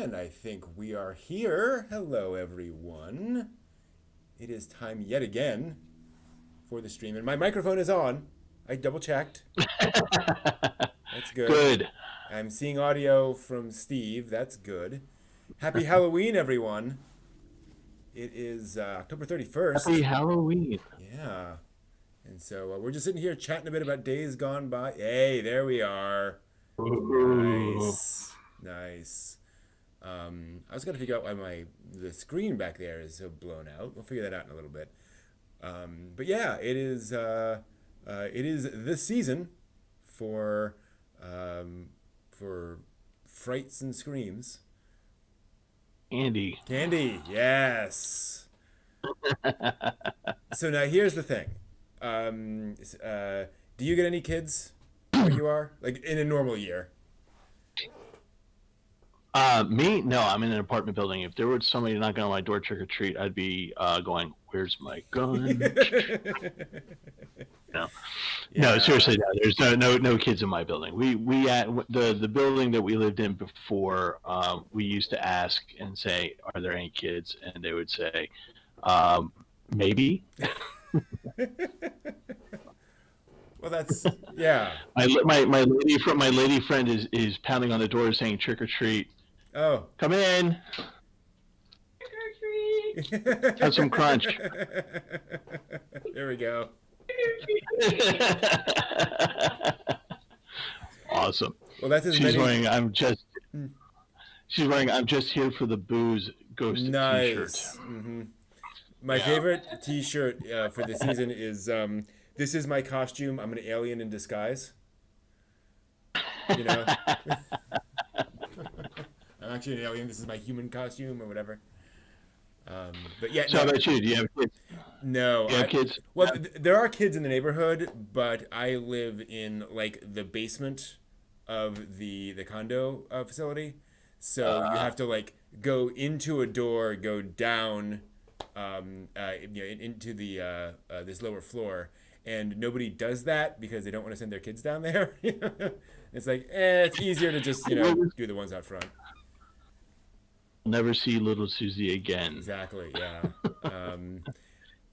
And I think we are here. Hello, everyone. It is time yet again for the stream, and my microphone is on. I double checked. That's good. Good. I'm seeing audio from Steve. That's good. Happy Halloween, everyone. It is October 31st. Happy Halloween. Yeah. And so we're just sitting here chatting a bit about days gone by. Hey, there we are. Ooh. Nice. Nice. I was gonna figure out why the screen back there is so blown out. We'll figure that out in a little bit. But yeah, it is the season for frights and screams. Andy. Candy, yes. So now here's the thing. Do you get any kids where you are? Like in a normal year? Me? No, I'm in an apartment building. If there was somebody knocking on my door trick or treat, I'd be going, "Where's my gun?" No, no, Yeah. seriously, no. There's no kids in my building. We at the building that we lived in before. We used to ask and say, "Are there any kids?" And they would say, "Maybe." Well, that's yeah. My lady friend is pounding on the door saying, "Trick or treat." Oh. Come in. Have some crunch. There we go. Awesome. Well, that's as She's many. wearing She's wearing "I'm just here for the booze" ghost Nice. t-shirt. Mm-hmm. My Yeah. favorite T-shirt for the season is "This is my costume. I'm an alien in disguise." You know, I'm actually an alien. This is my human costume or whatever. But yeah, So how no, about you? Do you have kids? no. Do you have kids? Well, there are kids in the neighborhood, but I live in like the basement of the condo facility, so you have to like go into a door, go down, into the this lower floor, and nobody does that because they don't want to send their kids down there. It's like, it's easier to just do the ones out front. Never see little Susie again. Exactly. Yeah. Um,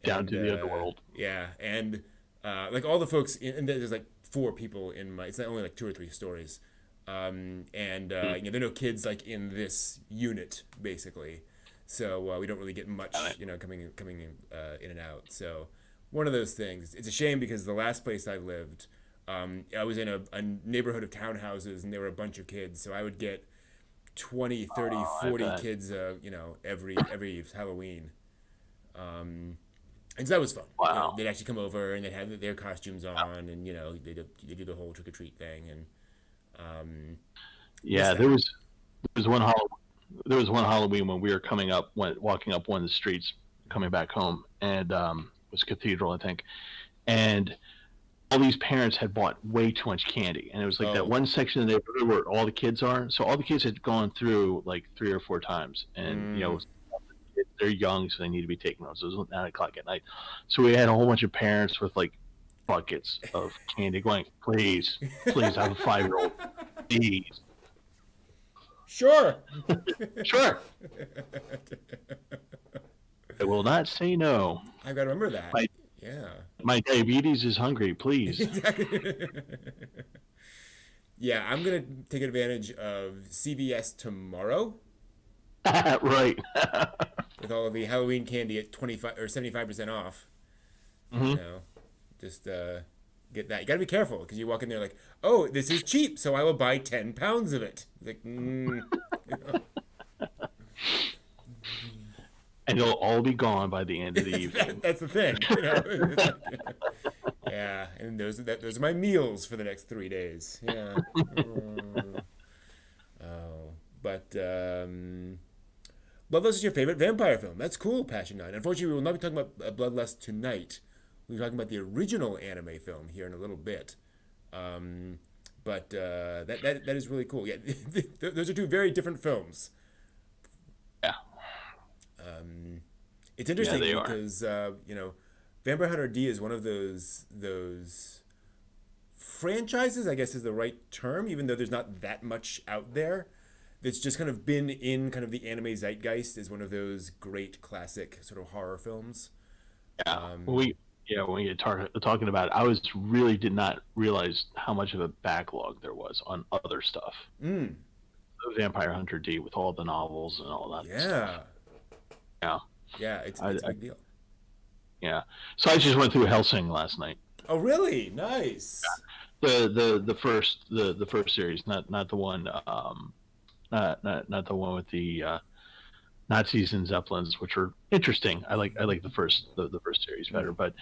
Down and to the other world. yeah, and like all the folks, and there's like four people in my. It's not only like two or three stories, and there are no kids like in this unit basically, so we don't really get much, coming in and out. So one of those things. It's a shame because the last place I lived, I was in a neighborhood of townhouses, and there were a bunch of kids, so I would get 20, 30, I 40 bet. kids, every Halloween. And so that was fun. Wow. They'd actually come over and they'd have their costumes on, and they do the whole trick or treat thing, and Yeah, that. there was one Halloween when we were walking up one of the streets, coming back home, and it was Cathedral, I think, and all these parents had bought way too much candy, and it was like that Oh, one section of the neighborhood where all the kids are. So all the kids had gone through like 3 or 4 times, and mm. they're young, so they need to be taken home. So it was 9 o'clock at night. So we had a whole bunch of parents with like buckets of candy, going, "Please, please, I have a 5-year-old. Please, Sure. sure, I will not say no. I've got to remember that. My Yeah. my diabetes is hungry. Please." Yeah, I'm gonna take advantage of CVS tomorrow Right. with all of the Halloween candy at 25 or 75% off. You Hmm. know, just get that. You gotta be careful because you walk in there like, oh, this is cheap, so I will buy 10 pounds of it. It's like, And it'll all be gone by the end of the evening. that's the thing. Yeah, and those are my meals for the next 3 days. Yeah. Oh, but Bloodlust is your favorite vampire film. That's cool, Passion Nine. Unfortunately, we will not be talking about Bloodlust tonight. We'll be talking about the original anime film here in a little bit. But that is really cool. Yeah, those are two very different films. Yeah. It's Yeah, interesting they are. because Vampire Hunter D is one of those franchises, I guess is the right term, even though there's not that much out there. that's just kind of been in kind of the anime zeitgeist is one of those great classic sort of horror films. Yeah. When we get talking about it, I was really did not realize how much of a backlog there was on other stuff. Mm, Vampire Hunter D with all the novels and all that stuff. yeah. Yeah. Yeah, it's a big deal. Yeah. So I just went through Hellsing last night. Oh, really? Nice. The first series, not the one not the one with the Nazis and Zeppelins, which were interesting. I like the first series better, but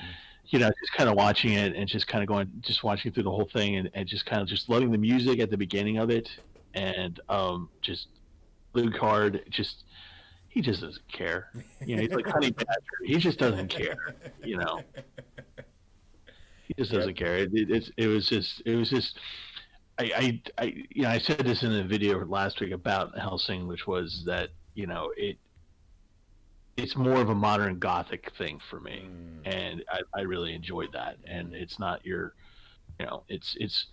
just kind of watching it and just kind of just watching through the whole thing and just kind of just loving the music at the beginning of it, and just Luke Hard, he just doesn't care. He's like Honey Badger. He just doesn't care. He just doesn't care. It was just. I said this in a video last week about Hellsing, which was that it's more of a modern Gothic thing for me, and I really enjoyed that. And it's not it's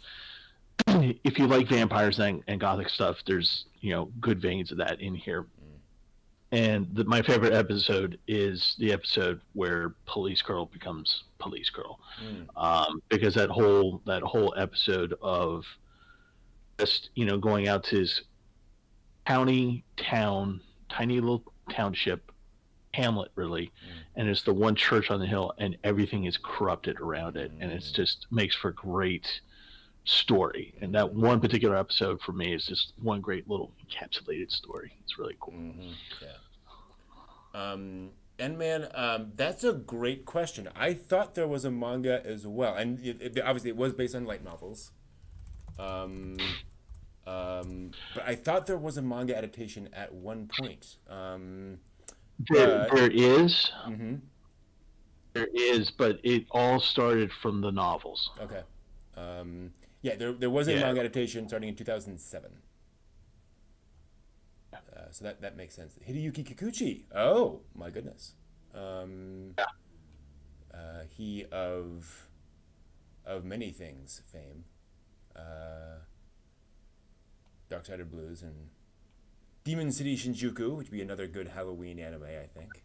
if you like vampires and Gothic stuff, there's good veins of that in here. And my favorite episode is the episode where Police Girl becomes Police Girl, because that whole episode of just going out to his tiny little township hamlet, really, and it's the one church on the hill, and everything is corrupted around it, and it's just makes for great story. And that one particular episode for me is just one great little encapsulated story. It's really cool. Yeah. And man, that's a great question. I thought there was a manga as well, and obviously it was based on light novels. But I thought there was a manga adaptation at one point. There is. Mm-hmm. There is, but it all started from the novels. Okay. Yeah, there was a manga adaptation starting in 2007. So that makes sense. Hideyuki Kikuchi. Oh my goodness. He of many things fame. Dark Side of Blues and Demon City Shinjuku, which would be another good Halloween anime, I think.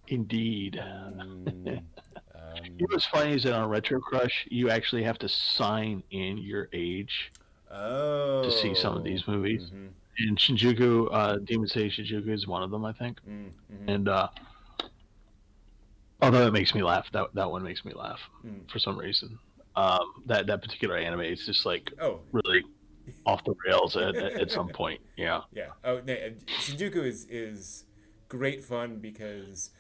Indeed. What's funny is that on Retro Crush, you actually have to sign in your age to see some of these movies. Mm-hmm. And Shinjuku, Demon City Shinjuku is one of them, I think. Mm-hmm. And although it makes me laugh, that one makes me laugh for some reason. That particular anime is just like really off the rails at some point. Yeah. Yeah. Oh, no, Shinjuku is great fun because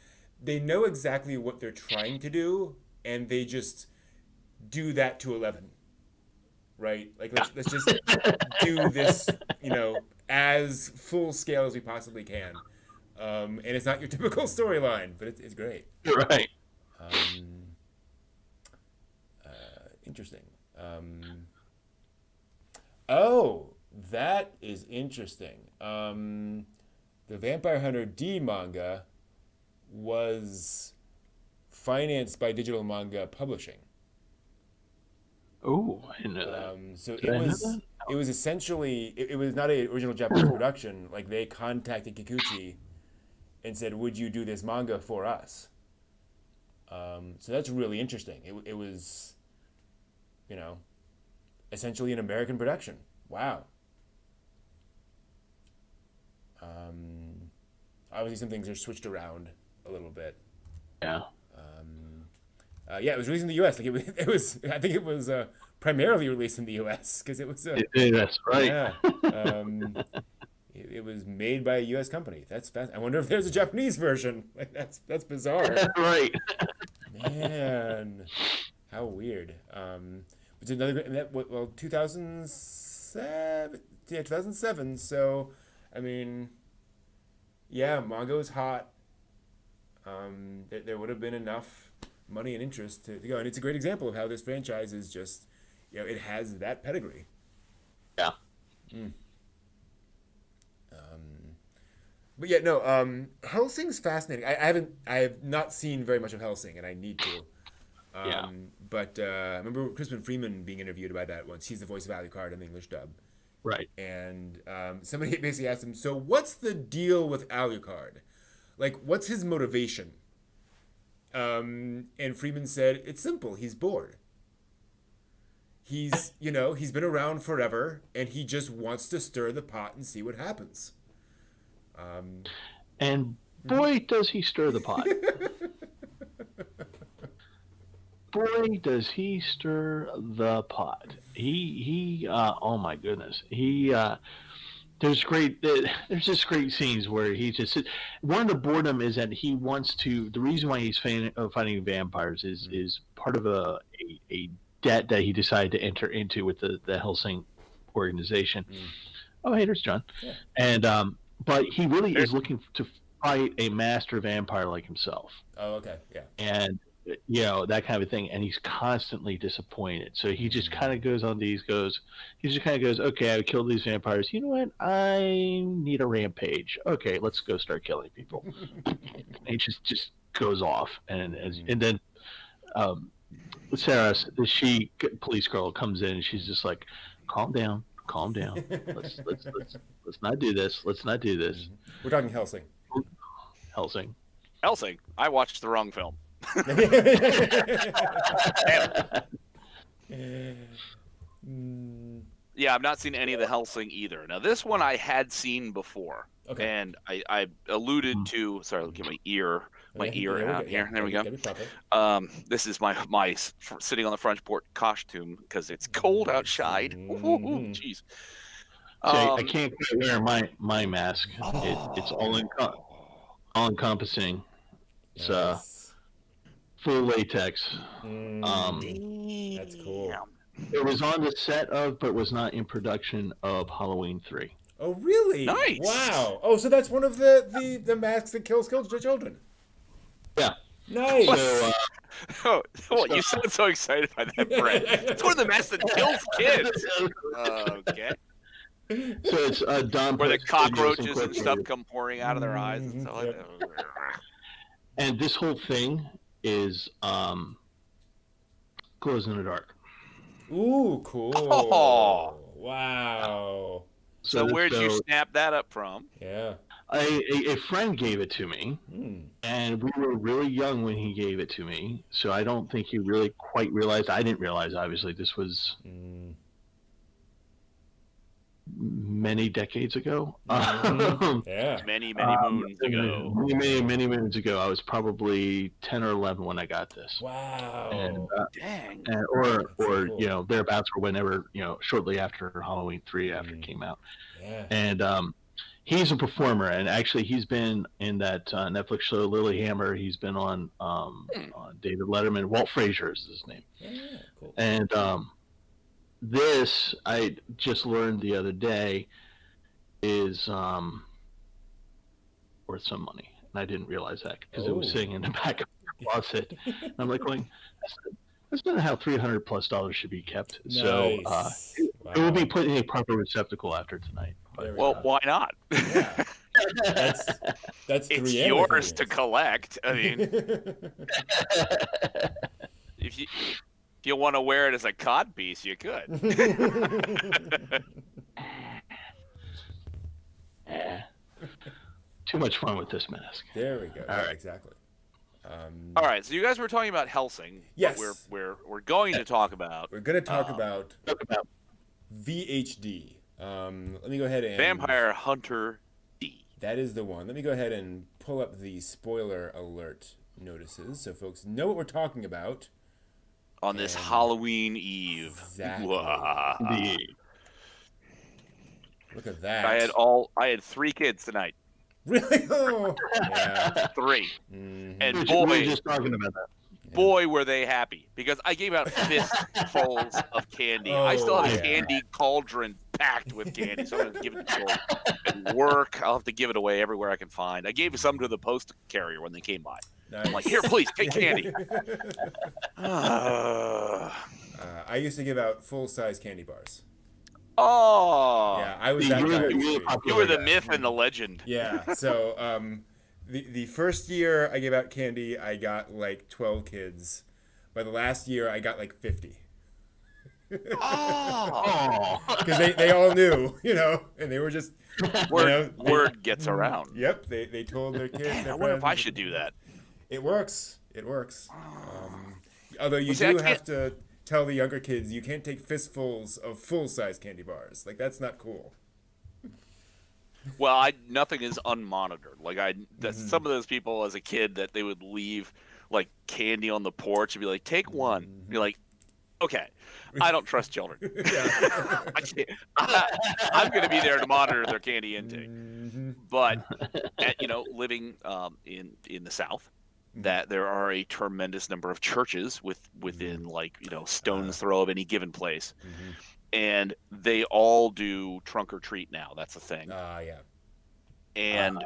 they know exactly what they're trying to do, and they just do that to 11. Right? Like let's just do this, as full scale as we possibly can. And it's not your typical storyline, but it's great. You're right. Interesting. Oh, that is interesting. The Vampire Hunter D manga was financed by Digital Manga Publishing. Oh, I didn't know that. So it was essentially it was not an original Japanese production. Like they contacted Kikuchi and said, "Would you do this manga for us?" So that's really interesting. It was, essentially an American production. Wow. Obviously, some things are switched around a little bit. Yeah. Yeah, it was released in the U.S. Like it was. I think it was primarily released in the U.S. because it was. That's right. Yeah. It was made by a U.S. company. That's fast. I wonder if there's a Japanese version. Like that's bizarre. Right. Man, how weird. Which is another 2007. Yeah, 2007. So, I mean, yeah, manga was hot. There would have been enough money and interest to go, and it's a great example of how this franchise is just, it has that pedigree. Yeah. But yeah, no. Hellsing's fascinating. I have not seen very much of Hellsing, and I need to. But I remember Crispin Freeman being interviewed about that once. He's the voice of Alucard in the English dub, Right. And somebody basically asked him, so what's the deal with Alucard? Like, what's his motivation? And Freeman said, it's simple. He's bored. He's been around forever, and he just wants to stir the pot and see what happens. And boy, does he stir the pot. Boy, does he stir the pot. He oh my goodness. There's just great scenes where he just one of the boredom is that he wants to, the reason why he's fighting vampires is part of a debt that he decided to enter into with the Helsing organization. Oh, hey, there's John. Yeah. And but he really is looking to fight a master vampire like himself. Oh, okay. Yeah. And that kind of thing, and he's constantly disappointed. So he just kind of goes, okay, I killed these vampires. You know what? I need a rampage. Okay, let's go start killing people. And he just goes off, and then Sarah, the police girl, comes in, and she's just like, calm down. Let's not do this. We're talking Helsing. Helsing. I watched the wrong film. Yeah, I've not seen any of the Helsing either. Now, this one I had seen before, and I alluded to. Sorry, look at my ear out here. There we go. This is my sitting on the front porch costume because it's cold outside. Jeez. I can't wear my mask. It's all encompassing. It's full latex. That's cool. It was on the set of, but was not in production of Halloween 3. Oh, really? Nice. Wow. Oh, so that's one of the masks that kills children. Yeah. Nice. So, you sound so excited by that, Brett. It's one of the masks that kills kids. Okay. So it's Don. Where the cockroaches and stuff come pouring out of their eyes and stuff like that. And this whole thing is glows in the dark. Ooh, cool. Oh. Wow. So where'd you snap that up from? Yeah. A friend gave it to me, and we were really young when he gave it to me, so I don't think he really quite realized. I didn't realize, obviously, this was many decades ago. Yeah. Many moons ago. Many moons ago. I was probably 10 or 11 when I got this. Wow. And, dang. Or cool. Thereabouts, or whenever, shortly after Halloween 3 after it came out. Yeah. And he's a performer, and actually he's been in that Netflix show Lilyhammer. He's been on David Letterman. Walt Frazier is his name. Yeah, cool. And this, I just learned the other day, is worth some money. And I didn't realize that because it was sitting in the back of the closet. And I'm like going, that's not how $300+ should be kept. Nice. So it will be put in a proper receptacle after tonight. Well, why not? Yeah. That's it's yours to collect. I mean, if you want to wear it as a cod piece, you could. Too much fun with this mask. There we go. All right. Exactly. All right, so you guys were talking about Helsing. Yes. We're going to talk about. We're going to talk about VHD. Let me go ahead and Vampire Hunter D. That is the one. Let me go ahead and pull up the spoiler alert notices so folks know what we're talking about on this Halloween Eve. Exactly. Look at that. I had 3 kids tonight. Really? Oh. Yeah. 3. Mm-hmm. And boy, we were just talking about that. Boy, were they happy because I gave out fistfuls of candy. I still have a candy cauldron packed with candy, so I'm going to give it to people at work. I'll have to give it away everywhere I can find. I gave some to the post carrier when they came by. Nice. I'm like, here, please, take candy. I used to give out full-size candy bars. Oh. Yeah, I was that guy. You were the myth and the legend. Yeah, so the first year I gave out candy, I got like 12 kids. By the last year, I got like 50. Oh, because they all knew, and they were just word gets around. Yep, they told their kids. Man, their I wonder if I friends. should do that. It works. Although you have to tell the younger kids you can't take fistfuls of full-size candy bars. Like, that's not cool. Well, nothing is unmonitored. Like some of those people as a kid that they would leave like candy on the porch and be like, "Take one." Be like, "Okay, I don't trust children. I'm going to be there to monitor their candy intake." But living in the South, that there are a tremendous number of churches within stone's throw of any given place. And they all do trunk or treat now. That's a thing. Yeah. And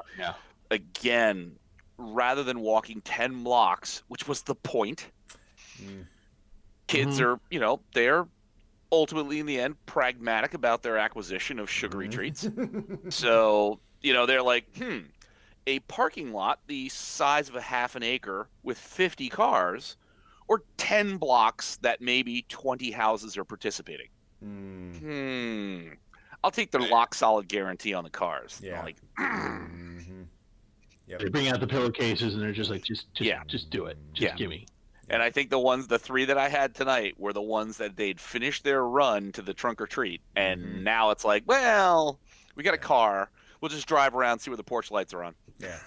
again, rather than walking 10 blocks, which was the point, kids are, they're ultimately in the end pragmatic about their acquisition of sugary treats. So, they're like, a parking lot the size of a half an acre with 50 cars, or 10 blocks that maybe 20 houses are participating. I'll take the lock solid guarantee on the cars. Yeah. Like, Yep. They bring out the pillowcases and they're just like, just do it. Just give me. And I think the three that I had tonight were the ones that they'd finished their run to the trunk or treat. And now it's like, well, we got a car. We'll just drive around, see where the porch lights are on. Yeah.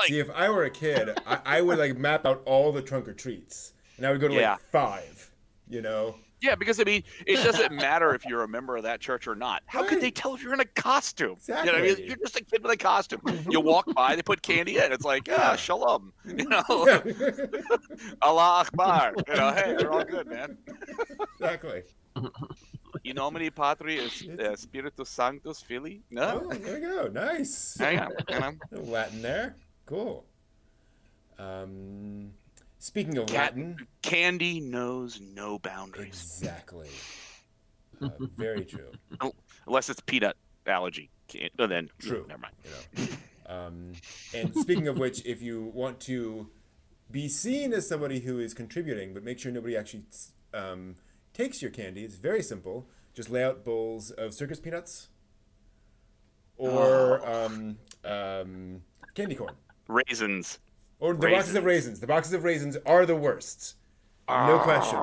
See, if I were a kid, I would map out all the trunk or treats. And I would go to 5, Yeah, because it doesn't matter if you're a member of that church or not. How could they tell if you're in a costume? Exactly. You're just a kid with a costume. You walk by, they put candy in. It's like, shalom. Allah Akbar. Hey, we're all good, man. Exactly. In nomine Patri Spiritus Sanctus Filii. No? Oh, there we go. Nice. Hang on. Latin there. Cool. Speaking of Latin, candy knows no boundaries. Exactly. Very true. Unless it's peanut allergy. Then true. Never mind. And speaking of which, if you want to be seen as somebody who is contributing, but make sure nobody actually takes your candy, it's very simple. Just lay out bowls of circus peanuts or candy corn. Raisins. Or the boxes of raisins. The boxes of raisins are the worst. No question.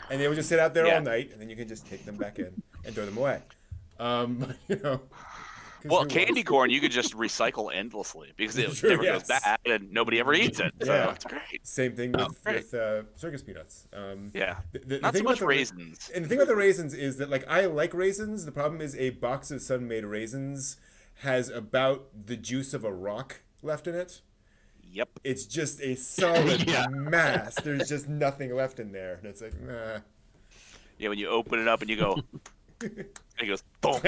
And they will just sit out there all night, and then you can just take them back in and throw them away. Well, candy corn you could just recycle endlessly because it never goes bad and nobody ever eats it. So it's great. Same thing with circus peanuts. Not so much raisins. And the thing about the raisins is that, I like raisins. The problem is a box of Sun-Maid raisins has about the juice of a rock left in it. Yep. It's just a solid mass. There's just nothing left in there. And it's like, nah. Yeah, when you open it up and you go, and it goes, boom.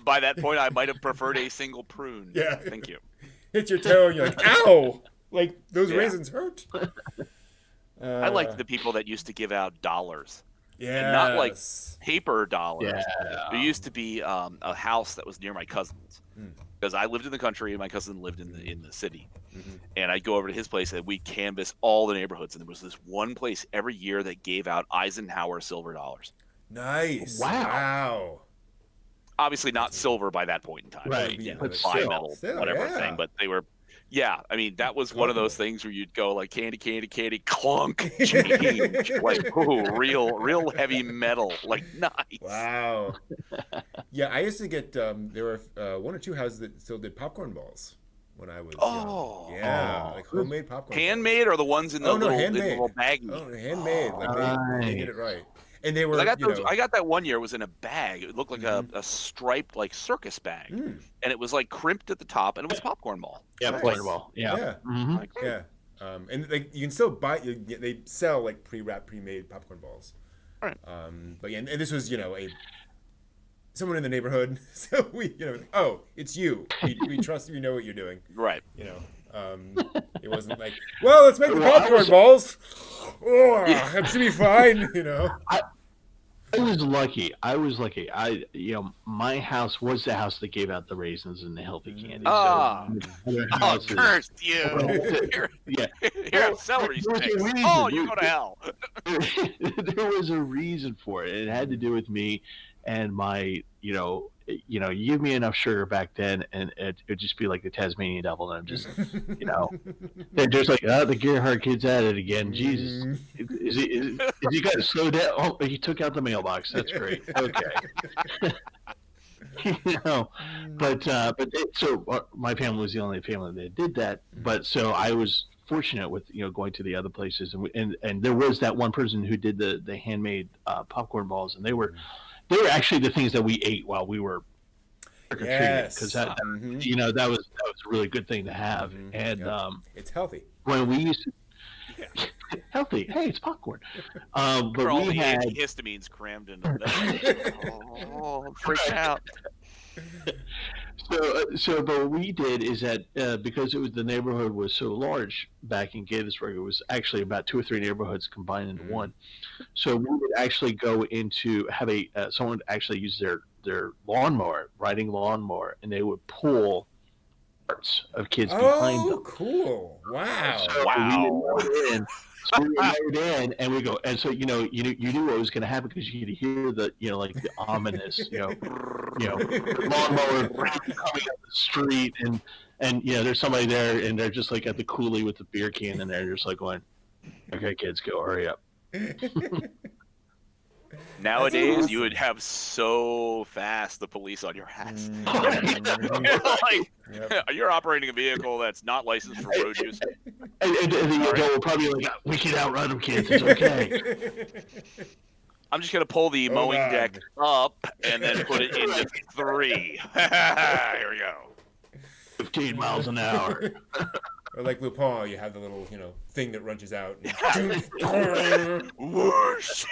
By that point, I might have preferred a single prune. Yeah. Thank you. Hit your toe and you're like, ow! Those raisins hurt. I liked the people that used to give out dollars. Yeah. And not paper dollars. Yeah. There used to be a house that was near my cousin's. Because I lived in the country and my cousin lived in the city. And I'd go over to his place and we'd canvass all the neighborhoods. And there was this one place every year that gave out Eisenhower silver dollars. Nice. Wow. Obviously not silver by that point in time. Right. But bimetal, whatever thing. But they were... Yeah, I mean, that was one of those things where you'd go candy, clunk, change. Real heavy metal. Nice. Wow. Yeah, I used to get, there were 1 or 2 houses that still did popcorn balls when I was young. Yeah, homemade popcorn handmade balls. Or the ones in the little bag? Oh, handmade. They did it right. And they were. I got that one year. It was in a bag. It looked like a striped circus bag, and it was crimped at the top, and it was a popcorn ball. Yeah, popcorn ball. Yeah. Yeah. Yeah. And you can still buy. They sell pre-wrapped, pre-made popcorn balls. All right. But yeah, and this was someone in the neighborhood. So we it's you. We trust you know what you're doing. Right. It wasn't well, let's make the popcorn balls. Oh, that should be fine. I was lucky. My house was the house that gave out the raisins and the healthy candy. Cursed you! You're celery sticks. Oh, you go to hell. There was a reason for it. It had to do with me and my, you give me enough sugar back then, and it'd just be like the Tasmanian devil, and I'm just, they're just like, the Gerhard kid's at it again. Jesus, is he got to slow down? Oh, he took out the mailbox. That's great. Okay. So my family was the only family that did that. But so I was fortunate with going to the other places, and there was that one person who did the handmade popcorn balls, and they were actually the things that we ate while we were trick-or-treating, because that was a really good thing to have. And it's healthy. When we used to healthy, hey, it's popcorn. But for all we had antihistamines crammed into that. I'm freaked out. So, but what we did is that because the neighborhood was so large back in Gaithersburg, it was actually about 2 or 3 neighborhoods combined into one. So we would actually go into have someone actually use their riding lawnmower, and they would pull parts of kids behind them. Oh, cool! Wow! So we were lowered in, and we go, and so you knew what was going to happen, because you could hear the like the ominous lawnmower coming up the street, and there's somebody there, and they're just like at the coulee with the beer can, and they're just like going, "Okay, kids, go, hurry up." Nowadays, you would have so fast the police on your ass. You're operating a vehicle that's not licensed for road use. And the adult will probably like, we can outrun them, kids. It's okay. I'm just going to pull the mowing deck up and then put it into 3. Here we go. 15 miles an hour. Or like Lupin, you have the little, thing that runches out. Whoosh!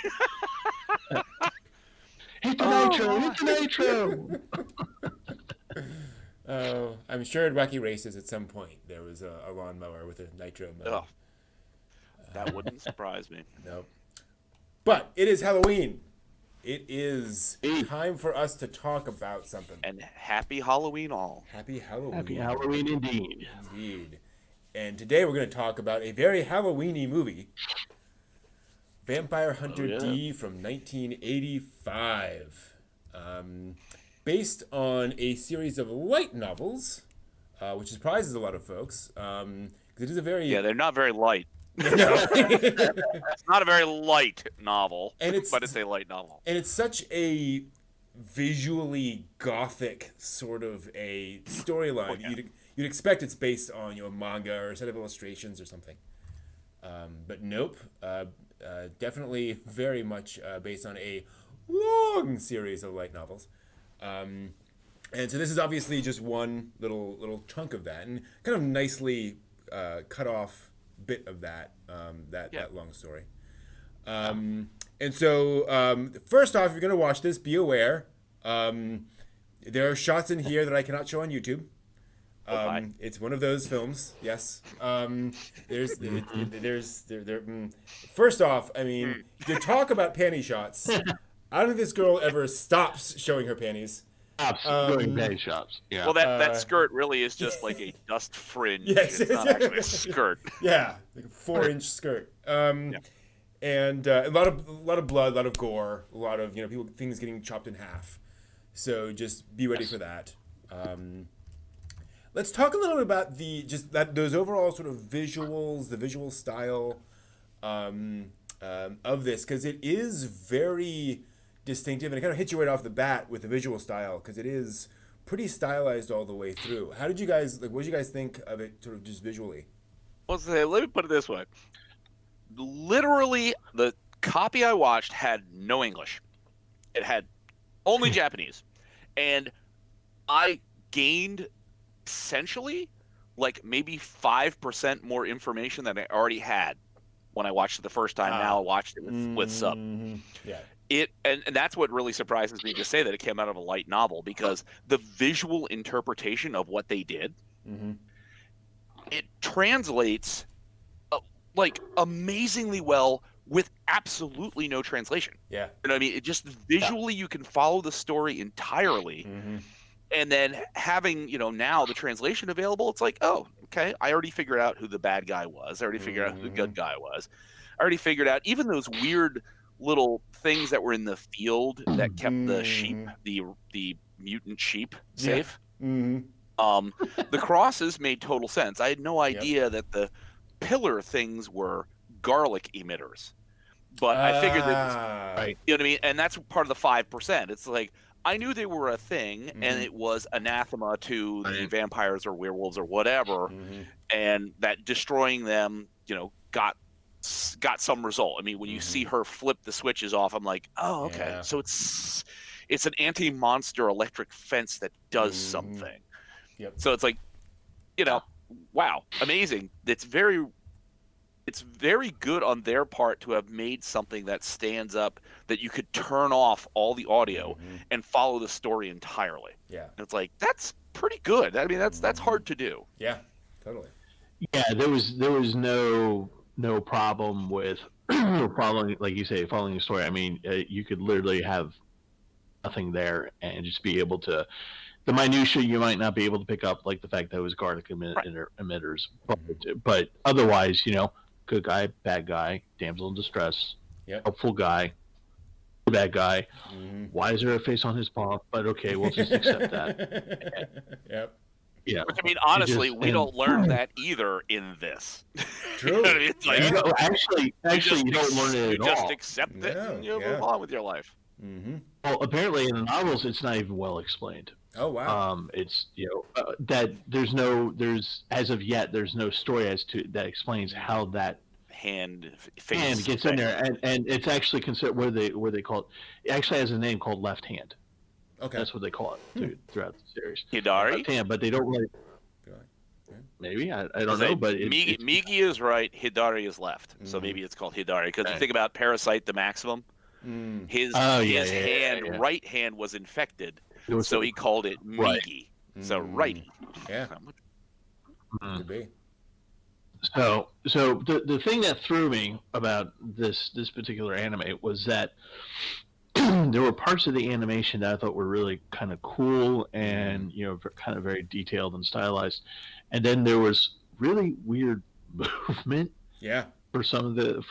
Hit the nitro! Oh, I'm sure at Wacky Races at some point there was a lawnmower with a nitro mode. Oh, that wouldn't surprise me. No. But it is Halloween. It is time for us to talk about something. And happy Halloween all. Happy Halloween. Happy Halloween indeed. Indeed. And today we're going to talk about a very Halloween-y movie, Vampire Hunter D from 1985. Based on a series of light novels, which surprises a lot of folks. Because it is a very... Yeah, they're not very light. It's not a very light novel, but it's a light novel. And it's such a visually gothic sort of a storyline. Oh, yeah. You'd expect it's based on a manga or a set of illustrations or something. But nope. Definitely very much based on a long series of light novels. And so this is obviously just one little chunk of that, and kind of nicely cut off bit of that long story. And so first off, if you're going to watch this, be aware there are shots in here that I cannot show on YouTube. It's one of those films. Yes. First off, I mean, you talk about panty shots. I don't think this girl ever stops showing her panties. Showing panty shots. Yeah. Well, that skirt really is just like a dust fringe. Yes, it's not actually a skirt. Yeah, like a 4-inch skirt. And a lot of blood, a lot of gore, a lot of things getting chopped in half. So just be ready for that. Let's talk a little bit about those overall sort of visuals, the visual style of this, because it is very distinctive, and it kind of hits you right off the bat with the visual style, because it is pretty stylized all the way through. How did you guys what did you guys think of it, sort of just visually? Well, let me put it this way: literally, the copy I watched had no English; it had only Japanese, and I gained essentially like maybe 5% more information than I already had when I watched it the first time. Now I watched it with sub. Yeah. And that's what really surprises me to say that it came out of a light novel, because the visual interpretation of what they did, it translates like amazingly well with absolutely no translation. Yeah. You know what I mean? It just visually you can follow the story entirely. And then having, now the translation available, it's like, oh, okay, I already figured out who the bad guy was. I already figured out who the good guy was. I already figured out even those weird little things that were in the field that kept the sheep, the mutant sheep safe. The crosses made total sense. I had no idea that the pillar things were garlic emitters. But I figured that, right. You know what I mean? And that's part of the 5%. It's like, I knew they were a thing, and it was anathema to the vampires or werewolves or whatever, and that destroying them, got some result. I mean, when you see her flip the switches off, I'm like, oh, okay. Yeah. So it's an anti-monster electric fence that does something. Yep. So it's like, wow, amazing. It's very good on their part to have made something that stands up, that you could turn off all the audio and follow the story entirely. Yeah. And it's like, that's pretty good. I mean, that's hard to do. Yeah, totally. Yeah, there was no problem with following, like you say, following the story. I mean, you could literally have nothing there and just be able to, the minutia you might not be able to pick up, like the fact that it was garlic emitters, but otherwise, good guy, bad guy, damsel in distress, helpful guy, bad guy. Why is there a face on his paw? But okay, we'll just accept that. Yep. Yeah. Which, I mean, honestly, we don't learn that either in this. True. It's like, actually, you don't learn it at all. You just accept it and you move on with your life. Well, apparently in the novels, it's not even well explained. Oh wow! It's that there's as of yet there's no story that explains how that hand gets in there, and it's actually considered where they call it. It actually has a name called left hand. Okay, that's what they call it throughout the series. Hidari. Left hand, but they don't really. Maybe I don't know, but Migi is right. Hidari is left, so maybe it's called Hidari because you think about Parasite, the Maximum. His right hand was infected. So he called it Migi. Right. So righty. Yeah. Could be. So the thing that threw me about this particular anime was that there were parts of the animation that I thought were really kind of cool and kind of very detailed and stylized, and then there was really weird movement. Yeah. For some of the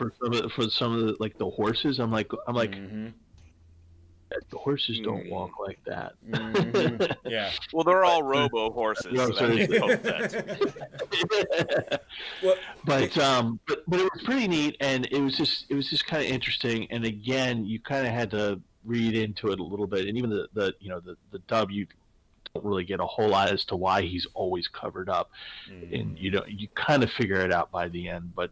like the horses, I'm like. The horses don't walk like that. Yeah. Well, they're all robo horses. But it was pretty neat, and it was just kind of interesting. And again, you kind of had to read into it a little bit, and even the dub, you don't really get a whole lot as to why he's always covered up, and you kind of figure it out by the end. But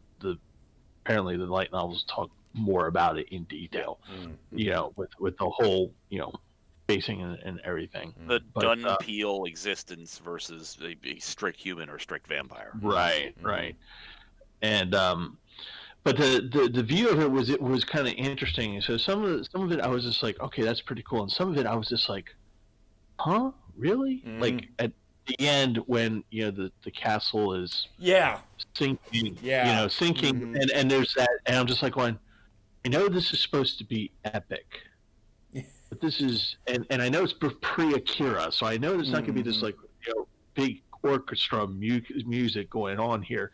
apparently the light novels talk more about it in detail, with the whole, facing and everything. The Dunpeel existence versus a strict human or strict vampire. Right. And but the view of it was kind of interesting. So some of it I was just like, okay, that's pretty cool, and some of it I was just like, huh, really? Like at the end when the castle is sinking, sinking, and there's that, and I'm just like going, I know this is supposed to be epic, but this is, and I know it's pre-Akira, so I know there's not going to be this like big orchestra music going on here.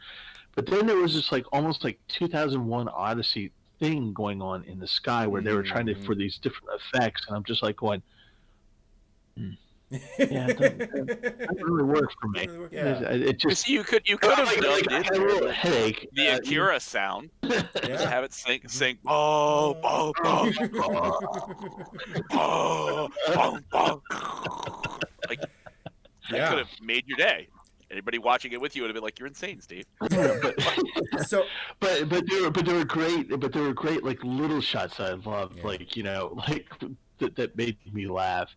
But then there was this like almost like 2001 Odyssey thing going on in the sky where they were trying to for these different effects, and I'm just like going, yeah, it doesn't really work for me. Yeah. It just you could have done a headache. The Akira sound. Just have it sing. Oh, oh, oh, oh, oh, oh. Like that could have made your day. Anybody watching it with you would have been like, "You're insane, Steve." But they were great like little shots that I loved, that made me laugh.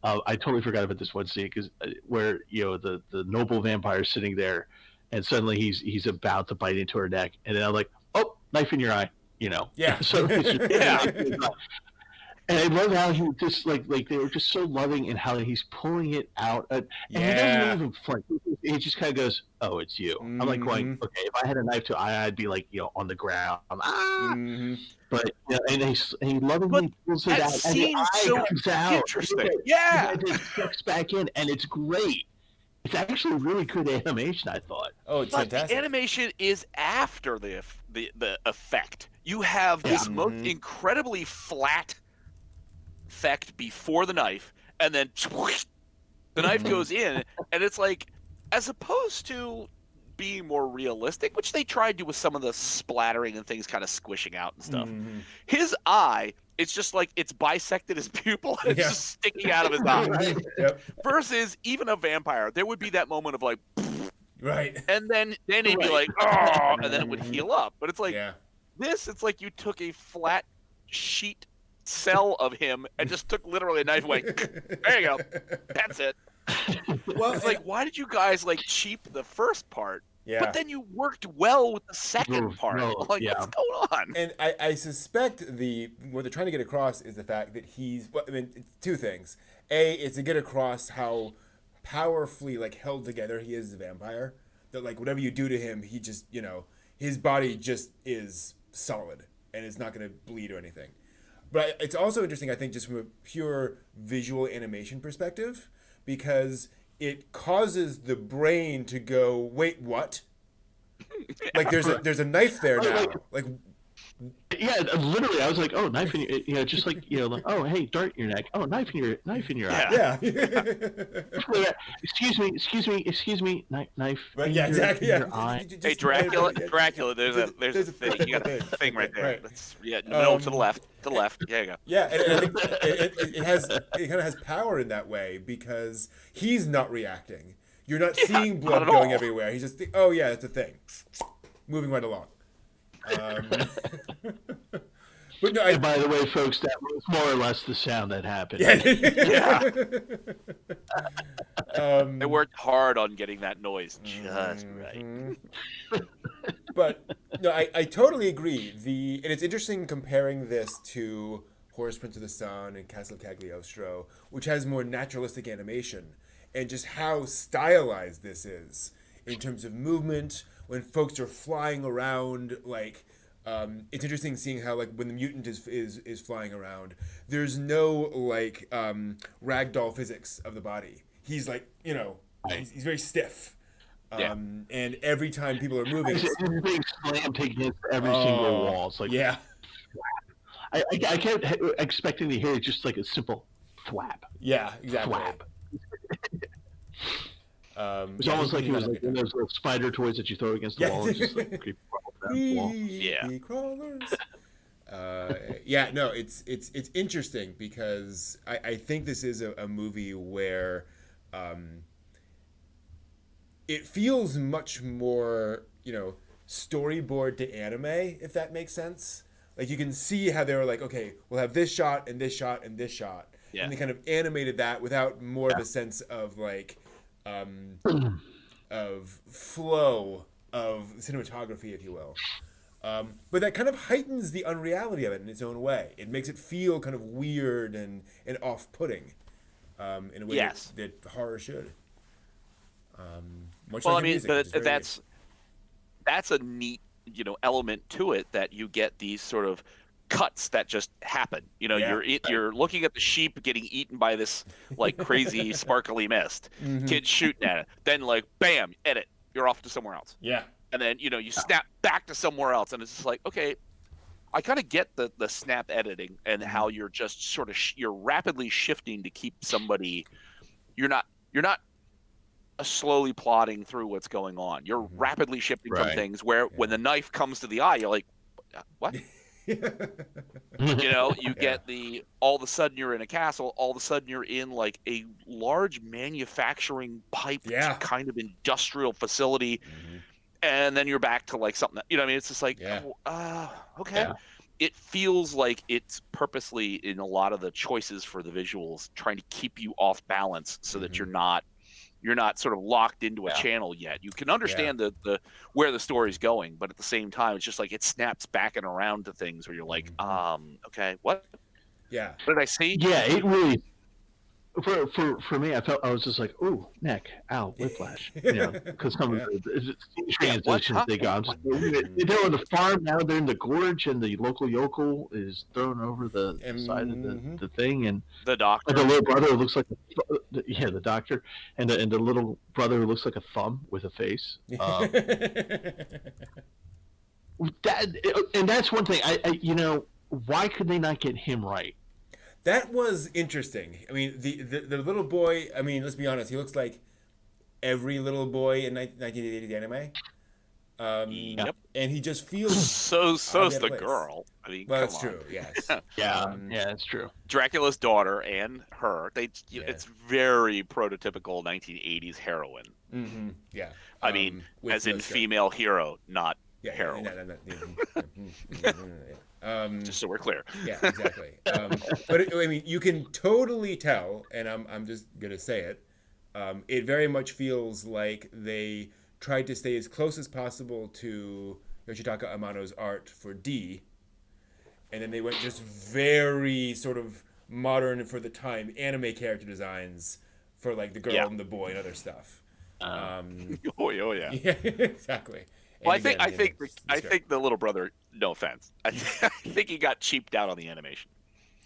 I totally forgot about this one scene because where the noble vampire is sitting there, and suddenly he's about to bite into her neck, and then I'm like, oh, knife in your eye, Yeah. So And I love how he just like they were just so loving in how he's pulling it out, and he doesn't even flinch. He just kind of goes, "Oh, it's you." I'm like going, "Okay, if I had a knife to eye, I'd be like, on the ground." But and he lovingly pulls it out, and the eye comes out. Interesting, yeah. And it sucks back in, and it's great. It's actually really good animation, I thought. Oh, it's fantastic. The animation is after the effect. You have this most incredibly flat effect before the knife, and then the knife goes in, and it's like, as opposed to being more realistic, which they tried to with some of the splattering and things kind of squishing out and stuff. His eye, it's just like it's bisected his pupil, and it's just sticking out of his eye. Versus even a vampire, there would be that moment of like, and then he'd be like, oh, and then it would heal up. But it's like this, it's like you took a flat sheet cell of him and just took literally a knife away. There you go. That's it. Well, it's like, why did you guys like cheap the first part? But then you worked well with the second part. What's going on? And I suspect what they're trying to get across is the fact that it's two things. A, it's to get across how powerfully like held together he is as a vampire. That like whatever you do to him, he just his body just is solid and it's not going to bleed or anything. But it's also interesting, I think, just from a pure visual animation perspective, because it causes the brain to go, wait, what? Like there's a knife there now. Like, yeah, literally, I was like, oh, knife in your, just like, like, oh, hey, dart in your neck. Oh, knife in your eye. Yeah. Excuse me, knife. Right, yeah, exactly. In your eye. Hey, Dracula, there's a thing. You got a thing right there. Right. No, to the left. To the left. There you go. Yeah, and I think it kind of has power in that way because he's not reacting. You're not seeing blood going everywhere. He's just, oh yeah, that's a thing. Moving right along. But no, by the way, folks, that was more or less the sound that happened. They worked hard on getting that noise just right. But no, I totally agree. And it's interesting comparing this to Horus Prince of the Sun and Castle of Cagliostro, which has more naturalistic animation, and just how stylized this is in terms of movement when folks are flying around. Like, it's interesting seeing how, like, when the mutant is flying around, there's no like ragdoll physics of the body. He's like, he's very stiff. And every time people are moving, it's a big slam taking into every single wall. It's like, I kept expecting to hear just like a simple thwap. Yeah, exactly. Thwap. It's almost like it was like one of those little spider toys that you throw against the wall and just like creepy crawlers. It's interesting because I think this is a movie where it feels much more, storyboard to anime, if that makes sense. Like, you can see how they were like, okay, we'll have this shot and this shot and this shot. Yeah. And they kind of animated that without more of a sense of like of flow of cinematography, if you will. But that kind of heightens the unreality of it in its own way. It makes it feel kind of weird and off-putting in a way that horror should. That's a neat, element to it, that you get these sort of cuts that just happen. You're looking at the sheep getting eaten by this like crazy sparkly mist. Kids shooting at it. Then like bam, edit. You're off to somewhere else. Yeah. And then you snap back to somewhere else, and it's just like, okay, I kind of get the snap editing and how you're just sort of you're rapidly shifting to keep somebody. You're not slowly plodding through what's going on. You're rapidly shifting from things where when the knife comes to the eye, you're like, what? You get all of a sudden you're in a castle, all of a sudden you're in like a large manufacturing pipe kind of industrial facility, and then you're back to like something that, it's just like, okay. Yeah. It feels like it's purposely, in a lot of the choices for the visuals, trying to keep you off balance so that you're not sort of locked into a channel yet. You can understand the where the story's going, but at the same time, it's just like it snaps back and around to things where you're like, okay, what? Yeah. What did I see? Yeah, it really. For me, I was just like, ooh, neck, ow, whiplash. Because some of the transitions they got. They're on the farm, now they're in the gorge, and the local yokel is thrown over the side of the thing, and the doctor, the little brother looks like the doctor, and the little brother looks like a thumb with a face. That's one thing. I why could they not get him right? That was interesting. I mean, the little boy, I mean, let's be honest, he looks like every little boy in 1980s anime. Yep. And he just feels so's the girl. I mean, well, that's true. Yes. Yeah, that's true. Dracula's daughter and her. It's very prototypical 1980s heroine. Mm-hmm. Yeah. I mean, as in female hero, not heroine. Just so we're clear. Yeah, exactly. But I mean, you can totally tell, and I'm just gonna say it. It very much feels like they tried to stay as close as possible to Yoshitaka Amano's art for D, and then they went just very sort of modern for the time anime character designs for like the girl and the boy and other stuff. Oh yeah. Yeah, exactly. Well, I think the little brother. No offense. I think he got cheaped out on the animation.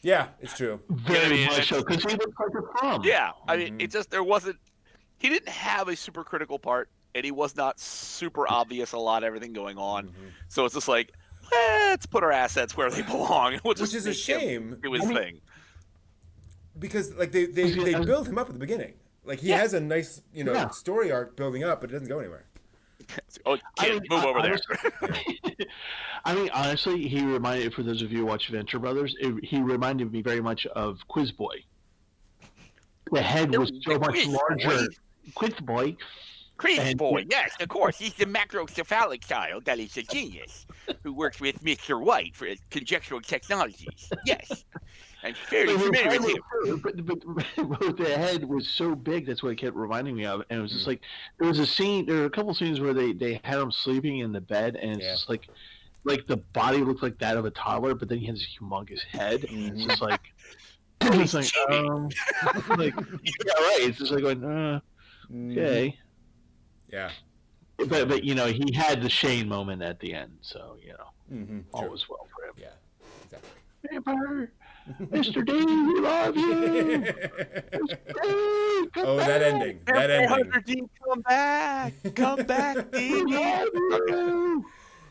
Yeah, it's true. Very much so, because he looked like a thumb. Yeah, I mean, it just he didn't have a super critical part, and he was not super obvious a lot of everything going on. So it's just like, let's put our assets where they belong. Which is a shame. It was thing. Because like they build him up at the beginning. Like he has a nice story arc building up, but it doesn't go anywhere. Oh, kid, move over there. I mean, honestly, he reminded, for those of you who watch Venture Brothers, he reminded me very much of Quiz Boy. The head was so much larger. Quiz Boy. Yes, of course. He's the macrocephalic child that is a genius who works with Mr. White for conjectural technologies. Yes. I'm fairly familiar with him. But the head was so big, that's what it kept reminding me of. And it was just like, there were a couple scenes where they had him sleeping in the bed, and it's just like the body looked like that of a toddler, but then he has this humongous head. And it's just like, it's like, like, yeah, right. It's just like going, okay. Yeah. But he had the Shane moment at the end, so all was well for him. Yeah, exactly. Vampire, Mr. D, we love you. Oh, that ending! That ending. D, come back, D.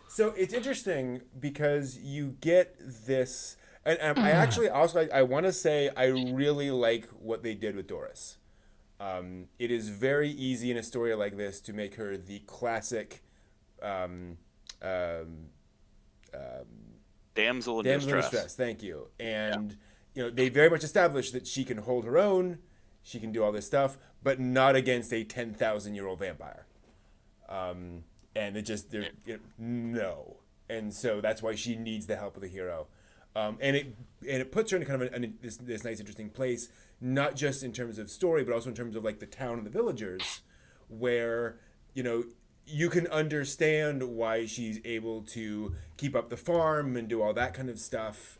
So it's interesting because you get this, and I actually also I want to say I really like what they did with Doris. It is very easy in a story like this to make her the classic damsel in distress. Thank you. And they very much established that she can hold her own, she can do all this stuff, but not against a 10,000-year-old vampire. And no. And so that's why she needs the help of the hero. And it puts her in kind of this nice, interesting place, not just in terms of story, but also in terms of like the town and the villagers, where you can understand why she's able to keep up the farm and do all that kind of stuff.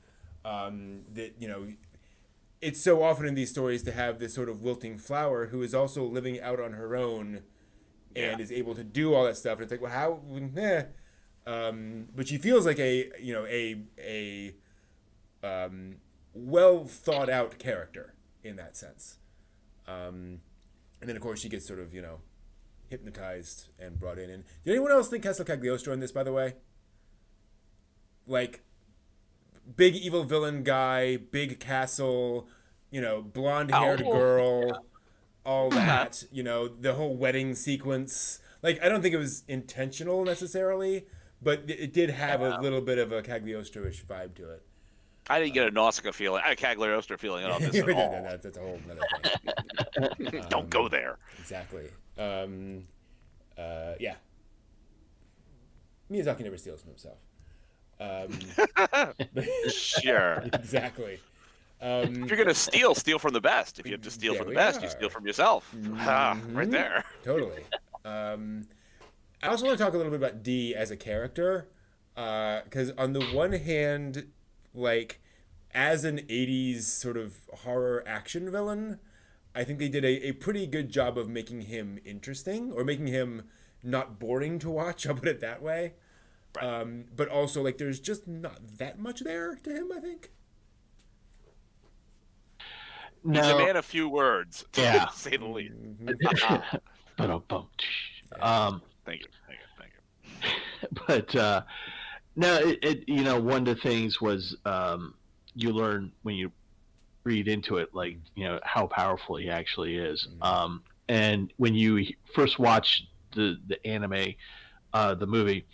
It's so often in these stories to have this sort of wilting flower who is also living out on her own and is able to do all that stuff. And it's like, well, how? But she feels like a well thought out character in that sense. And then of course she gets sort of hypnotized and brought in. And did anyone else think Castle Cagliostro in this, by the way? Like big evil villain guy, big castle, blonde haired girl, all that, the whole wedding sequence. Like I don't think it was intentional necessarily, but it did have a little bit of a Cagliostro-ish vibe to it. I didn't get a Nausicaa feeling, a Cagliostro feeling on this at all. That's a whole other thing. Don't go there. Exactly. Yeah. Miyazaki never steals from himself. Sure. Exactly. If you're gonna steal from the best. If you have to steal from the best, you steal from yourself. Right there. Totally. I also want to talk a little bit about Dee as a character, because on the one hand, like as an 80s sort of horror action villain, I think they did a pretty good job of making him interesting, or making him not boring to watch. I'll put it that way. Right. But also, like, there's just not that much there to him, I think. No. He's a man of few words, to say the least. Thank you. But no, one of the things was you learn when you read into it, like, how powerful he actually is. And when you first watch the anime, the movie,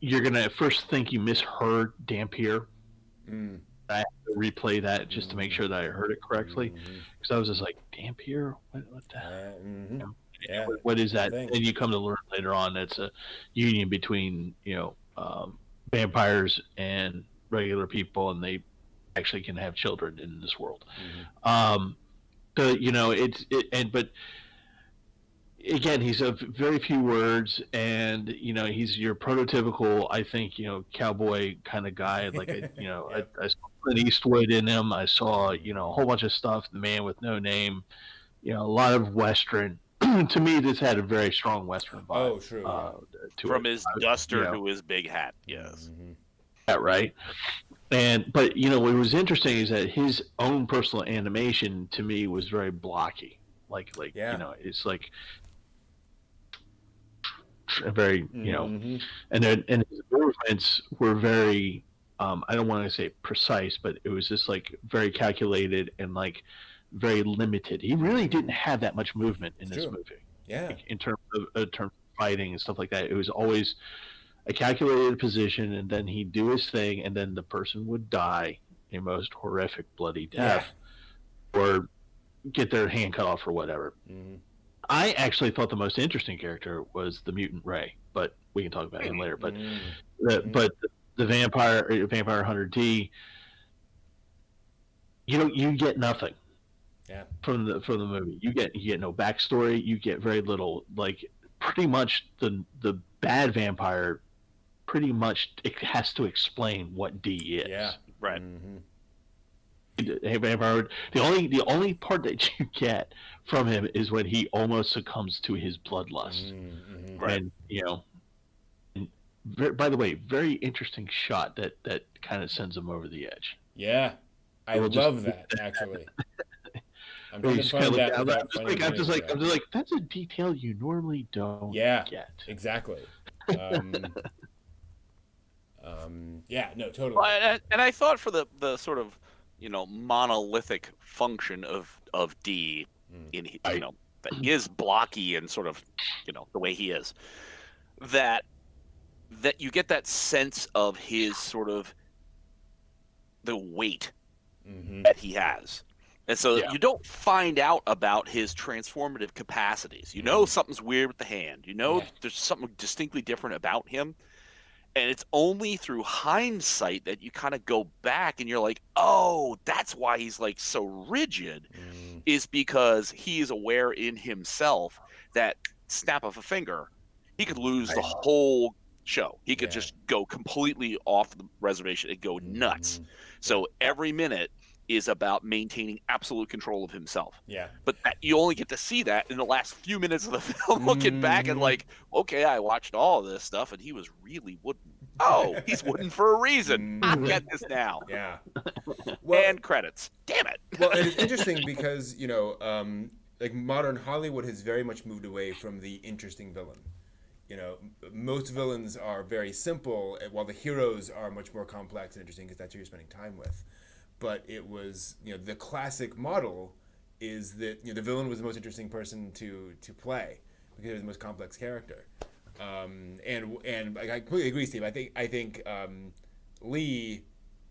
you're gonna at first think you misheard Dampier. I have to replay that just to make sure that I heard it correctly, because I was just like, Dampier, what the what is that? And you come to learn later on it's a union between vampires and regular people, and they actually can have children in this world. But again, he's of very few words, and he's your prototypical, I think, cowboy kind of guy. Like I saw Clint Eastwood in him. I saw a whole bunch of stuff. The Man with No Name. A lot of Western. To me, this had a very strong Western vibe. Oh, true. From his duster to his big hat. Yes. That right. But what was interesting is that his own personal animation to me was very blocky. It's like very and his movements were very I don't want to say precise, but it was just like very calculated and like very limited. He really didn't have that much movement in this movie. In terms of fighting and stuff like that. It was always a calculated position, and then he'd do his thing, and then the person would die a most horrific bloody death, or get their hand cut off or whatever. I actually thought the most interesting character was the mutant Ray, but we can talk about him later. But the vampire hunter D, you get nothing from the movie. You get no backstory. You get very little. Like, pretty much the bad vampire pretty much it has to explain what D is. Yeah, right. The only part that you get from him is when he almost succumbs to his bloodlust. Right. And by the way, very interesting shot that kind of sends him over the edge. Yeah, I love that actually. I'm just like, that's a detail you normally don't get. Exactly. No, totally. Well, and I thought for the sort of monolithic function of D that he is blocky and sort of the way he is, that you get that sense of his sort of the weight that he has. And so you don't find out about his transformative capacities. Something's weird with the hand. There's something distinctly different about him. And it's only through hindsight that you kind of go back and you're like, oh, that's why he's like so rigid, is because he is aware in himself that snap of a finger, he could lose the whole show. He could just go completely off the reservation and go nuts. So every minute is about maintaining absolute control of himself. Yeah. But you only get to see that in the last few minutes of the film, looking back and like, okay, I watched all of this stuff and he was really wooden. Oh, he's wooden for a reason. I get this now. Yeah. And credits. Damn it. Well, and it's interesting because, like modern Hollywood has very much moved away from the interesting villain. Most villains are very simple, while the heroes are much more complex and interesting because that's who you're spending time with. But it was, the classic model is that the villain was the most interesting person to play because he was the most complex character. And I completely agree, Steve. I think Lee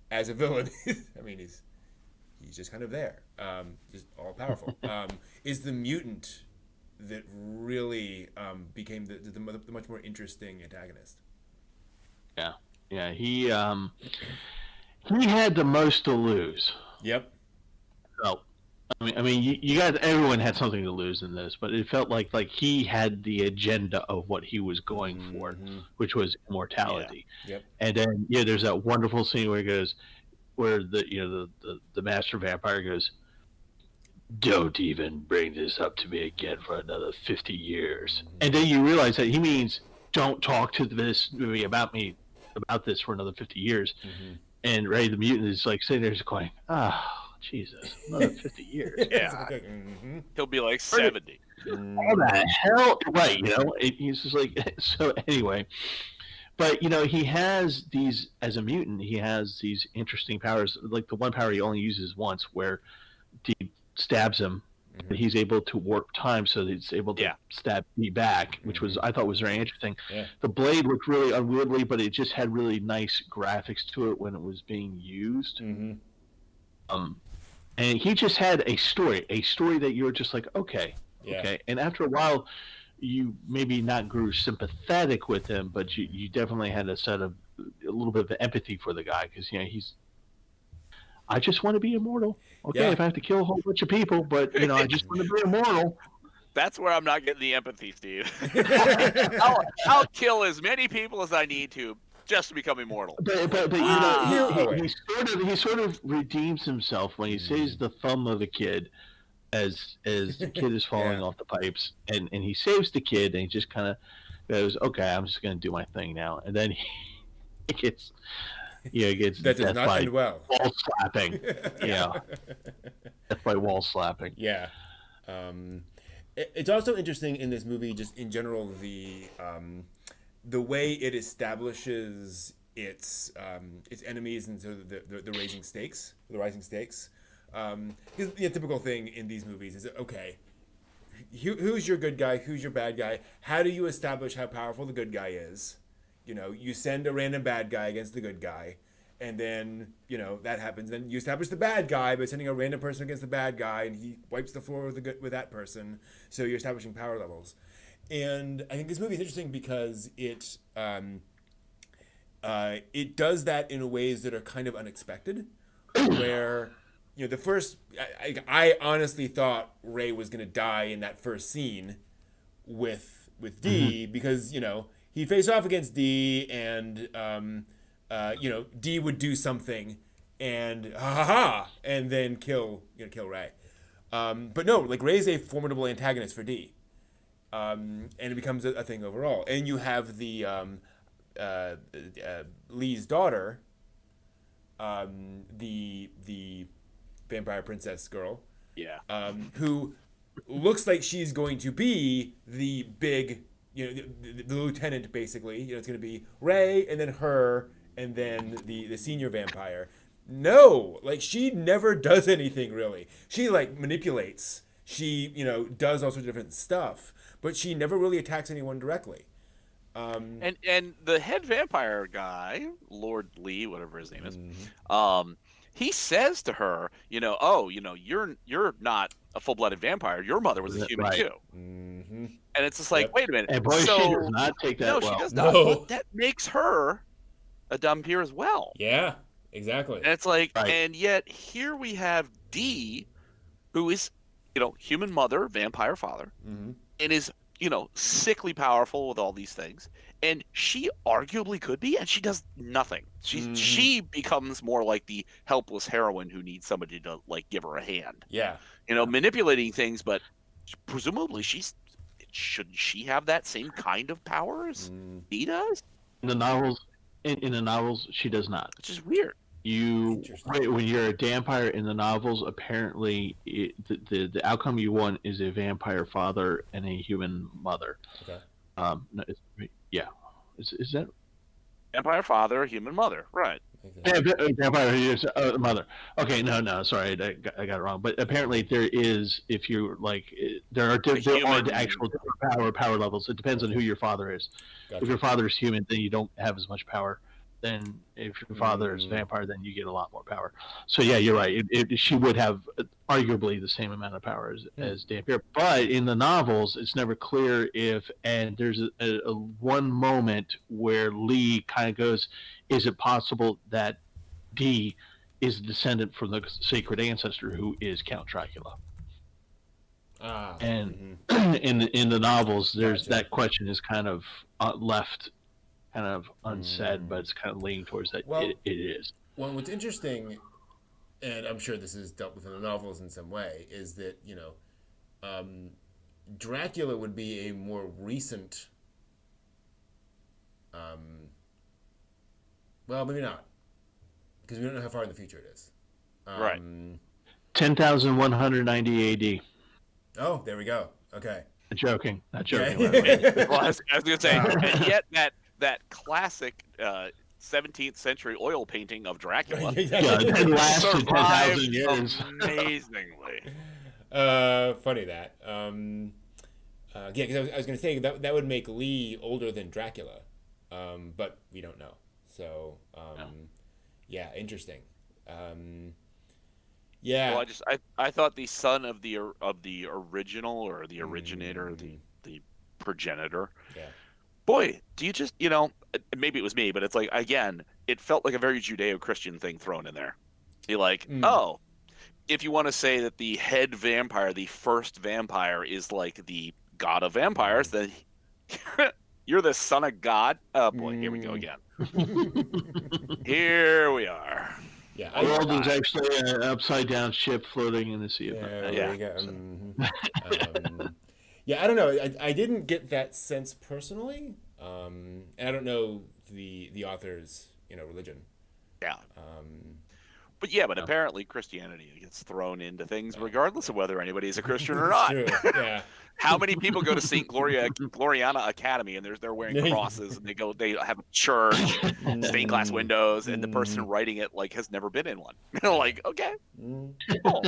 as a villain, I mean, he's just kind of there, just all powerful. Is the mutant that really became the much more interesting antagonist. Yeah, he had the most to lose. Yep. Well, I mean, you guys, everyone had something to lose in this, but it felt like he had the agenda of what he was going for, which was immortality. Yep. And then there's that wonderful scene where he goes, where the master vampire goes, "Don't even bring this up to me again for another 50 years." And then you realize that he means, don't talk to this movie about this for another 50 years. And Ray the mutant is like sitting there just going, Jesus, another 50 years. Yeah. He'll be like 70. All the hell? Right, he's just like, so anyway. But, he has these, as a mutant, he has these interesting powers. Like the one power he only uses once where he stabs him. He's able to warp time so that he's able to stab me back, which I thought was very interesting. Yeah. The blade looked really unwieldy, but it just had really nice graphics to it when it was being used. And he just had a story that you were just like, okay. And after a while, you maybe not grew sympathetic with him, but you definitely had a little bit of empathy for the guy because I just want to be immortal. Okay, if I have to kill a whole bunch of people, but I just want to be immortal. That's where I'm not getting the empathy, Steve. I'll kill as many people as I need to just to become immortal. But he sort of redeems himself when he saves the thumb of the kid as the kid is falling off the pipes, and he saves the kid, and he just kind of goes, okay, I'm just going to do my thing now, and then he gets. That does not end well. Wall slapping. That's by wall slapping. Yeah. It's also interesting in this movie, just in general, the way it establishes its enemies and so the rising stakes. The typical thing in these movies is, okay, who's your good guy? Who's your bad guy? How do you establish how powerful the good guy is? You send a random bad guy against the good guy, and then, that happens. Then you establish the bad guy by sending a random person against the bad guy, and he wipes the floor with that person. So you're establishing power levels. And I think this movie is interesting because it does that in ways that are kind of unexpected, where, the first, I honestly thought Ray was going to die in that first scene with D because, he'd face off against D, and D would do something, and and then kill Ray. But no, Ray's a formidable antagonist for D, and it becomes a thing overall. And you have the Lee's daughter, the vampire princess girl, who looks like she's going to be the big. The lieutenant, basically. It's going to be Ray, and then her, and then the senior vampire. No, she never does anything, really. She, manipulates. She, does all sorts of different stuff. But she never really attacks anyone directly. And the head vampire guy, Lord Lee, whatever his name is, he says to her, you're not a full-blooded vampire. Your mother was a human too. And it's just like, wait a minute. And boy, she does not take that well. No, she does not. But that makes her a dumb peer as well. Yeah, exactly. And it's like, and yet here we have D, who is, human mother, vampire father, and is, sickly powerful with all these things. And she arguably could be, and she does nothing. She becomes more like the helpless heroine who needs somebody to give her a hand. Yeah. Manipulating things, but presumably shouldn't she have that same kind of power as he does? In the novels, she does not. Which is weird. When you're a vampire in the novels, apparently the outcome you want is a vampire father and a human mother. Okay. Is that vampire father, human mother? Right. Vampire mother. Okay, no, sorry, I got it wrong. But apparently there is, if you there are actual power levels. It depends on who your father is. Gotcha. If your father is human, then you don't have as much power. Then if your father is a vampire, then you get a lot more power. So yeah, you're right. She would have arguably the same amount of power as Dampier. But in the novels, it's never clear if. And there's a one moment where Lee kind of goes, "Is it possible that D is a descendant from the sacred ancestor who is Count Dracula?" And in the novels, there's that question is kind of left. Kind of unsaid, but it's kind of leaning towards that. Well, it is. Well, what's interesting and I'm sure this is dealt with in the novels in some way, is that, Dracula would be a more recent, well, maybe not, because we don't know how far in the future it is. Right. 10,190 AD. Oh, there we go. Okay. Not joking. Not joking. Yeah. Well, I was going to say, and yet that classic 17th century oil painting of Dracula it lasted 10,000 years. Amazingly. Funny that. Yeah, because I was going to say that would make Lee older than Dracula, but we don't know. So, yeah, interesting. Yeah. Well, I thought the son of the original, or the originator, the progenitor. Yeah. Boy, do you just, maybe it was me, but it's like, again, it felt like a very Judeo-Christian thing thrown in there. You're like, oh, if you want to say that the head vampire, the first vampire, is like the god of vampires, then you're the son of God. Oh boy, here we go again. Here we are. Yeah, the world is actually an upside down ship floating in the sea. There you go. Yeah, I don't know. I didn't get that sense personally, and I don't know the author's religion. Yeah. But apparently Christianity gets thrown into things regardless of whether anybody's a Christian or not. True. Yeah. How many people go to St. Gloriana Academy and they're wearing crosses, and they have a church, stained glass windows, and the person writing it has never been in one. Like, okay, cool.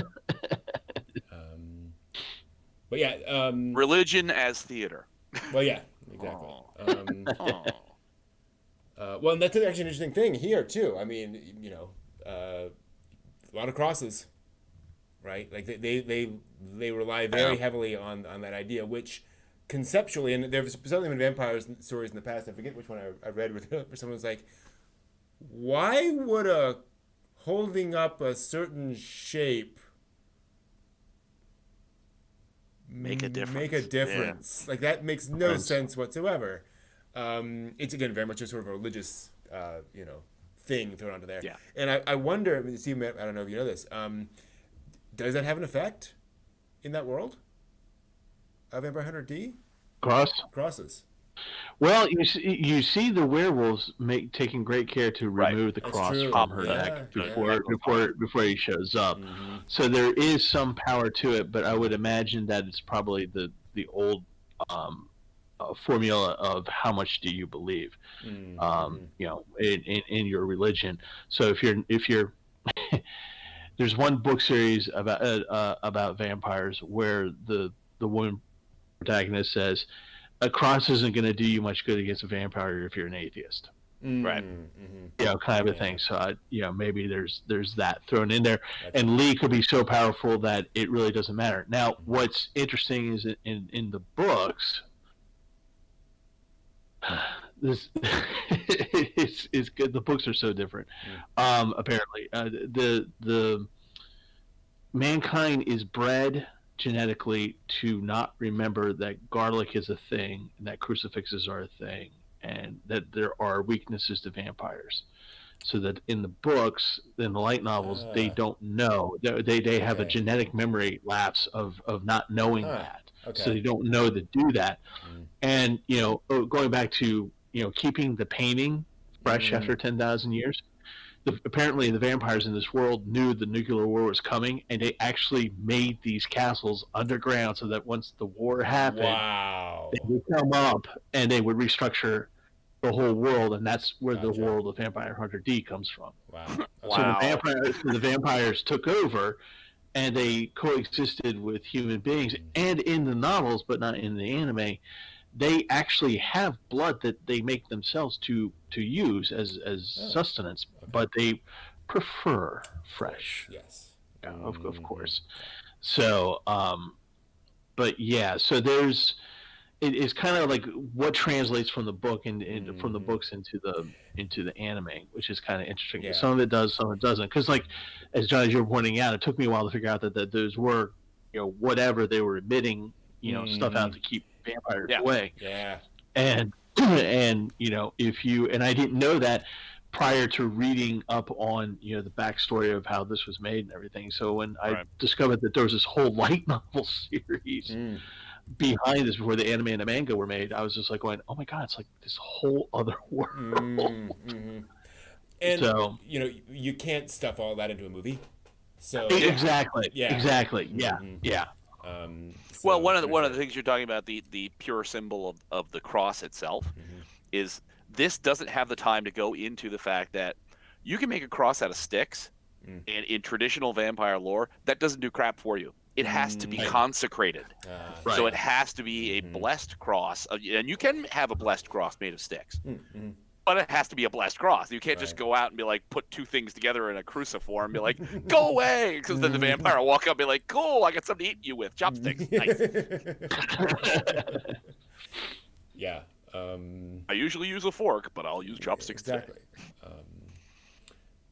But yeah, religion as theater. Well, yeah, exactly. Well, and that's actually an interesting thing here too. I mean, a lot of crosses, right? Like they rely very heavily on that idea, which conceptually, and there's certainly been vampire stories in the past. I forget which one I read where someone was like, "Why would a holding up a certain shape make a difference? Make a difference? Yeah. Like that makes no sense whatsoever." It's again very much a sort of a religious, thing thrown onto there. Yeah. And I wonder, Steve, I don't know if you know this. Does that have an effect in that world of Vampire Hunter D? Crosses. Well, you see the werewolves taking great care to remove the cross from her neck before he shows up. Mm-hmm. So there is some power to it, but I would imagine that it's probably the old formula of how much do you believe, in your religion. So if you're there's one book series about vampires where the woman protagonist says a cross isn't going to do you much good against a vampire if you're an atheist. Right. Kind of a thing. So maybe there's that thrown in there. And Lee could be so powerful that it really doesn't matter. Now, what's interesting is in the books, this it's good. The books are so different. Apparently, the mankind is bred genetically to not remember that garlic is a thing, and that crucifixes are a thing, and that there are weaknesses to vampires. So that in the books, in the light novels, they don't know. They have a genetic memory lapse of not knowing that. Okay. So they don't know to do that. And going back to keeping the painting fresh after 10,000 years. Apparently the vampires in this world knew the nuclear war was coming, and they actually made these castles underground so that once the war happened, they would come up and they would restructure the whole world, and that's where the world of Vampire Hunter D comes from. Wow. So the vampires took over, and they coexisted with human beings. And in the novels, but not in the anime, they actually have blood that they make themselves to use as sustenance, but they prefer fresh. Yes. Yeah, of course. So, but yeah, so it's kind of like what translates from the book and from the books into the anime, which is kind of interesting. Yeah. Some of it does, some of it doesn't. Because as John, as you were pointing out, it took me a while to figure out that those were, whatever they were emitting, stuff out to keep vampires away. Yeah. And if you, and I didn't know that, prior to reading up on the backstory of how this was made and everything. So when I discovered that there was this whole light novel series behind this before the anime and the manga were made, I was just like going, "Oh my god, it's like this whole other world." Mm-hmm. And so you can't stuff all that into a movie. So exactly, yeah, yeah. Well, one of the things you're talking about, the pure symbol of the cross itself, is this doesn't have the time to go into the fact that you can make a cross out of sticks, and in traditional vampire lore, that doesn't do crap for you. It has to be consecrated. So it has to be a blessed cross, and you can have a blessed cross made of sticks. But it has to be a blessed cross. You can't just go out and be like, put two things together in a cruciform and be like, go away. Because then the vampire will walk up and be like, cool, I got something to eat you with. Chopsticks. Nice. Yeah. I usually use a fork, but I'll use chopsticks exactly. today.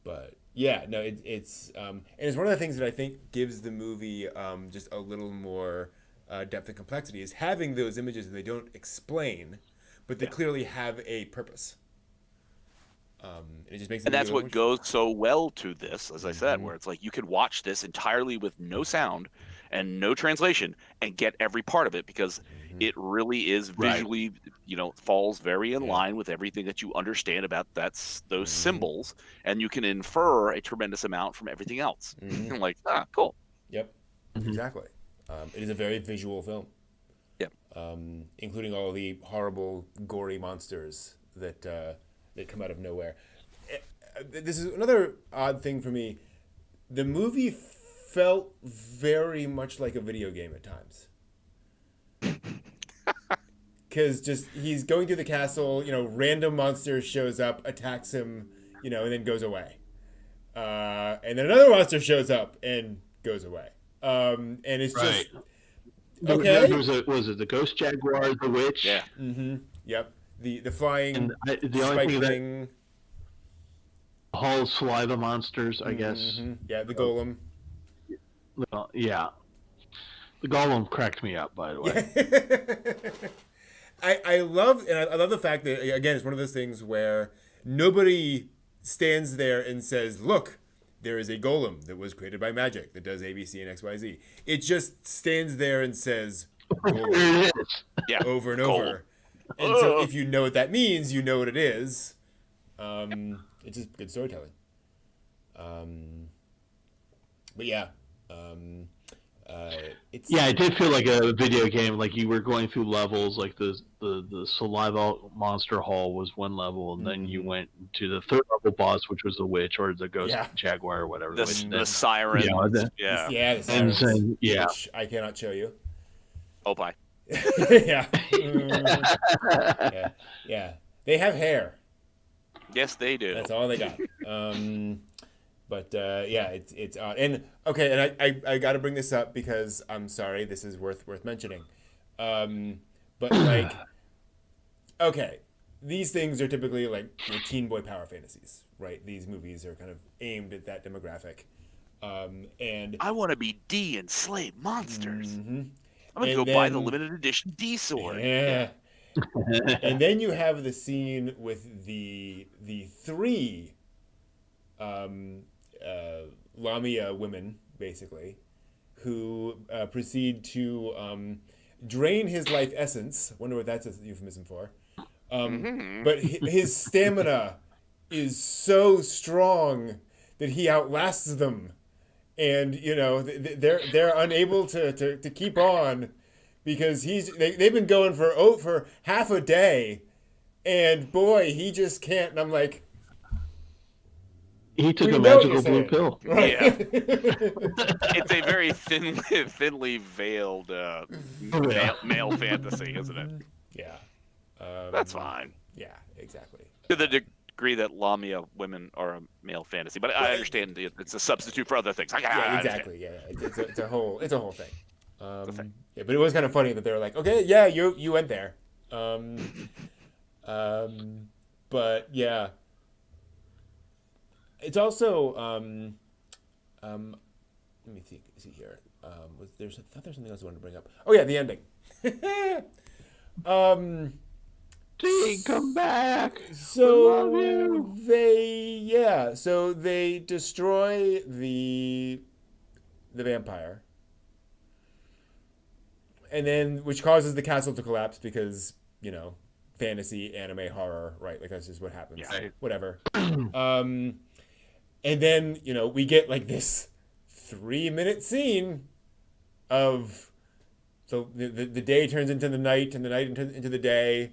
But yeah, no, it's and it's one of the things that I think gives the movie just a little more depth and complexity is having those images that they don't explain, but they clearly have a purpose. And it just makes and that's what goes so well to this, as I said, where it's like you could watch this entirely with no sound and no translation and get every part of it because it really is visually, falls very in line with everything that you understand about those symbols, and you can infer a tremendous amount from everything else. Like, cool. Yep, exactly. It is a very visual film. Yep. Including all the horrible, gory monsters that come out of nowhere. This is another odd thing for me. The movie felt very much like a video game at times. Because he's going through the castle, random monster shows up, attacks him, and then goes away. And then another monster shows up and goes away. And it's just... Okay. There was it the ghost jaguar, the witch? Yeah. Yep. The flying the only thing. Whole saliva monsters, I guess. Yeah, the golem. Yeah. The golem cracked me up, by the way. I love the fact that, again, it's one of those things where nobody stands there and says, look, there is a golem that was created by magic that does A, B, C, and X, Y, Z. It just stands there and says, golem, over and over. And so if you know what that means, you know what it is. It's just good storytelling. But yeah. It did feel like a video game. Like you were going through levels. Like the saliva monster hall was one level, and then you went to the third level boss, which was the witch or the ghost jaguar or whatever. The siren. The sirens, which I cannot show you. Oh, bye. Yeah. Yeah. They have hair. Yes, they do. That's all they got. But it's odd. And okay, and I got to bring this up because I'm sorry, this is worth mentioning. But like, okay, these things are typically like teen boy power fantasies, right? These movies are kind of aimed at that demographic. And I want to be D and slay monsters. I'm gonna go buy the limited edition D sword. Yeah. And then you have the scene with the three Lamia women, basically, who proceed to drain his life essence. Wonder what that's a euphemism for. But his stamina is so strong that he outlasts them, and they're unable to keep on because they've been going for half a day, and boy, he just can't. And I'm like, he took a magical blue pill. Right. Yeah. It's a very thinly veiled male fantasy, isn't it? Yeah. That's fine. Yeah, exactly. To the degree that Lamia women are a male fantasy, but I understand it's a substitute for other things. Exactly. Yeah, it's a whole thing. Yeah, but it was kind of funny that they were like, okay, yeah, you went there. But yeah. It's also let me see here. I thought there was something else I wanted to bring up. Oh yeah, the ending. Dean, come back. So We love you. they destroy the vampire, and then which causes the castle to collapse because fantasy, anime, horror, right? Like that's just what happens. Yeah. Whatever. And then we get like this 3-minute scene of the day turns into the night and the night into the day,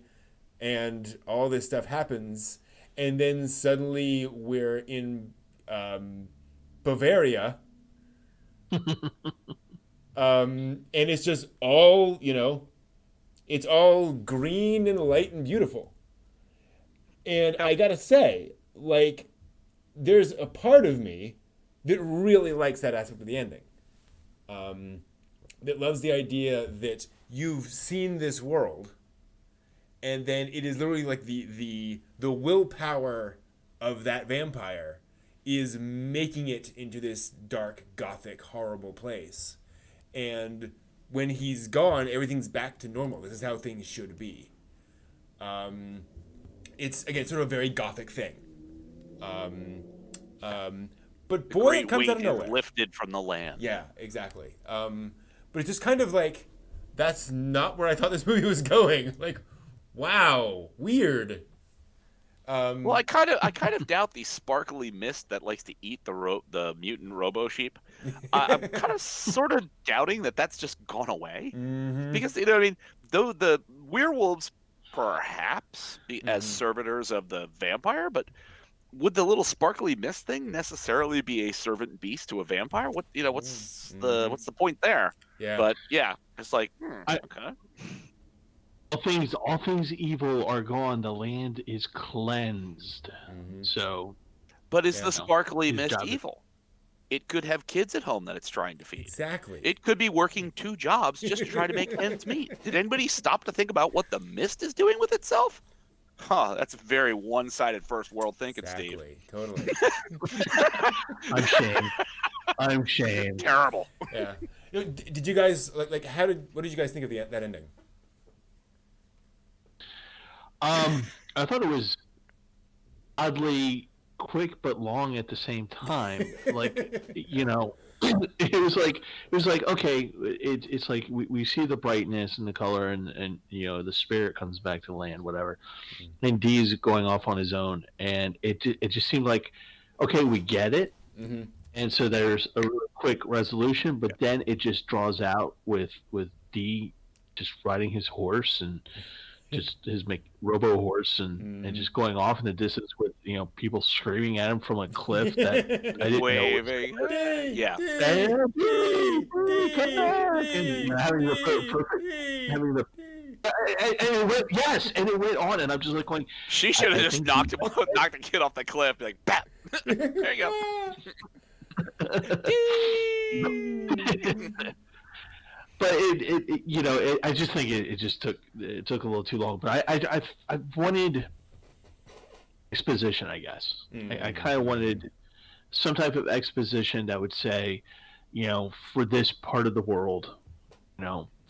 and all this stuff happens, and then suddenly we're in Bavaria. And it's just all it's all green and light and beautiful. And I gotta say, like, there's a part of me that really likes that aspect of the ending. That loves the idea that you've seen this world, and then it is literally like the willpower of that vampire is making it into this dark, gothic, horrible place. And when he's gone, everything's back to normal. This is how things should be. It's, again, sort of a very gothic thing. But boy, it comes out of nowhere. Lifted from the land. Yeah, exactly. But it's just kind of like, that's not where I thought this movie was going. Like, wow, weird. Well, I kind of doubt the sparkly mist that likes to eat the mutant robo sheep. I'm kind of sort of doubting that that's just gone away, because I mean, though the werewolves perhaps be as servitors of the vampire, but would the little sparkly mist thing necessarily be a servant beast to a vampire? What's the point there? Yeah. But yeah, it's like okay. All things evil are gone. The land is cleansed. So, but is the sparkly mist evil? It could have kids at home that it's trying to feed. Exactly. It could be working 2 jobs just to try to make ends meet. Did anybody stop to think about what the mist is doing with itself? Huh, that's very one-sided first world thinking, exactly. Steve. Totally. I'm shamed. Terrible. Yeah. Did you guys what did you guys think of that ending? I thought it was oddly quick but long at the same time. Like, it was like okay, it's like we see the brightness and the color and the spirit comes back to land, whatever. And Dee's going off on his own, and it just seemed like, okay, we get it. And so there's a really quick resolution, but then it just draws out with Dee just riding his horse and just his robo horse and just going off in the distance with people screaming at him from a cliff that I didn't waving. Yeah. And having the and it went on, and I'm just like going. She should have just knocked the kid off the cliff, be like, "Bap!" There you go. But I just think it took a little too long. But I wanted exposition, I guess. I kind of wanted some type of exposition that would say, for this part of the world,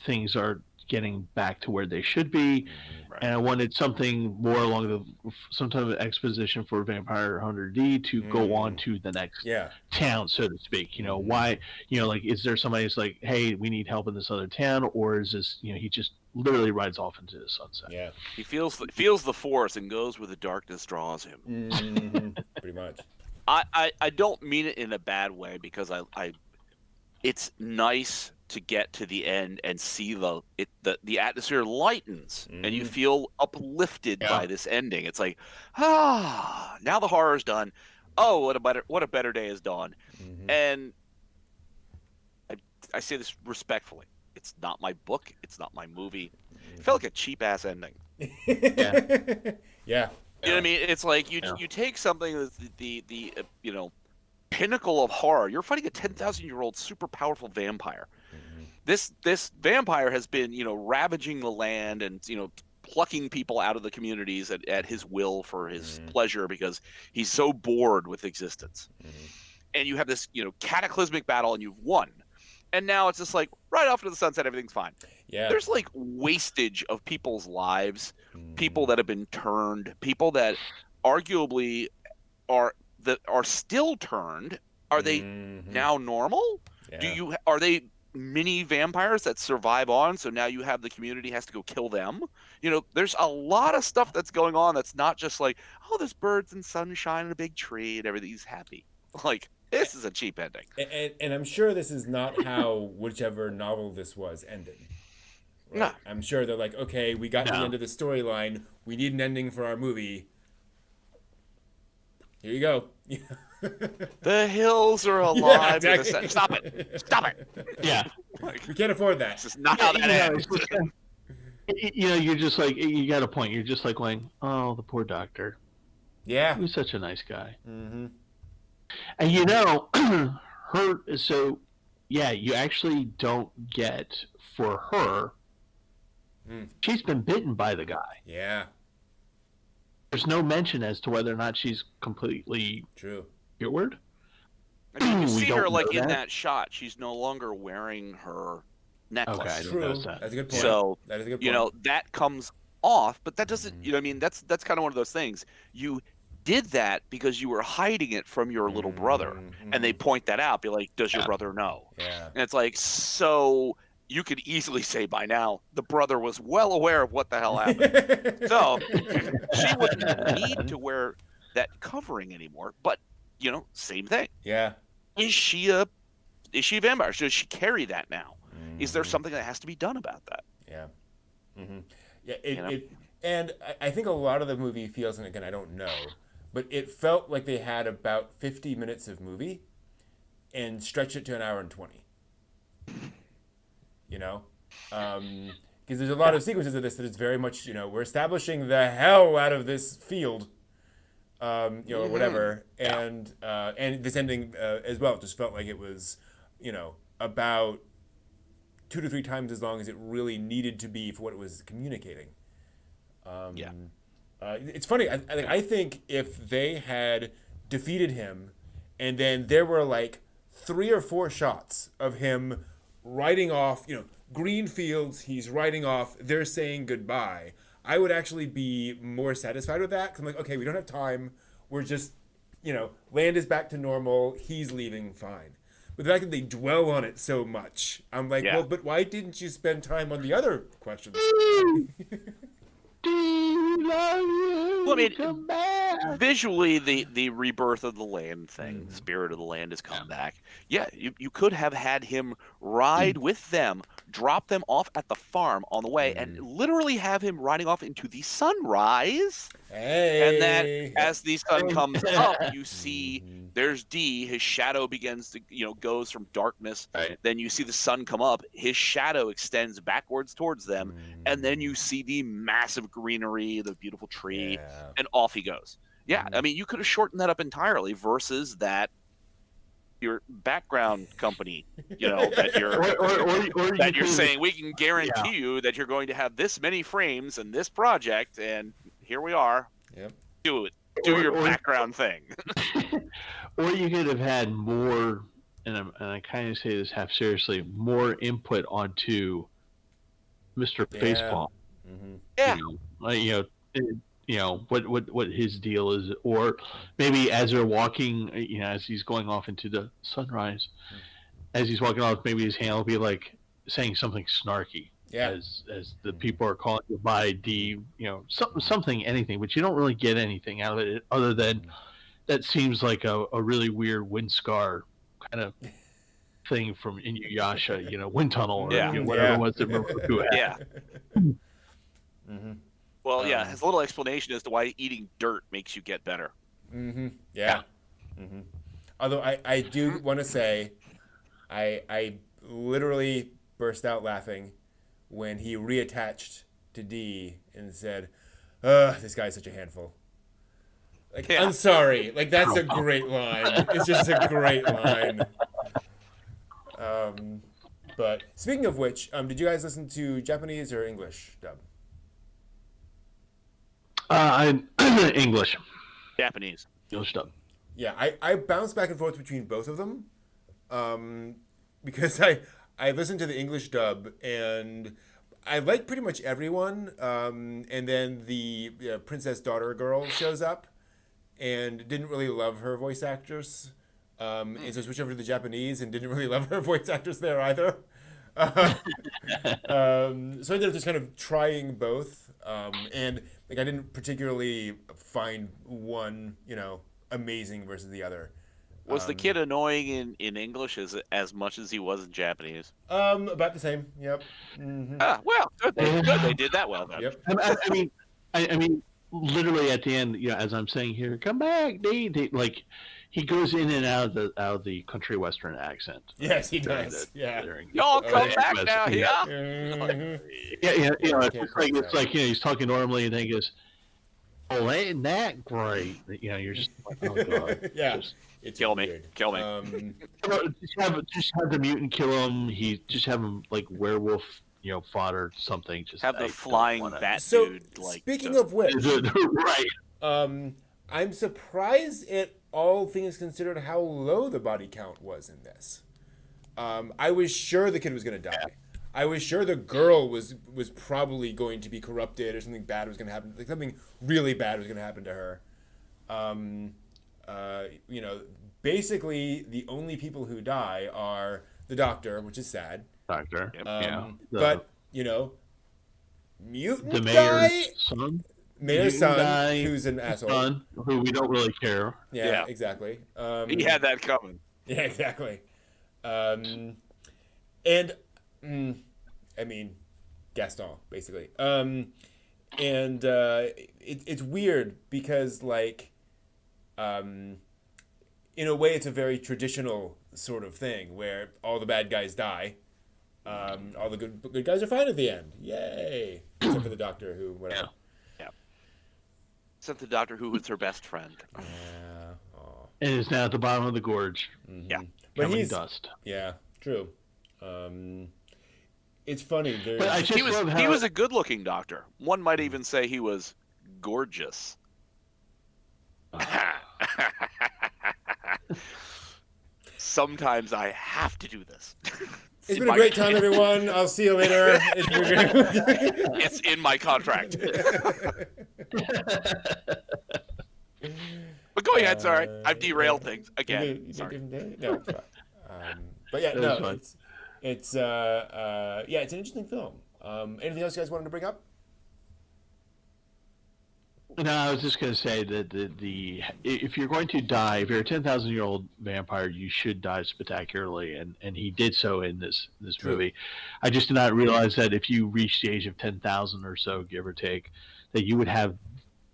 things are getting back to where they should be. Right. And I wanted something more along some type of exposition for Vampire Hunter D to go on to the next town, so to speak. Why, like, is there somebody who's like, hey, we need help in this other town, or is this, he just literally rides off into the sunset. Yeah, he feels the force and goes where the darkness draws him. Pretty much. I don't mean it in a bad way, because it's nice to get to the end and see the atmosphere lightens and you feel uplifted by this ending. It's like, now the horror's done. Oh, what a better day has dawned. And I say this respectfully. It's not my book. It's not my movie. It felt like a cheap ass ending. Yeah. You know what I mean? It's like you take something that's the pinnacle of horror. You're fighting a 10,000-year-old super powerful vampire. This vampire has been, ravaging the land and, plucking people out of the communities at his will for his pleasure, because he's so bored with existence. And you have this, cataclysmic battle and you've won. And now it's just like right off into the sunset, everything's fine. Yeah. There's like wastage of people's lives, people that have been turned, people that arguably are still turned. Are they now normal? Yeah. Are they mini vampires that survive on? So now you have the community has to go kill them. There's a lot of stuff that's going on that's not just like, oh, there's birds and sunshine and a big tree and everything's happy. Like, this is a cheap ending. And I'm sure this is not how whichever novel this was ended. Right? No. I'm sure they're like, okay, we got to the end of the storyline. We need an ending for our movie. Here you go. The hills are alive. Yeah, exactly. Stop it. Stop it. Yeah. We can't afford that. This is not how that ends. You're just like, you got a point. You're just like going, oh, the poor doctor. Yeah. He was such a nice guy. Mm-hmm. And you actually don't get for her. She's been bitten by the guy. Yeah. There's no mention as to whether or not she's completely cured. I mean, you see her like in that shot. She's no longer wearing her necklace. Okay, True. That's a good point. So that is a good point. That comes off, but that doesn't. You know what I mean? That's kind of one of those things. You did that because you were hiding it from your little brother, and they point that out. Be like, does your brother know? Yeah. And it's like, so you could easily say by now the brother was well aware of what the hell happened. So she wouldn't need to wear that covering anymore. But same thing. Yeah. Is she a vampire? Does she carry that now? Is there something that has to be done about that? Yeah. Yeah. And I think a lot of the movie feels, and again, I don't know, but it felt like they had about 50 minutes of movie and stretched it to an hour and 20. Because there's a lot of sequences of this that is very much, we're establishing the hell out of this field, or whatever, and this ending as well just felt like it was, about 2 to 3 times as long as it really needed to be for what it was communicating. It's funny. I think if they had defeated him, and then there were like 3 or 4 shots of him riding off, green fields, he's riding off, they're saying goodbye, I would actually be more satisfied with that. Because I'm like, okay, we don't have time. We're just, land is back to normal. He's leaving, fine. But the fact that they dwell on it so much, I'm like, well, but why didn't you spend time on the other questions? Do you love you? Well, I mean, come back. Visually, the rebirth of the land thing, the spirit of the land has come back. Yeah, you could have had him ride with them, drop them off at the farm on the way, and literally have him riding off into the sunrise. Hey. And then as the sun comes up, you see there's D, his shadow begins to, goes from darkness. Right. Then you see the sun come up, his shadow extends backwards towards them, and then you see the massive greenery, the beautiful tree, and off he goes. Yeah, I mean, you could have shortened that up entirely versus that your background company, that you're saying we can guarantee you that you're going to have this many frames in this project, and here we are. Yep. Do your background thing. Or you could have had more, and I kind of say this half seriously, more input onto Mr. Facepalm. Yeah. What his deal is, or maybe as they're walking, as he's going off into the sunrise, as he's walking off, maybe his hand will be like saying something snarky. Yeah. As the people are calling you by D, something, anything, but you don't really get anything out of it other than that seems like a really weird wind scar kind of thing from Inuyasha, wind tunnel or whatever it was that Muraku had. Yeah. Well, his little explanation as to why eating dirt makes you get better. Yeah. Although I do want to say, I literally burst out laughing when he reattached to D and said, this guy's such a handful. Like, I'm sorry. Like, that's a great line. It's just a great line. But speaking of which, did you guys listen to Japanese or English dub? English. Japanese. English dub. Yeah, I bounce back and forth between both of them, because I listened to the English dub, and I like pretty much everyone, and then the princess daughter girl shows up, and didn't really love her voice actress, and so switched over to the Japanese and didn't really love her voice actress there either. So I ended up just kind of trying both, and like I didn't particularly find one, amazing versus the other. Was the kid annoying in English as much as he was in Japanese? About the same. Yep. Mm-hmm. Well, good. They did that well then. Yep. I mean, literally at the end, as I'm saying here, come back, they like, he goes in and out of the country western accent. Yes, he does. Y'all come back now, yeah. It's like he's talking normally, and then he goes, "Oh, ain't that great?" You're just like, "Oh god." Yeah. It's kill me. Just have the mutant kill him. Just have him like werewolf, fodder something. Just have the flying bat so, dude. Like, speaking of which, right? I'm surprised at all things considered how low the body count was in this. I was sure the kid was going to die. I was sure the girl was probably going to be corrupted or something bad was going to happen. Like something really bad was going to happen to her. Basically the only people who die are the doctor, which is sad. Doctor. But mutant the guy, mayor's son, who's an asshole, who we don't really care. Yeah. Exactly. He had that coming. Yeah, exactly. Gaston, basically. It's weird because, like, in a way, it's a very traditional sort of thing where all the bad guys die. All the good guys are fine at the end. Yay! Except for the doctor, who whatever. Yeah. Except the doctor, who was her best friend. Yeah. And is now at the bottom of the gorge. Mm-hmm. Yeah. But he's dust. Yeah. True. It's funny. But he was a good-looking doctor. One might even say he was gorgeous. Sometimes I have to do this. It's been a great time, everyone. I'll see you later. It's in my contract. But go ahead, sorry. I've derailed things again. Sorry. No, it's fine. But yeah, no, it's an interesting film. Anything else you guys wanted to bring up? No, I was just going to say that if you're going to die, if you're a 10,000-year-old vampire, you should die spectacularly, and he did so in this movie. I just did not realize that if you reach the age of 10,000 or so, give or take, that you would have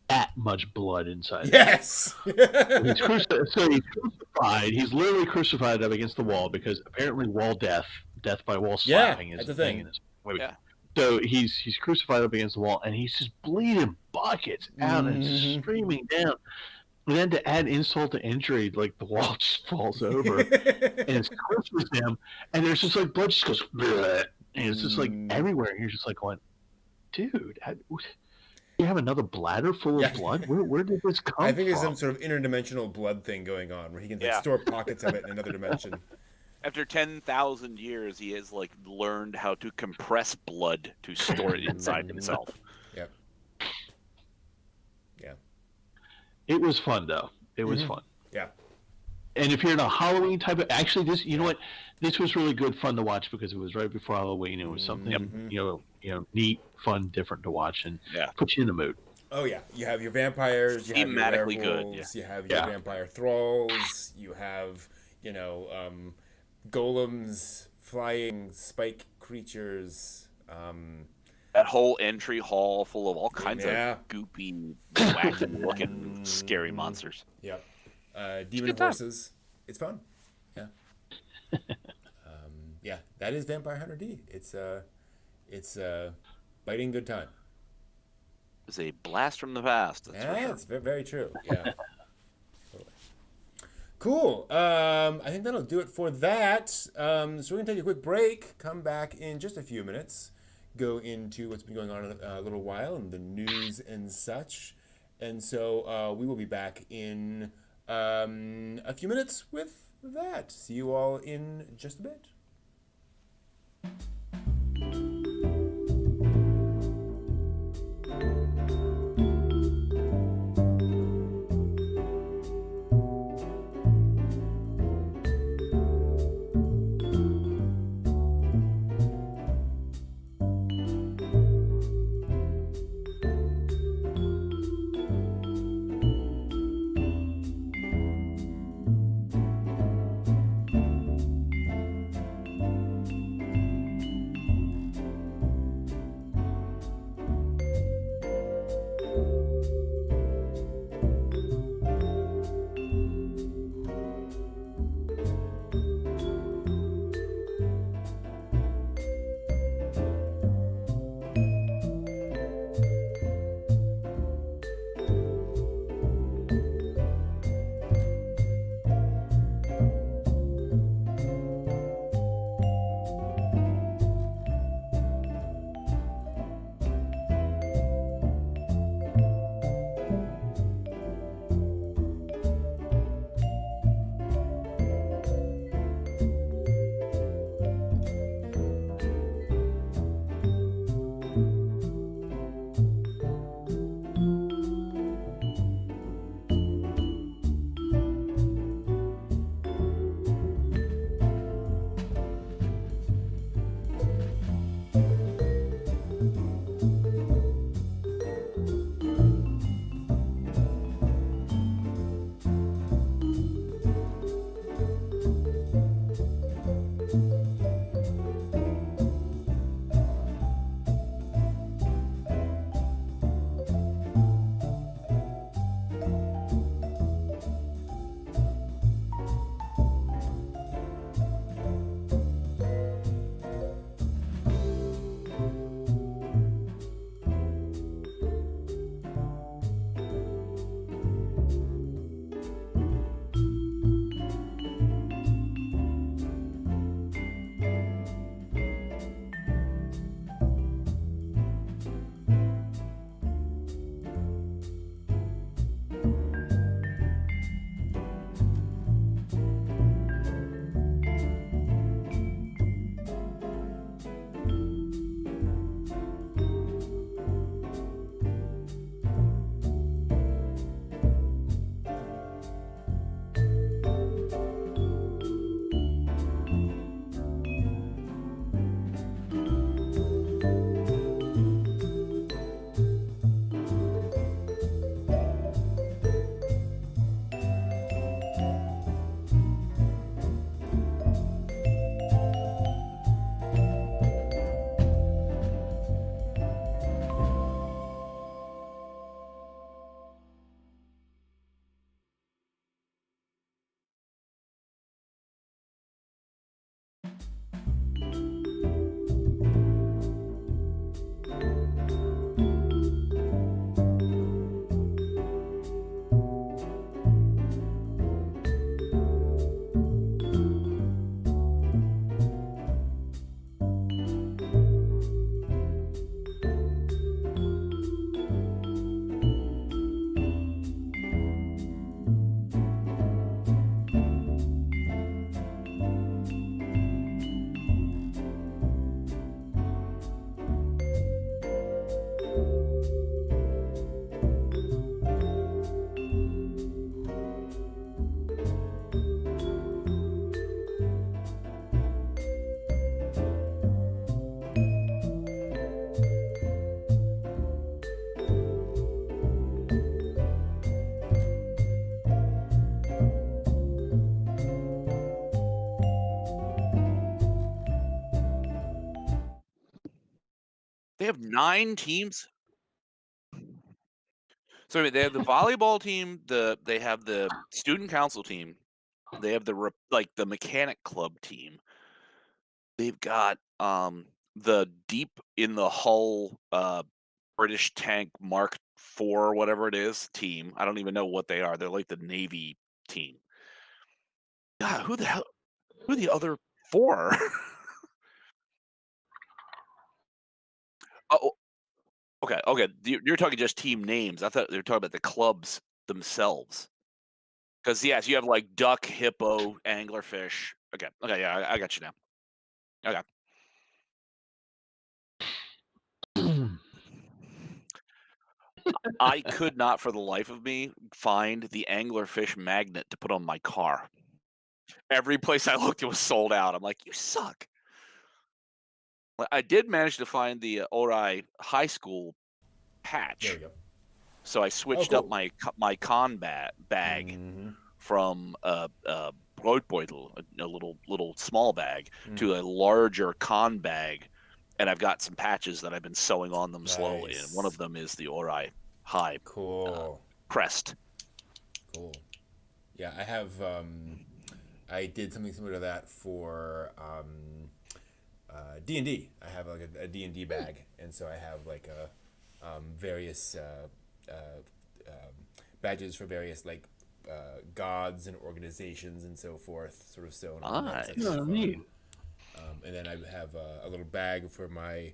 that much blood inside. Yes. He's crucified. He's literally crucified up against the wall because apparently wall death by wall slapping is a thing in this movie. Yeah. So he's crucified up against the wall, and he's just bleeding buckets out and streaming down. And then to add insult to injury, like the wall just falls over and it crushes him, and there's just like blood just goes, bleh, and it's just like everywhere. And you're just like going, dude, you have another bladder full of blood? Where did this come from? I think there's some sort of interdimensional blood thing going on where he can store pockets of it in another dimension. After 10,000 years, he has learned how to compress blood to store it inside himself. Yep. Yeah. It was fun, though. It was fun. Yeah. And if you're in a Halloween type of... Actually, this was really good fun to watch because it was right before Halloween. It was something, neat, fun, different to watch, and put you in the mood. Oh, yeah. You have your vampires, you have your werewolves, good, you have your vampire thralls, you have, golems, flying spike creatures. That whole entry hall full of all kinds of goopy, wacky-looking, scary monsters. Yep. Demon horses. It's fun. Yeah. That is Vampire Hunter D. It's a biting good time. It's a blast from the past. It's very, very true. Yeah. Cool. I think that'll do it for that. So we're going to take a quick break, come back in just a few minutes, go into what's been going on a little while in the news and such. And so we will be back in a few minutes with that. See you all in just a bit. They have 9 teams? So they have the volleyball team, they have the student council team, they have the mechanic club team. They've got the deep in the hull British tank Mark IV or whatever it is team. I don't even know what they are. They're like the Navy team. God, who are the other 4? Oh, okay. You're talking just team names. I thought they were talking about the clubs themselves. Because yes, you have like duck, hippo, anglerfish. Okay, yeah, I got you now. Okay. I could not, for the life of me, find the anglerfish magnet to put on my car. Every place I looked, it was sold out. I'm like, you suck. I did manage to find the Ori High School patch. There we go. So I switched up my con bag from a Broodbeutel, a little small bag, to a larger con bag, and I've got some patches that I've been sewing on them slowly. And one of them is the Ori High crest. Cool. Yeah, I have. I did something similar to that for D&D. I have like a D&D bag, and so I have like various badges for various like gods and organizations and so forth, sort of sewn on. Neat. And then I have a little bag for my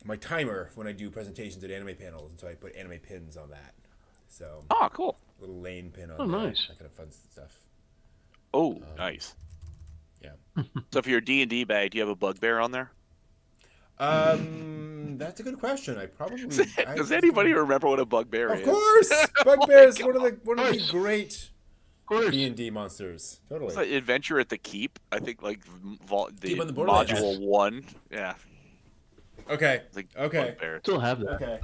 my timer when I do presentations at anime panels, and so I put anime pins on that. So Cool. Little lane pin on there. Nice. That kind of fun stuff. Oh, nice. Yeah. So for your D&D bag, do you have a bugbear on there? That's a good question. I probably does anybody remember what a bugbear is? Of course, bugbear is one of the great D&D monsters. Totally. It's like Adventure at the Keep. I think like the on the module 1. Yeah. Okay. Okay. Bugbear. Still have that. Okay.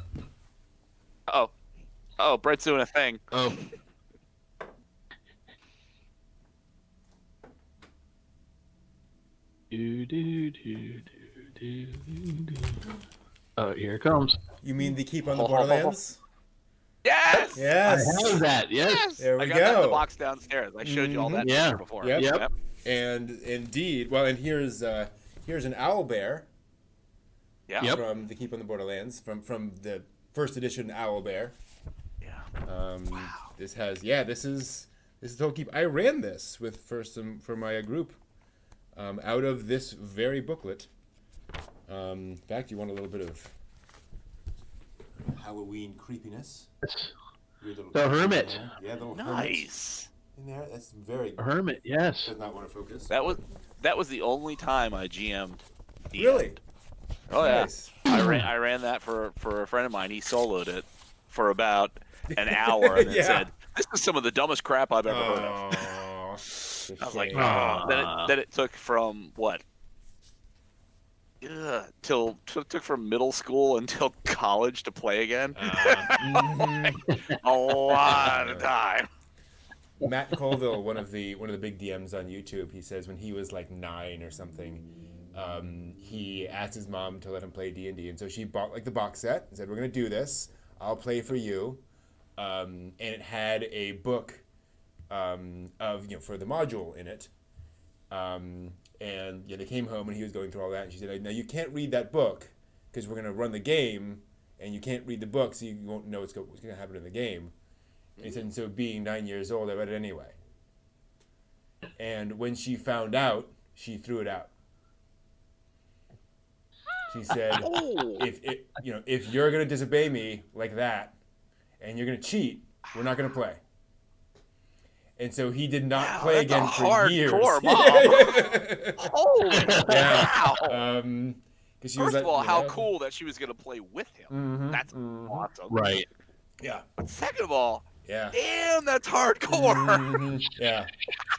Oh, Brett's doing a thing. Oh. Oh, here it comes. You mean the Keep on the Borderlands? Yes! Yes! I have that, yes. There we I got go. that in the box downstairs. I showed you all that picture before. Yep. And indeed, well, and here's an owlbear. Yeah. From the Keep on the Borderlands, from the first edition owlbear. Yeah. Wow. This is the whole Keep. I ran this for my group. Out of this very booklet. In fact, you want a little bit of Halloween creepiness. The Hermit. Yeah, the little nice. Hermit in there. That's very. A Hermit, yes. Does not want to focus. That was the only time I GM'd. Really? Oh yeah. Nice. I ran that for a friend of mine. He soloed it for about an hour and then said, "This is some of the dumbest crap I've ever heard of." I was like, then it took from what? Took from middle school until college to play again. A lot of time. Matt Colville, one of the big DMs on YouTube, he says when he was like 9 or something, he asked his mom to let him play D&D, and so she bought like the box set and said, "We're gonna do this. I'll play for you," and it had a book of for the module in it, And they came home and he was going through all that. And she said, "Now you can't read that book because we're gonna run the game, and you can't read the book, so you won't know what's gonna happen in the game." And he said, "And so being 9 years old, I read it anyway." And when she found out, she threw it out. She said, "If you're gonna disobey me like that, and you're gonna cheat, we're not gonna play." And so he did not play again for years. Hardcore mom. Holy cow! Because first of all, how cool that she was going to play with him. Mm-hmm, that's awesome. Right. Yeah. But second of all, damn, that's hardcore. Mm-hmm. Yeah.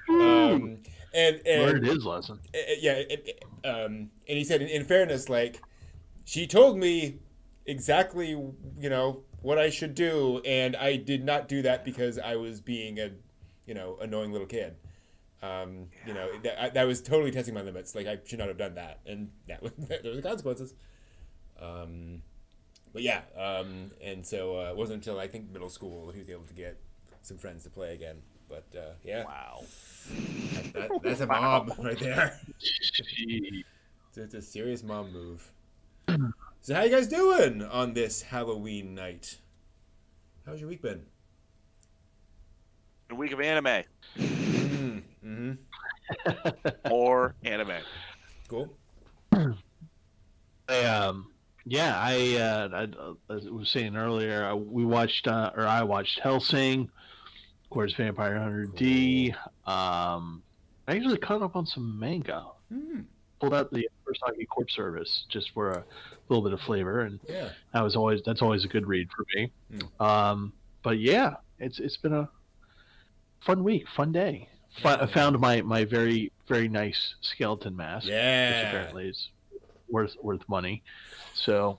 And learned his lesson. And he said, in fairness, like, she told me exactly, what I should do, and I did not do that because I was being a annoying little kid. That was totally testing my limits. Like, I should not have done that, and there were the consequences. And so it wasn't until I think middle school he was able to get some friends to play again. But wow, that's a mom right there. It's a serious mom move. So how you guys doing on this Halloween night? How's your week been? A week of anime. Mm-hmm. More anime. Cool. I was saying earlier, I watched Hellsing, of course, Vampire Hunter D. I actually caught up on some manga. Pulled out the Urasaki Corp Service just for a little bit of flavor, and that's always a good read for me. But yeah, it's been a fun week, fun day. I found my very, very nice skeleton mask. Which apparently is worth money. So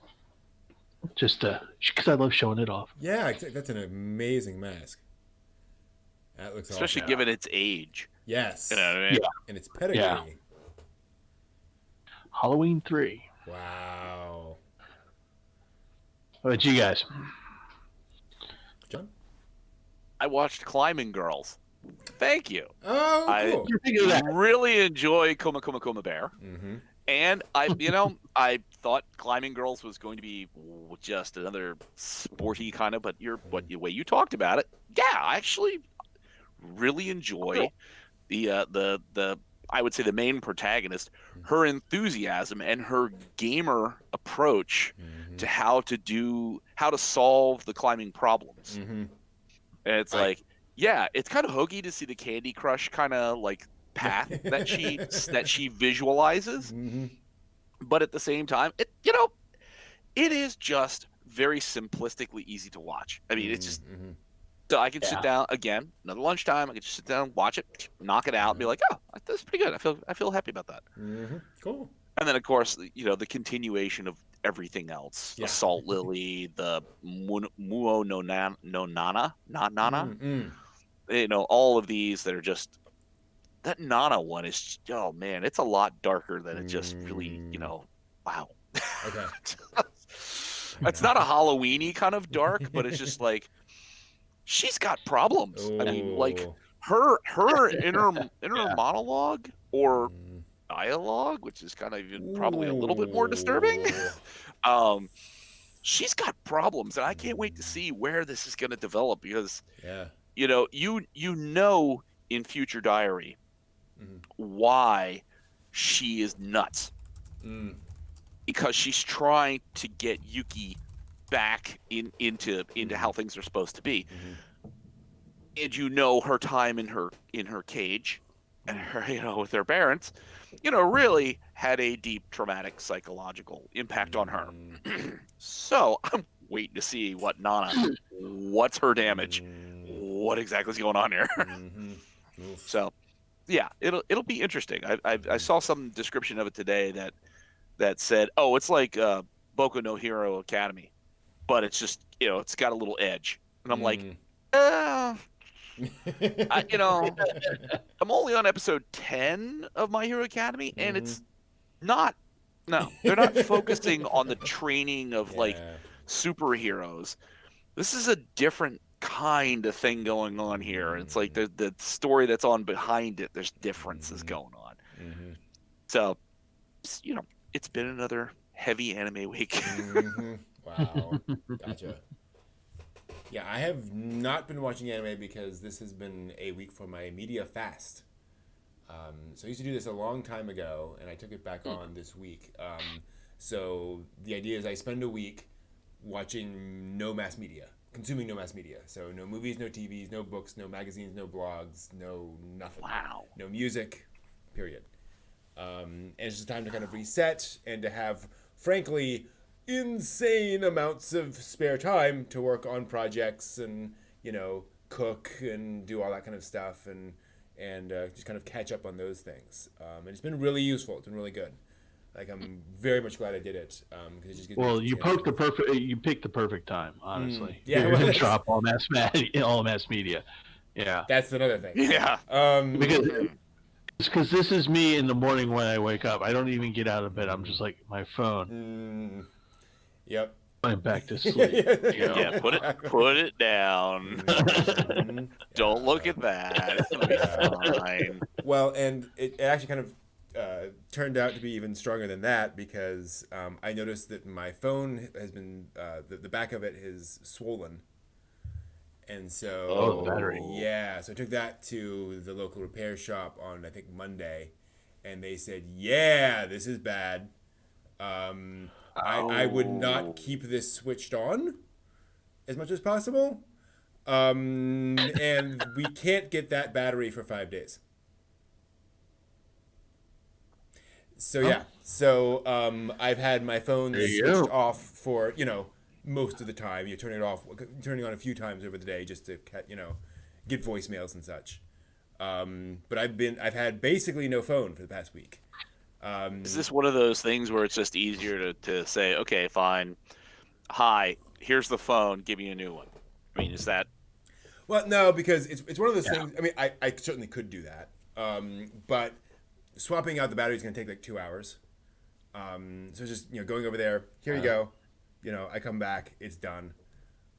just because I love showing it off. Yeah, that's an amazing mask. That looks especially awesome. Given its age. Yes. You know what I mean? Yeah. And its pedigree. Yeah. Halloween 3. Wow. What about you guys? John? I watched Climbing Girls. Thank you. Oh, cool. I really enjoy Kuma Kuma Kuma Bear. Mm-hmm. And I thought Climbing Girls was going to be just another sporty kind of, but the way you talked about it, I actually really enjoy the I would say the main protagonist, her enthusiasm and her gamer approach to how to solve the climbing problems. Mm-hmm. And it's like, it's kind of hokey to see the Candy Crush kind of like path that she visualizes, but at the same time, it is just very simplistically easy to watch. I mean, it's just so I can sit down again, another lunchtime. I can just sit down, watch it, knock it out, and be like, oh, that's pretty good. I feel happy about that. Cool. And then of course, the continuation of everything else, Assault Lily, the Muo no Nana, all of these that are just. That Nana one is, oh man, it's a lot darker than it just really, wow. Okay. It's not a Halloween-y kind of dark, but it's just like, she's got problems. I mean, like, her inner monologue or dialogue, which is kind of even probably a little bit more disturbing, she's got problems, and I can't wait to see where this is going to develop because, in Future Diary, why she is nuts. Because she's trying to get Yuki back into how things are supposed to be. And her time in her cage and her with her parents, really had a deep traumatic psychological impact on her. So I'm waiting to see what's her damage, what exactly is going on here. So it'll be interesting. I saw some description of it today that said, oh, it's like Boku no Hero Academy, but it's just it's got a little edge, and I'm like, I'm only on episode 10 of My Hero Academy, and it's not. No, they're not focusing on the training of like superheroes. This is a different kind of thing going on here. It's like the story that's on behind it. There's differences going on. So, it's been another heavy anime week. Wow. Gotcha. Yeah, I have not been watching anime because this has been a week for my media fast. So I used to do this a long time ago, and I took it back on this week. So the idea is I spend a week watching no mass media, consuming no mass media. So no movies, no TVs, no books, no magazines, no blogs, no nothing. Wow. No music, period. And it's just time to kind of reset and to have, frankly, insane amounts of spare time to work on projects and, cook and do all that kind of stuff and just kind of catch up on those things. And it's been really useful. It's been really good. Like, I'm very much glad I did it. Cause it just gives me you picked the perfect time, honestly. Yeah. You're going to drop all mass media. Yeah. That's another thing. Yeah. Because this is me in the morning when I wake up. I don't even get out of bed. I'm just like, my phone. Yep. I'm back to sleep. Yeah, put it down. Don't look at that. It'll be fine. Well, and it actually kind of turned out to be even stronger than that because I noticed that my phone has been the back of it is swollen, and so the battery. Yeah, so I took that to the local repair shop on I think Monday, and they said, yeah, this is bad. I would not keep this switched on as much as possible. And we can't get that battery for 5 days. So yeah. So I've had my phone switched off for, most of the time. You're turning on a few times over the day just to, get voicemails and such. But I've had basically no phone for the past week. Is this one of those things where it's just easier to say, okay, fine, hi, here's the phone, give me a new one? I mean, is that... Well, no, because it's one of those things. I mean, I certainly could do that, but swapping out the battery is going to take like 2 hours. So just going over there. Here you go. I come back. It's done.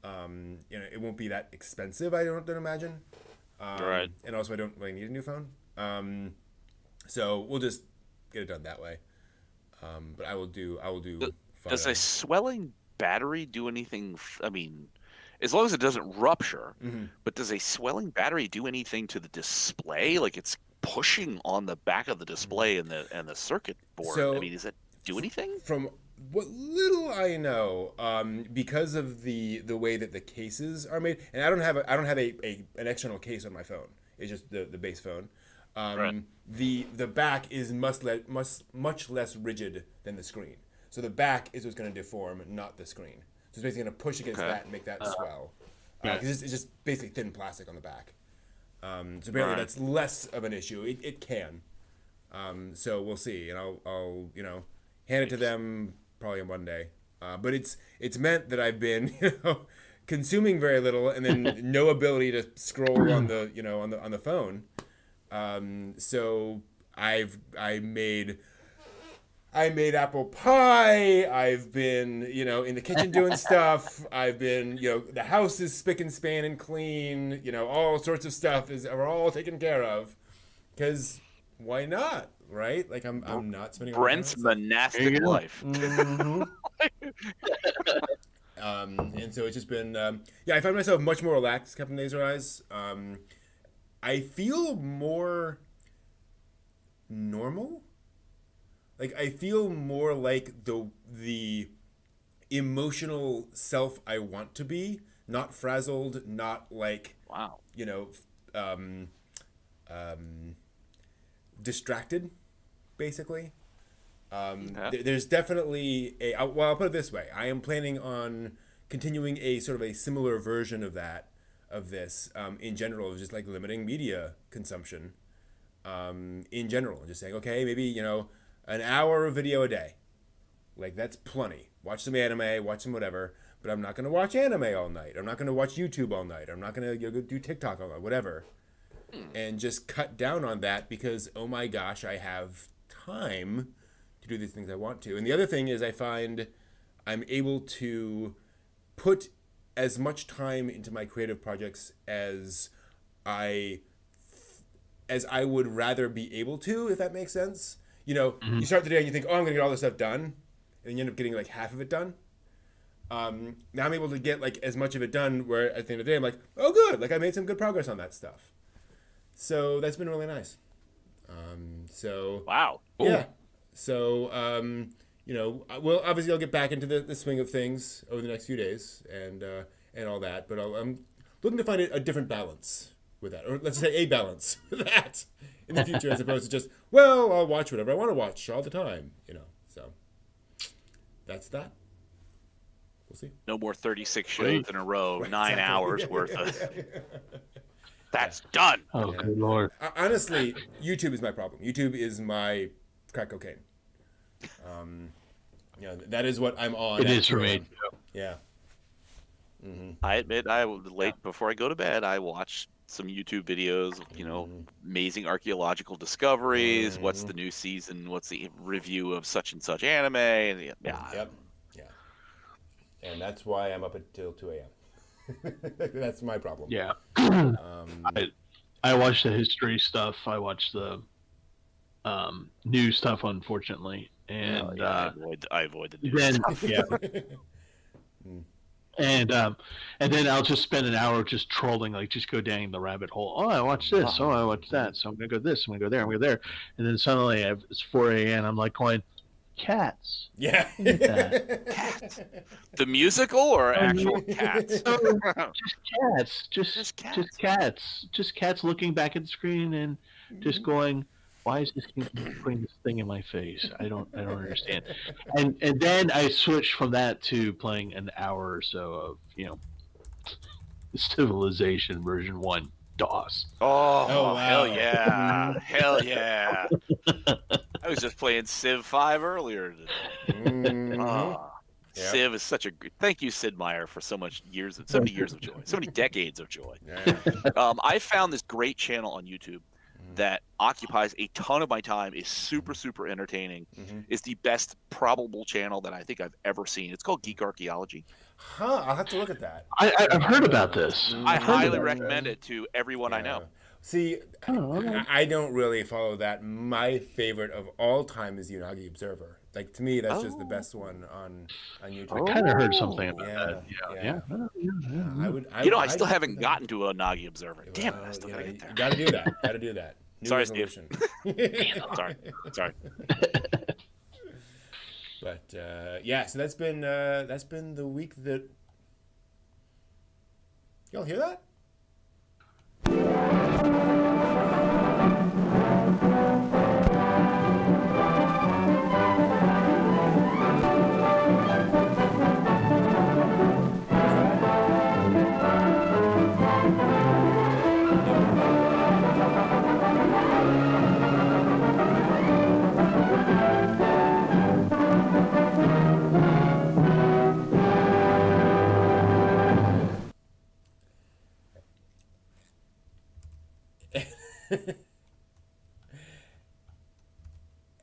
It won't be that expensive. I don't imagine. Right. And also, I don't really need a new phone. So we'll just get it done that way. But I will do. Does a swelling battery do anything? I mean, as long as it doesn't rupture. But does a swelling battery do anything to the display? Like it's pushing on the back of the display and the circuit board. So, I mean, does it do anything? From what little I know, because of the way that the cases are made, and I don't have an external case on my phone. It's just the base phone. Right. The back is much less rigid than the screen. So the back is what's going to deform, not the screen. So it's basically going to push against that and make that swell. Because it's just basically thin plastic on the back. So apparently that's less of an issue. It can. So we'll see, and I'll hand it to them probably on Monday. But it's meant that I've been consuming very little and then no ability to scroll on the on the phone. So I made apple pie. I've been, in the kitchen doing stuff. I've been, the house is spick and span and clean. All sorts of stuff are all taken care of. Because why not, right? Like I'm not spending. Brent's monastic life. Mm-hmm. And so it's just been, I find myself much more relaxed, Captain Laser Eyes. I feel more normal. Like I feel more like the emotional self I want to be, not frazzled, not like distracted, basically. There's definitely I'll put it this way. I am planning on continuing a sort of a similar version of this in general, just like limiting media consumption in general. Just saying, okay, maybe, an hour of video a day. Like, that's plenty. Watch some anime, watch some whatever, but I'm not going to watch anime all night. I'm not going to watch YouTube all night. I'm not going to do TikTok all night, whatever. And just cut down on that because, oh my gosh, I have time to do these things I want to. And the other thing is I find I'm able to put as much time into my creative projects as I as I would rather be able to, if that makes sense. You start the day and you think, oh, I'm going to get all this stuff done. And you end up getting like half of it done. Now I'm able to get like as much of it done where at the end of the day, I'm like, oh, good. Like I made some good progress on that stuff. So that's been really nice. Wow. Yeah. So, well, obviously I'll get back into the swing of things over the next few days and all that. But I'm looking to find a different balance with that. Or let's say a balance with that in the future as opposed to just, well, I'll watch whatever I want to watch all the time, So that's that. We'll see. No more 36 shows in a row, 9 hours worth of. That's done. Oh, good Lord. Honestly, YouTube is my problem. YouTube is my crack cocaine. That is what I'm on. It is for me. Yeah. Mm-hmm. I admit, before I go to bed, I watch some YouTube videos, amazing archaeological discoveries. Mm-hmm. What's the new season? What's the review of such and such anime? And Yep. Yeah. And that's why I'm up until 2 a.m. That's my problem. Yeah. I watch the history stuff. I watch the new stuff, unfortunately, and I avoid the new stuff. Yeah. And then I'll just spend an hour just trolling, like just go down the rabbit hole. Oh, I watched this. Oh, I watched that. So I'm gonna go this. I'm gonna go there. I'm gonna go there. And then suddenly it's 4 a.m. I'm like going, cats. Yeah. Cats. The musical or actual cats? Just cats. Just cats looking back at the screen and just going, why is this thing putting this thing in my face? I don't understand. And then I switched from that to playing an hour or so of, Civilization version 1 DOS. Oh, wow. Hell yeah. Hell yeah. I was just playing Civ 5 earlier today. Mm-hmm. Civ is such a good... Thank you, Sid Meier, for so many years of joy, so many decades of joy. Yeah. I found this great channel on YouTube that occupies a ton of my time, is super, super entertaining, is the best probable channel that I think I've ever seen. It's called Geek Archaeology. Huh, I'll have to look at that. I've heard about this. I highly recommend it to everyone I know. See, I don't really follow that. My favorite of all time is Unagi Observer. Like, to me, that's just the best one on YouTube. I kind of heard something about that. Yeah. I still haven't gotten to a Nagi Observer. Damn it, I still gotta get there. Gotta do that. New Sorry, resolution. Steve. Sorry. But so that's been the week that. Y'all hear that?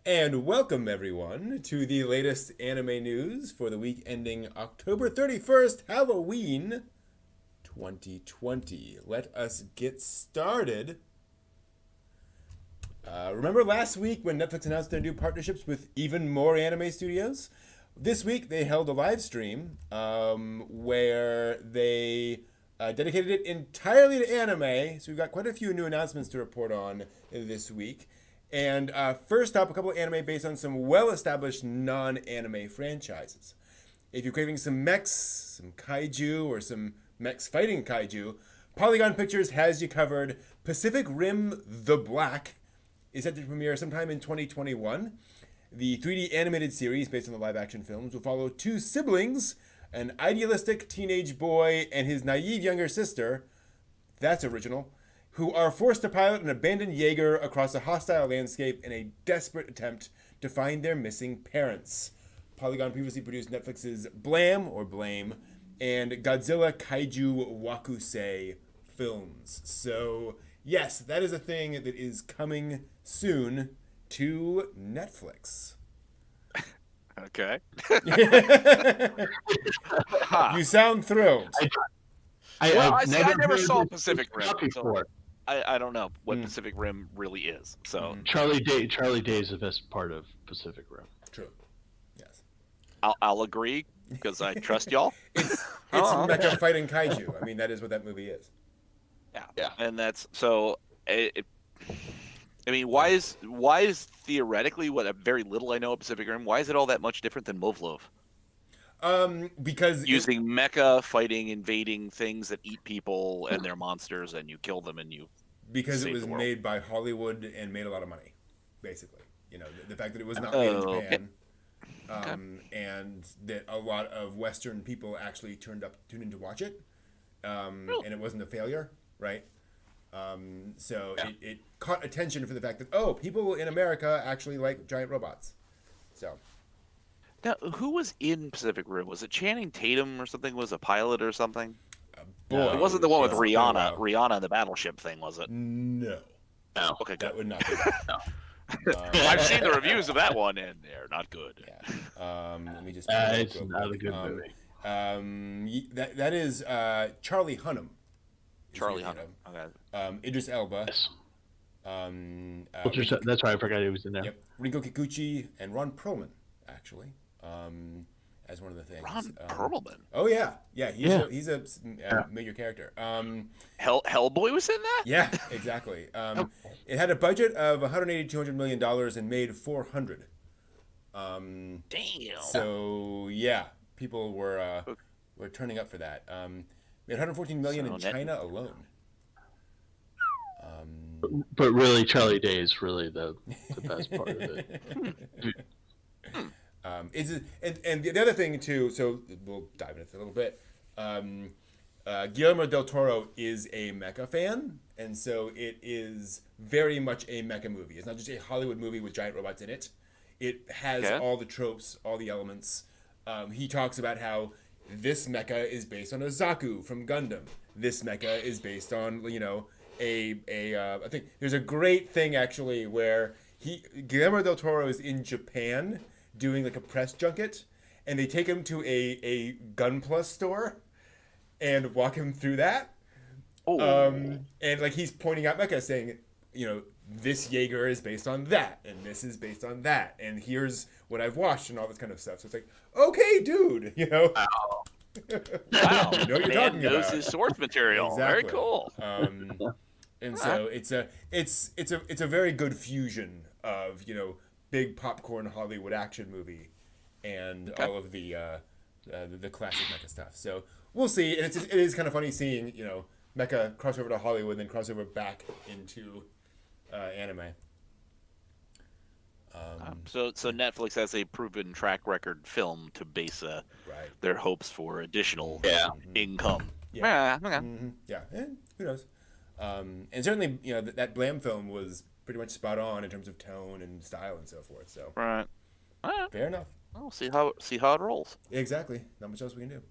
And welcome everyone to the latest anime news for the week ending October 31st, Halloween 2020. Let us get started. Remember last week when Netflix announced their new partnerships with even more anime studios? This week they held a live stream where they dedicated it entirely to anime. So we've got quite a few new announcements to report on this week. And first up, a couple of anime based on some well-established non-anime franchises. If you're craving some mechs, some kaiju, or some mechs fighting kaiju, Polygon Pictures has you covered. Pacific Rim: The Black is set to premiere sometime in 2021. The 3D animated series based on the live-action films will follow two siblings, an idealistic teenage boy and his naive younger sister, that's original, who are forced to pilot an abandoned Jaeger across a hostile landscape in a desperate attempt to find their missing parents. Polygon previously produced Netflix's Blam, or Blame, and Godzilla Kaiju Wakusei films. So, yes, that is a thing that is coming soon to Netflix. Okay. You sound thrilled. I never saw Pacific Rim before. I don't know what Pacific Rim really is. So Charlie Day is the best part of Pacific Rim. True. Yes. I'll agree because I trust y'all. It's mecha fighting kaiju. I mean, that is what that movie is. Yeah. And that's so. I mean, why is theoretically what very little I know of Pacific Rim? Why is it all that much different than Movlov? Because using mecha fighting, invading things that eat people and they're monsters, and you kill them and you. Because it was made by Hollywood and made a lot of money, basically. You know, the fact that it was not made in Japan, and that a lot of Western people actually tuned in to watch it, and it wasn't a failure, right? It caught attention for the fact that people in America actually like giant robots. So. Now, who was in Pacific Rim? Was it Channing Tatum or something? Was a pilot or something? It wasn't the one with Rihanna. Rihanna and the battleship thing, was it? No. Okay, that would not be. No. I've seen the reviews of that one, and they're not good. Yeah. Let me just. It's not a good movie. That is Charlie Hunnam. Charlie Hunnam. Okay. Idris Elba. Yes. That's why I forgot he was in there. Yep. Ringo Kikuchi and Ron Perlman, actually, as one of the things. Ron Perlman. Oh yeah. He's a major character. Hellboy was in that. Yeah, exactly. It had a budget of $180-200 million and made 400. Damn. So yeah, people were turning up for that. Made 114 million in China alone. But really, Charlie Day is really the best part of it. And the other thing too, so we'll dive into this a little bit. Guillermo del Toro is a mecha fan, and so it is very much a mecha movie. It's not just a Hollywood movie with giant robots in it. It has all the tropes, all the elements. He talks about how this mecha is based on a Zaku from Gundam. This mecha is based on, I think there's a great thing actually where Guillermo del Toro is in Japan doing like a press junket, and they take him to a Gunpla store and walk him through that. And like he's pointing out mecha, saying, this Jaeger is based on that, and this is based on that, and here's what I've watched and all this kind of stuff. So it's like, okay, dude, Wow. Wow. You know what you're talking knows about. His source material. Exactly. Very cool. And so it's a very good fusion of big popcorn Hollywood action movie and all of the classic mecha stuff. So we'll see. And it is kind of funny seeing mecha cross over to Hollywood, then cross over back into anime. So Netflix has a proven track record film to base their hopes for additional income. Yeah. Yeah. And who knows? And certainly, that Blam film was pretty much spot on in terms of tone and style and so forth. So right. Fair enough. We'll see how it rolls. Exactly. Not much else we can do.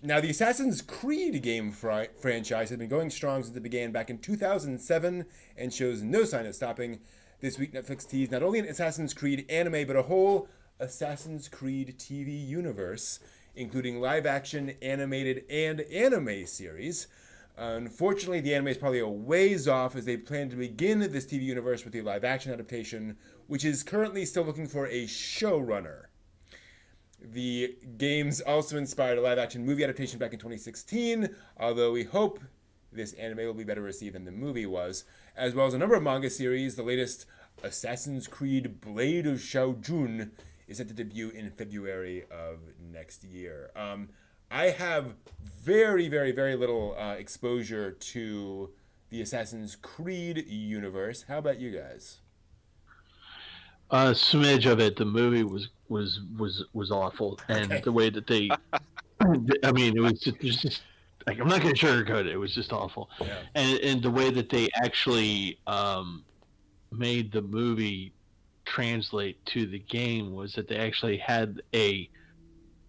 Now, the Assassin's Creed game franchise has been going strong since it began back in 2007 and shows no sign of stopping. This week, Netflix teased not only an Assassin's Creed anime, but a whole Assassin's Creed TV universe, including live-action, animated, and anime series. Unfortunately, the anime is probably a ways off, as they plan to begin this TV universe with the live-action adaptation, which is currently still looking for a showrunner. The games also inspired a live-action movie adaptation back in 2016, although we hope this anime will be better received than the movie was, as well as a number of manga series. The latest, Assassin's Creed Blade of Shaojun, is set to debut in February of next year. I have very, very, very little exposure to the Assassin's Creed universe. How about you guys? Smidge of it. The movie was awful, and the way that they, I mean, it was just like, I'm not going to sugarcoat it. It was just awful, and the way that they actually made the movie translate to the game was that they actually had if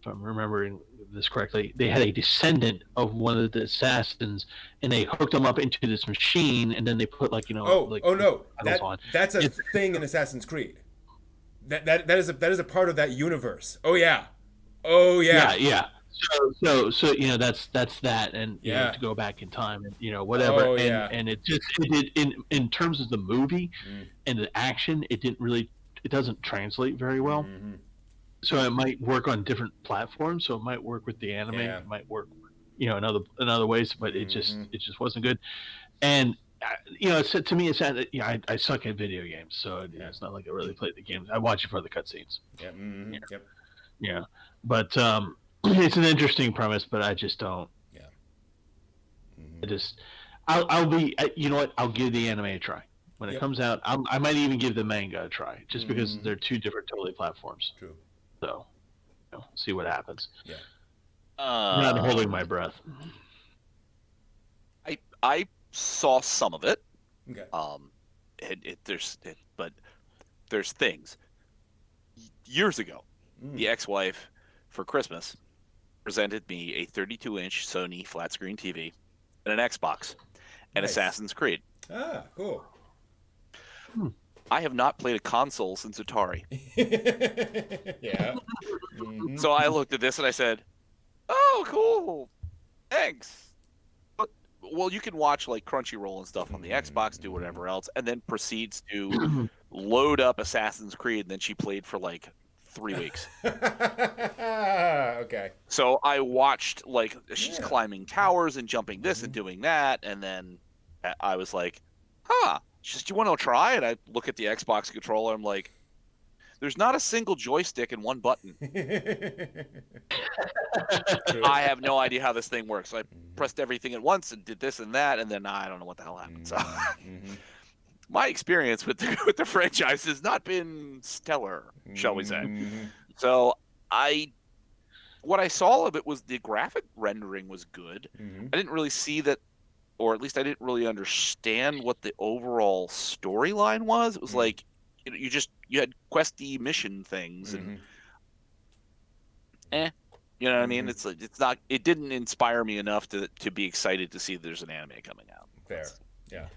I'm remembering this correctly, they had a descendant of one of the assassins, and they hooked them up into this machine, and then they put that's a thing in Assassin's Creed. That is a part of that universe. Yeah. So that's that, and to go back in time, and whatever, and it did in terms of the movie and the action, it doesn't translate very well. Mm-hmm. So it might work on different platforms. So it might work with the anime, it might work, in other ways, but it just wasn't good. And to me, it's sad that I suck at video games, so it's not like I really play the games. I watch it for the cutscenes. Yeah. Mm-hmm. Yep. Yeah, but it's an interesting premise, but I just don't. Yeah. Mm-hmm. I'll be. You know what? I'll give the anime a try when it comes out. I might even give the manga a try, just because they're two different totally platforms. True. So, see what happens. Yeah. I'm not holding my breath. I saw some of it. Okay. But there's things. Years ago, the ex-wife for Christmas presented me a 32-inch Sony flat-screen TV and an Xbox and Assassin's Creed. Ah, cool. I have not played a console since Atari. Yeah. Mm-hmm. So I looked at this and I said, "Oh, cool. Thanks." Well, you can watch like Crunchyroll and stuff on the Xbox, do whatever else, and then proceeds to load up Assassin's Creed. And then she played for like 3 weeks. Okay. So I watched like she's climbing towers and jumping this and doing that, and then I was like, "Huh." She says, "Do you want to try?" And I look at the Xbox controller. I'm like, "There's not a single joystick and one button." I have no idea how this thing works. So I pressed everything at once and did this and that, and then I don't know what the hell happened. So my experience with the franchise has not been stellar, shall we say. So what I saw of it was the graphic rendering was good. I didn't really see that, or at least I didn't really understand what the overall storyline was. It was like you had questy mission things and you know what I mean? It's not. It didn't inspire me enough to be excited to see there's an anime coming out. Fair, yeah.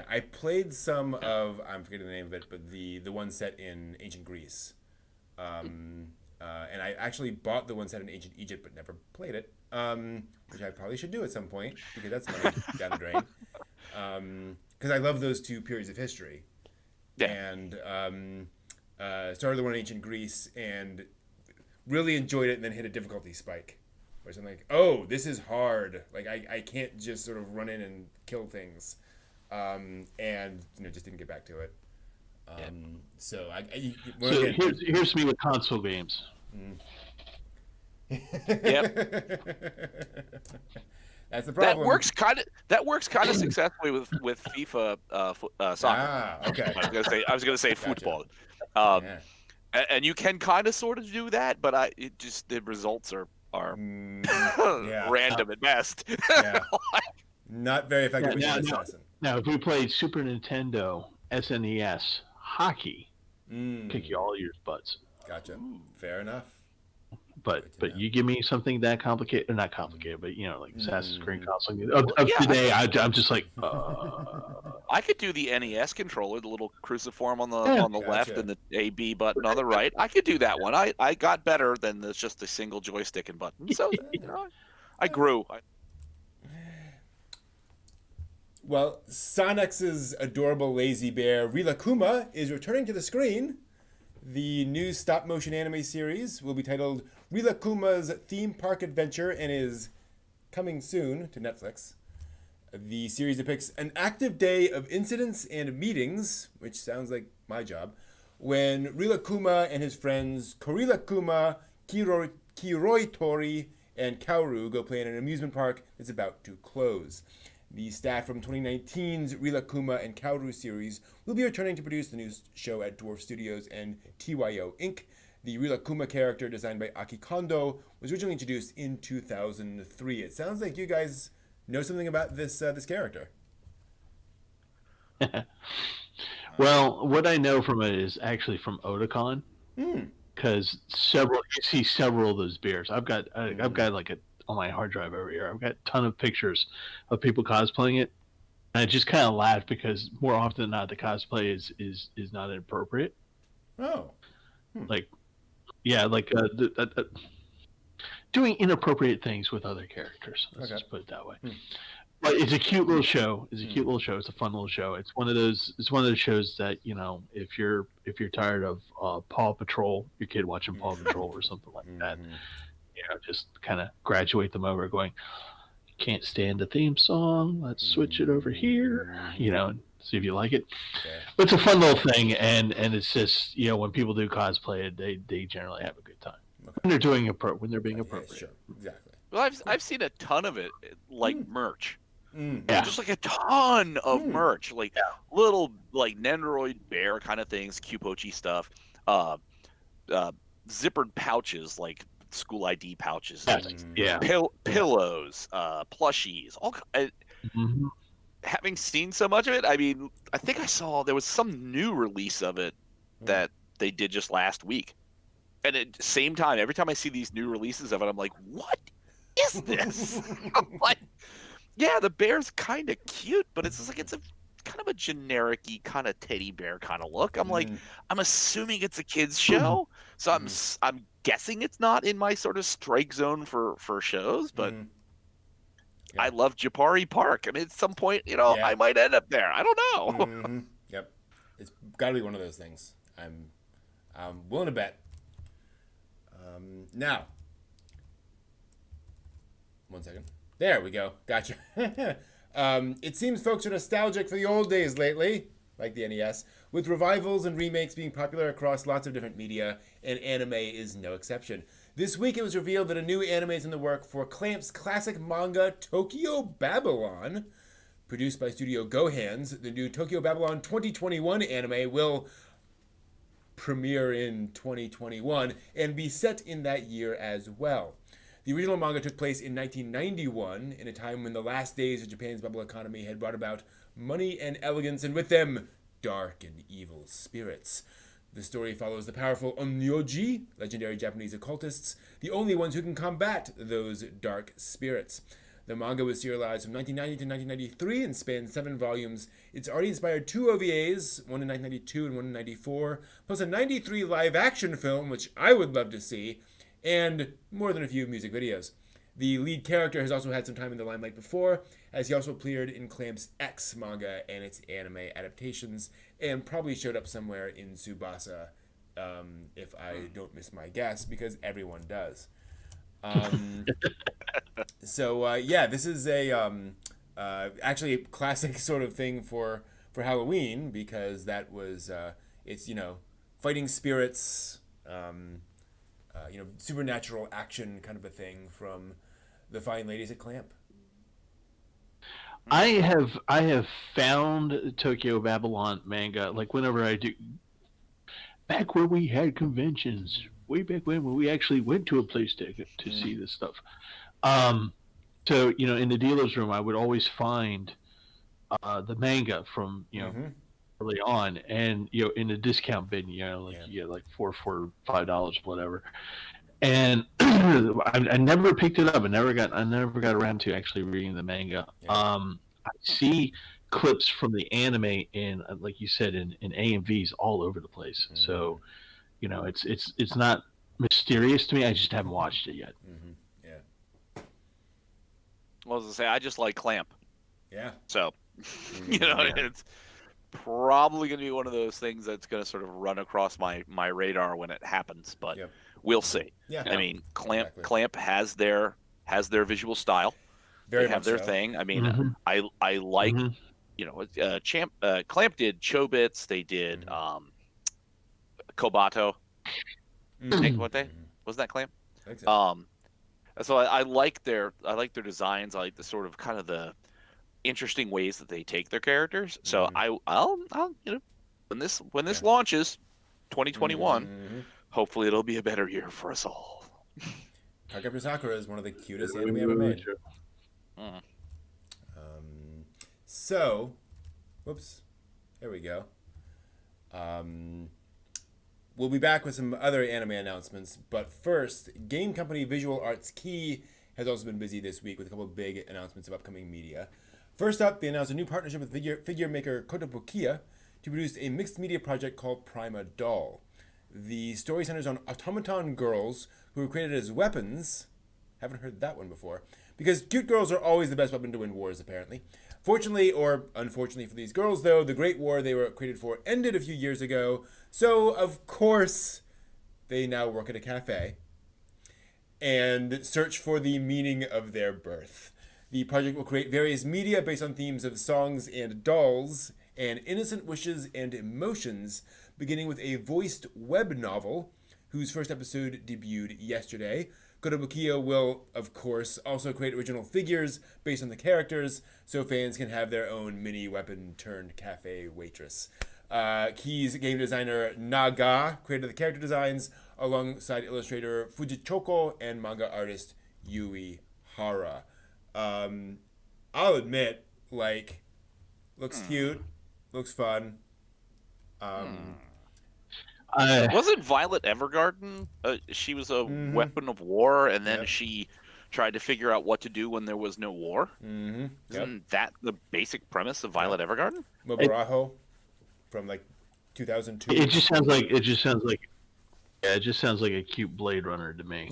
I played some of, I'm forgetting the name of it, but the one set in ancient Greece, and I actually bought the one set in ancient Egypt, but never played it, which I probably should do at some point because that's money down the drain. Because I love those two periods of history, and started the one in ancient Greece and really enjoyed it, and then hit a difficulty spike where I'm like, oh, this is hard. Like I can't just sort of run in and kill things, and just didn't get back to it. So here's me with console games. Yep. That's the problem. That works kind of successfully with FIFA soccer. Ah, okay. I was gonna say football. And you can kind of sort of do that, but the results are random at best. Not very effective with Assassin. Now, if we played Super Nintendo, SNES, hockey, kick you all your butts. Gotcha. Fair enough. But you give me something that complicated, or not complicated, but like Assassin's Creed console of today, I'm just like. I could do the NES controller, the little cruciform on the left and the A/B button on the right. I could do that one. I got better than just a single joystick and button. So I grew. Well, Sonic's adorable lazy bear Rilakuma is returning to the screen. The new stop-motion anime series will be titled Rilakuma's Theme Park Adventure and is coming soon to Netflix. The series depicts an active day of incidents and meetings, which sounds like my job, when Rilakuma and his friends Korilakuma, Kiroitori, and Kaoru go play in an amusement park that's about to close. The staff from 2019's Rilakuma and Kaoru series will be returning to produce the new show at Dwarf Studios and TYO Inc. The Rilakuma character, designed by Aki Kondo, was originally introduced in 2003. It sounds like you guys know something about this character. Well, what I know from it is actually from Otakon, because you see several of those bears. I've got like on my hard drive over here. I've got a ton of pictures of people cosplaying it. And I just kind of laughed because more often than not, the cosplay is not inappropriate. Oh. Like, yeah, like doing inappropriate things with other characters. Let's just put it that way. But it's a cute little show. It's a fun little show. It's one of those shows that, if you're tired of Paw Patrol, your kid watching Paw Patrol or something like that, just kind of graduate them over going, can't stand the theme song, let's switch it over here, and see if you like it. But it's a fun little thing, and it's just, when people do cosplay, they generally have a good time. When they're doing when they're being appropriate. Sure. Exactly. Well, I've seen a ton of it, like merch. Yeah. Just like a ton of merch, like little like Nendoroid bear kind of things, Q-Pochi stuff, zippered pouches like school ID pouches, pillows, plushies, all. Having seen so much of it, I mean, I think I saw there was some new release of it that they did just last week, and at the same time, every time I see these new releases of it, I'm like, what is this? I'm like, yeah, the bear's kind of cute, but it's just like it's a kind of a generic-y kind of teddy bear kind of look. I'm like, I'm assuming it's a kids show, so I'm guessing it's not in my sort of strike zone for shows, but I love Japari Park. I mean, at some point, I might end up there. I don't know. Yep, it's got to be one of those things. I'm willing to bet. Now, one second. There we go. Gotcha. It seems folks are nostalgic for the old days lately, like the NES, with revivals and remakes being popular across lots of different media, and anime is no exception. This week it was revealed that a new anime is in the work for Clamp's classic manga Tokyo Babylon. Produced by Studio Gohands, the new Tokyo Babylon 2021 anime will premiere in 2021 and be set in that year as well. The original manga took place in 1991, in a time when the last days of Japan's bubble economy had brought about money and elegance, and with them, dark and evil spirits. The story follows the powerful Onmyoji, legendary Japanese occultists, the only ones who can combat those dark spirits. The manga was serialized from 1990 to 1993 and spanned 7 volumes. It's already inspired 2 OVAs, one in 1992 and one in 1994, plus a 93 live-action film, which I would love to see, and more than a few music videos. The lead character has also had some time in the limelight before, as he also appeared in Clamp's X manga and its anime adaptations, and probably showed up somewhere in Tsubasa, if I don't miss my guess, because everyone does. This is actually a classic sort of thing for Halloween, because that was, it's, fighting spirits, supernatural action kind of a thing from the fine ladies at Clamp. I have found Tokyo Babylon manga, like whenever I do, back when we had conventions, way back when we actually went to a place to see this stuff. So, in the dealer's room, I would always find the manga from, early on, and in the discount bin, you get like $4 for $5, whatever. And I never picked it up. I never got around to actually reading the manga. I see clips from the anime in, like you said, in AMVs all over the place. So, it's not mysterious to me. I just haven't watched it yet. Well, as I say, I just like Clamp. Yeah. So, it's probably going to be one of those things that's going to sort of run across my radar when it happens, but we'll see. Yeah. I mean, Clamp has their visual style. They have their thing. I mean, I like, Clamp did Chobits. They did Kobato. What day? Wasn't that Clamp? I think so. So I like their designs. I like the sort of kind of the interesting ways that they take their characters. So I'll when this launches 2021, hopefully it'll be a better year for us all. Kagami Sakura is one of the cutest anime ever made. So, whoops, there we go. We'll be back with some other anime announcements, but first, game company Visual Arts Key has also been busy this week with a couple of big announcements of upcoming media. First up, they announced a new partnership with figure maker Kotobukiya to produce a mixed media project called Prima Doll. The story centers on automaton girls who are created as weapons Haven't heard that one before. Because cute girls are always the best weapon to win wars, apparently. Fortunately, or unfortunately for these girls, though, the Great War they were created for ended a few years ago. So, of course, they now work at a cafe and search for the meaning of their birth. The project will create various media based on themes of songs and dolls and innocent wishes and emotions, beginning with a voiced web novel whose first episode debuted yesterday. Kotobukiya will, of course, also create original figures based on the characters, so fans can have their own mini weapon turned cafe waitress. Key's game designer Naga created the character designs alongside illustrator Fujichoko and manga artist Yui Hara. I'll admit, like, looks cute, looks fun. Wasn't Violet Evergarden? She was a weapon of war, and then she tried to figure out what to do when there was no war. Mm-hmm. Isn't that the basic premise of Violet Evergarden? Mobaraho from like 2002. It just sounds like it just sounds like a cute Blade Runner to me.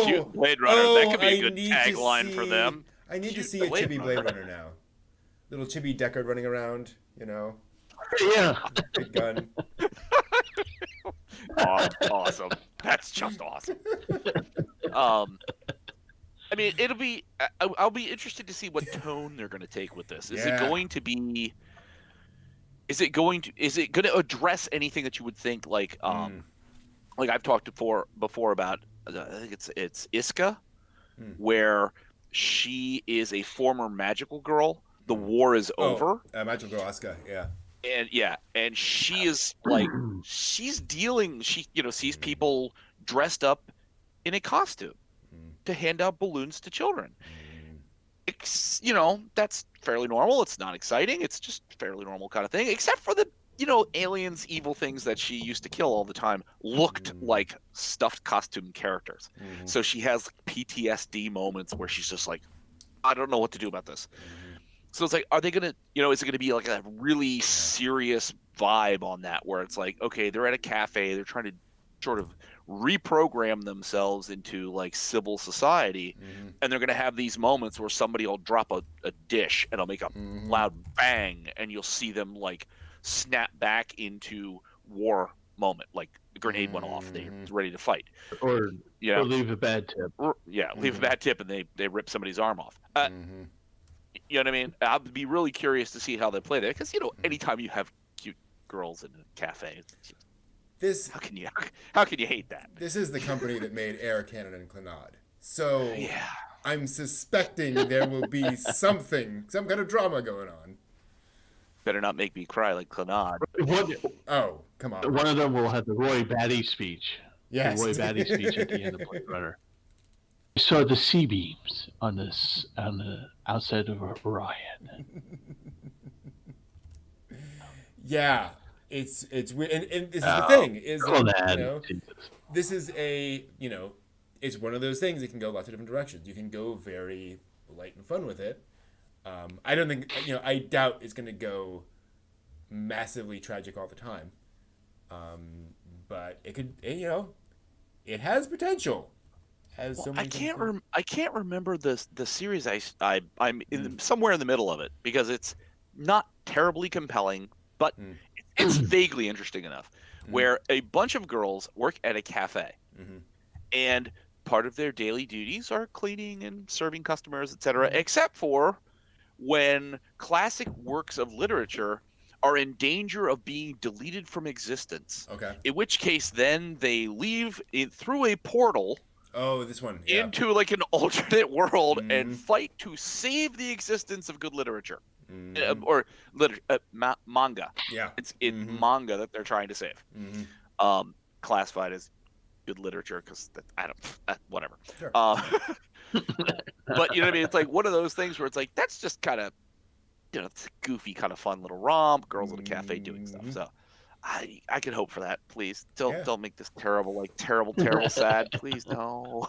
Cute Blade Runner. That could be a good tagline for them. I need to see a chibi Blade Runner now. Little chibi Deckard running around, you know. Yeah. Big gun. Awesome. That's just awesome. I mean, it'll be. I'll be interested to see what tone they're going to take with this. Is it going to be? Is it going to address anything that you would think like I've talked before about? I think it's Iska, where she is a former magical girl. The war is over. Magical girl Asuka, yeah. And she is like she's dealing. She sees people dressed up in a costume to hand out balloons to children. It's, that's fairly normal. It's not exciting. It's just fairly normal kind of thing, except for the aliens, evil things that she used to kill all the time looked like stuffed costume characters. So she has PTSD moments where she's just like, I don't know what to do about this. So it's like, are they going to, is it going to be like a really serious vibe on that where it's like, okay, they're at a cafe, they're trying to sort of reprogram themselves into like civil society, and they're going to have these moments where somebody will drop a dish and it'll make a loud bang, and you'll see them like snap back into war moment, like the grenade went off, they're ready to fight. Or leave a bad tip. Leave a bad tip and they rip somebody's arm off. You know what I mean? I'll be really curious to see how they play that, because anytime you have cute girls in a cafe, how can you hate that? This is the company that made Air Cannon and Clannad, so I'm suspecting there will be some kind of drama going on. Better not make me cry like Clannad. Oh, come on! One of them will have the Roy Batty speech. Yes, the Roy Batty speech at the end of Blade Runner. I saw the sea beams on the outside of Orion. Yeah, it's weird, and this is the thing is this is it's one of those things that can go lots of different directions. You can go very light and fun with it. I don't think I doubt it's going to go massively tragic all the time, but it could. It has potential. I can't remember the series. I'm somewhere in the middle of it, because it's not terribly compelling, but it's vaguely interesting enough. Where a bunch of girls work at a cafe, and part of their daily duties are cleaning and serving customers, etc. Except for when classic works of literature are in danger of being deleted from existence. Okay. In which case, then they leave through a portal. Oh, this one. Yeah. Into like an alternate world and fight to save the existence of good literature, or manga. Yeah, it's manga that they're trying to save. Classified as good literature because I don't whatever. Sure. But you know what I mean? It's like one of those things where it's like that's just kind of it's a goofy kind of fun little romp, girls at a cafe doing stuff. So I can hope for that, please. Don't make this terrible sad. Please, no.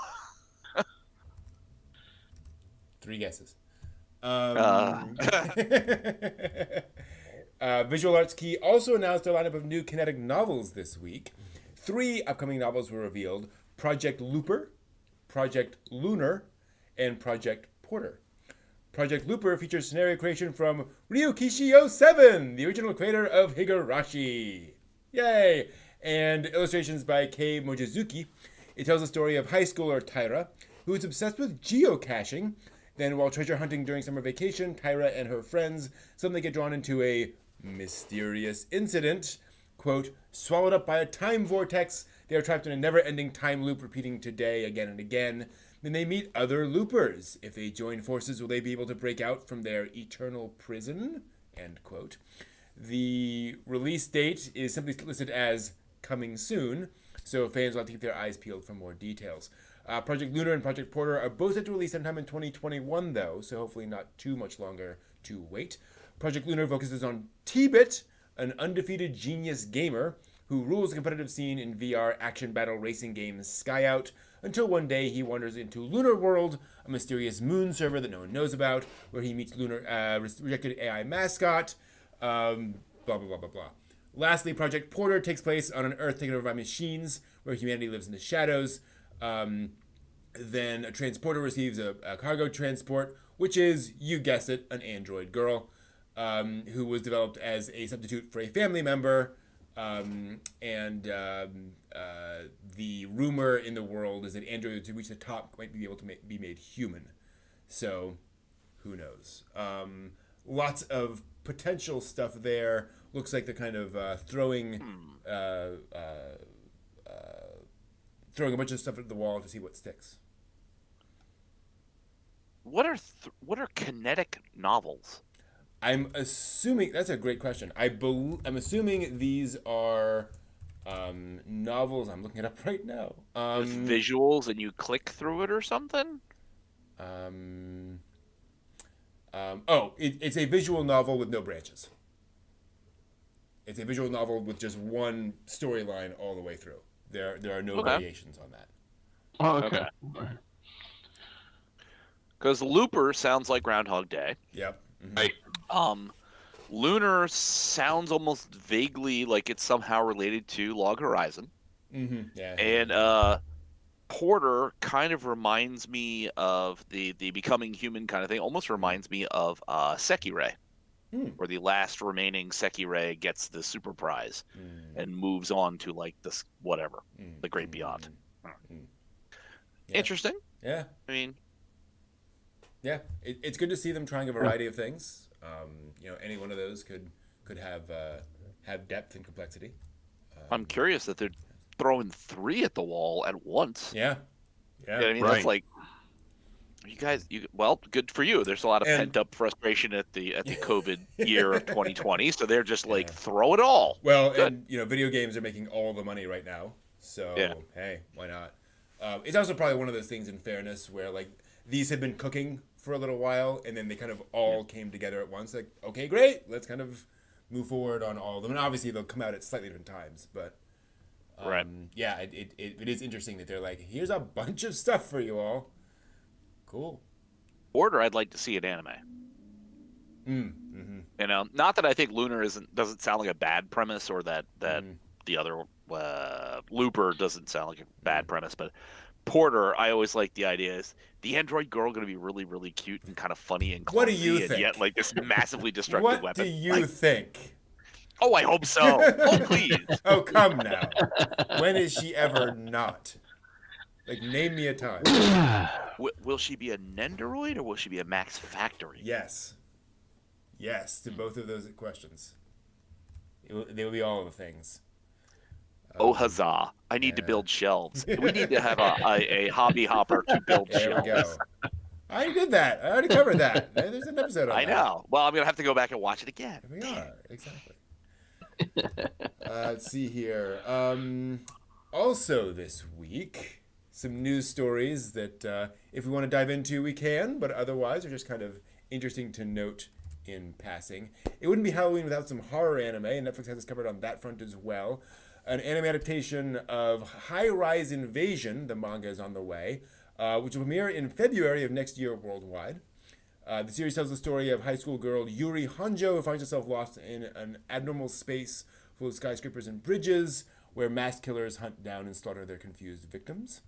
3 guesses. Visual Arts Key also announced a lineup of new Kinetic Novels this week. 3 upcoming novels were revealed. Project Looper, Project Lunar, and Project Porter. Project Looper features scenario creation from Ryukishio 7, the original creator of Higurashi. Yay! And illustrations by Kei Mochizuki. It tells the story of high schooler Tyra, who is obsessed with geocaching. Then, while treasure hunting during summer vacation, Tyra and her friends suddenly get drawn into a mysterious incident. Quote, swallowed up by a time vortex, they are trapped in a never-ending time loop repeating today again and again. Then they meet other loopers. If they join forces, will they be able to break out from their eternal prison? End quote. The release date is simply listed as coming soon, so fans will have to keep their eyes peeled for more details. Project Lunar and Project Porter are both set to release sometime in 2021, though, so hopefully not too much longer to wait. Project Lunar focuses on T-Bit, an undefeated genius gamer who rules the competitive scene in VR action battle racing game Skyout, until one day he wanders into Lunar World, a mysterious moon server that no one knows about, where he meets Lunar rejected AI mascot, blah, blah, blah, blah, blah. Lastly, Project Porter takes place on an Earth taken over by machines, where humanity lives in the shadows. Then a transporter receives a cargo transport, which is, you guessed it, an android girl, who was developed as a substitute for a family member. The rumor in the world is that androids who reach the top might be able to be made human. So, who knows? Lots of potential stuff there. Looks like they're kind of throwing a bunch of stuff at the wall to see what sticks. What are kinetic novels? I'm assuming that's a great question. I'm assuming these are novels. I'm looking it up right now. With visuals, and you click through it or something. It's a visual novel with no branches. It's a visual novel with just one storyline all the way through. There are no variations on that. Oh, okay. Because Looper sounds like Groundhog Day. Yep. Mm-hmm. Right. Lunar sounds almost vaguely like it's somehow related to Log Horizon. Mm-hmm. Yeah. And Porter kind of reminds me of the becoming human kind of thing. Almost reminds me of Sekirei, where the last remaining Sekirei gets the super prize and moves on to like this whatever, the great beyond. Yeah. Interesting. Yeah. I mean, yeah, it's good to see them trying a variety of things. Any one of those could have depth and complexity. I'm curious that they're throwing 3 at the wall at once. Yeah. You know what I mean, that's like, you guys. Good for you. There's a lot of pent up frustration at the COVID year of 2020, so they're just like throw it all. Well, good. And video games are making all the money right now, so hey, why not? It's also probably one of those things, in fairness, where like these had been cooking for a little while, and then they kind of all came together at once. Like, okay, great, let's kind of move forward on all of them. And obviously, they'll come out at slightly different times, but right. Yeah, it is interesting that they're like, here's a bunch of stuff for you all. Cool. Order, I'd like to see an anime. Mm-hmm. Not that I think Lunar doesn't sound like a bad premise, or that the other Looper doesn't sound like a bad premise, but Porter, I always like the idea is the android girl going to be really, really cute and kind of funny and clumsy, what do you think? And yet like this massively destructive what weapon. What do you think? Oh, I hope so. Oh, please. Oh, come now. When is she ever not? Like, name me a time. Will she be a Nendoroid or will she be a Max Factory? Yes. Yes, to both of those questions. They will be all of the things. Oh, huzzah. I need to build shelves. We need to have a hobby hopper to build shelves. There we go. I did that. I already covered that. There's an episode on that. I know. Well, I'm going to have to go back and watch it again. Here we are. Exactly. Let's see here. Also this week, some news stories that if we want to dive into, we can, but otherwise are just kind of interesting to note in passing. It wouldn't be Halloween without some horror anime, and Netflix has us covered on that front as well. An anime adaptation of High Rise Invasion, the manga is on the way, which will premiere in February of next year worldwide. The series tells the story of high school girl Yuri Honjo, who finds herself lost in an abnormal space full of skyscrapers and bridges, where mass killers hunt down and slaughter their confused victims.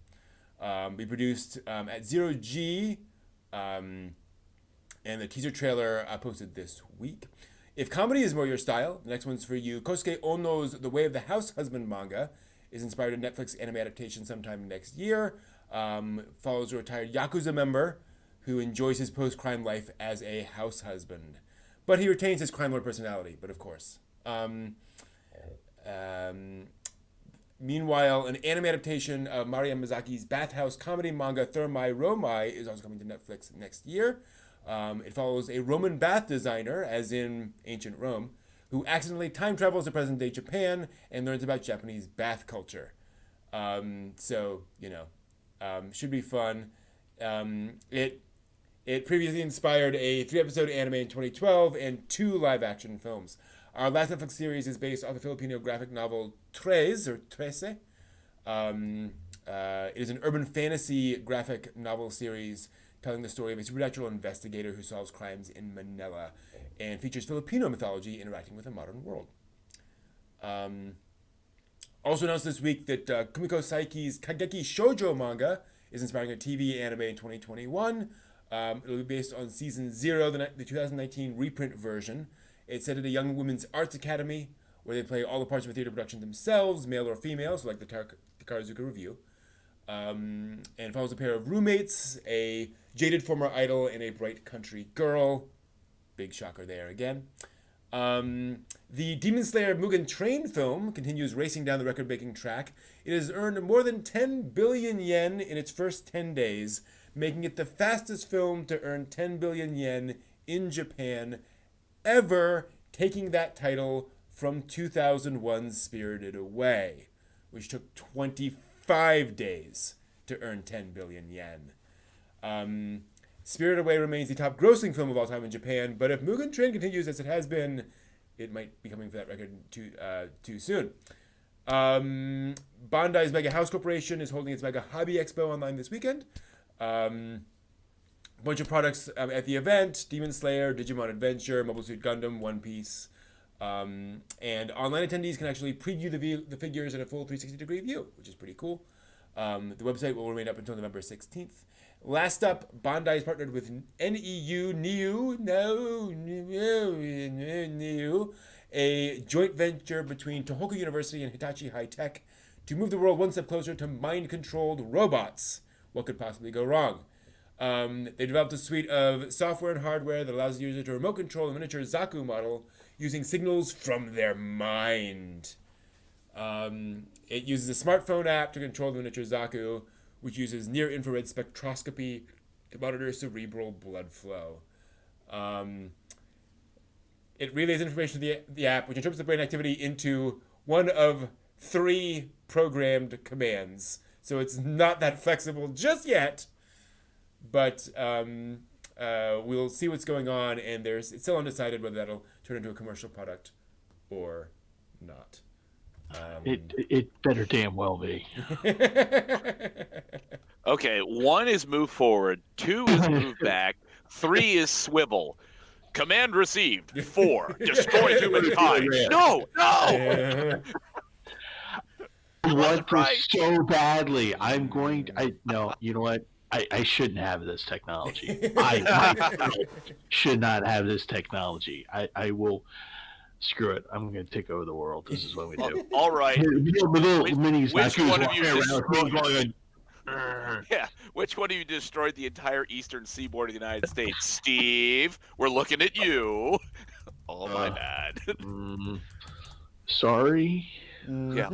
Be produced at 0G, and the teaser trailer posted this week. If comedy is more your style, the next one's for you. Kosuke Ono's The Way of the House Husband manga is inspired a Netflix anime adaptation sometime next year. Follows a retired Yakuza member who enjoys his post-crime life as a house husband. But he retains his crime lord personality, but of course. Meanwhile, an anime adaptation of Maria Miyazaki's bathhouse comedy manga Thermae Romai is also coming to Netflix next year. It follows a Roman bath designer, as in ancient Rome, who accidentally time travels to present-day Japan and learns about Japanese bath culture. Should be fun. It previously inspired a 3-episode anime in 2012 and 2 live-action films. Our last Netflix series is based on the Filipino graphic novel Trece. It is an urban fantasy graphic novel series telling the story of a supernatural investigator who solves crimes in Manila and features Filipino mythology interacting with the modern world. Also announced this week that Kumiko Saiki's Kageki Shoujo manga is inspiring a TV anime in 2021. It'll be based on Season 0, the 2019 reprint version. It's set at a young women's arts academy where they play all the parts of a theater production themselves, male or female, so like the Takarazuka Review. And follows a pair of roommates, a jaded former idol, and a bright country girl. Big shocker there again. The Demon Slayer Mugen Train film continues racing down the record-breaking track. It has earned more than 10 billion yen in its first 10 days, making it the fastest film to earn 10 billion yen in Japan ever, taking that title from 2001's Spirited Away, which took 25 days to earn 10 billion yen. Spirited Away remains the top grossing film of all time in Japan, but if Mugen Train continues as it has been, it might be coming for that record too soon. Bandai's Mega House Corporation is holding its Mega Hobby Expo online this weekend. Bunch of products at the event: Demon Slayer, Digimon Adventure, Mobile Suit Gundam, One Piece. And online attendees can actually preview the figures in a full 360-degree view, which is pretty cool. The website will remain up until November 16th. Last up, Bandai is partnered with NEU, a joint venture between Tohoku University and Hitachi High-Tech to move the world one step closer to mind-controlled robots. What could possibly go wrong? They developed a suite of software and hardware that allows the user to remote control a miniature Zaku model using signals from their mind. It uses a smartphone app to control the miniature Zaku, which uses near-infrared spectroscopy to monitor cerebral blood flow. It relays information to the app, which interprets the brain activity into one of 3 programmed commands. So it's not that flexible just yet, but we'll see what's going on, and it's still undecided whether that'll turn into a commercial product or not. It better damn well be. Okay, 1 is move forward, 2 is move back, 3 is swivel. Command received. 4, destroy humankind. No! I want this so badly. You know what? I shouldn't have this technology. I should not have this technology. I will. Screw it. I'm going to take over the world. This is what we do. All right. Which one of you destroyed? Yeah. Which one of you destroyed the entire eastern seaboard of the United States? Steve, we're looking at you. Oh, my bad. Sorry. Yeah.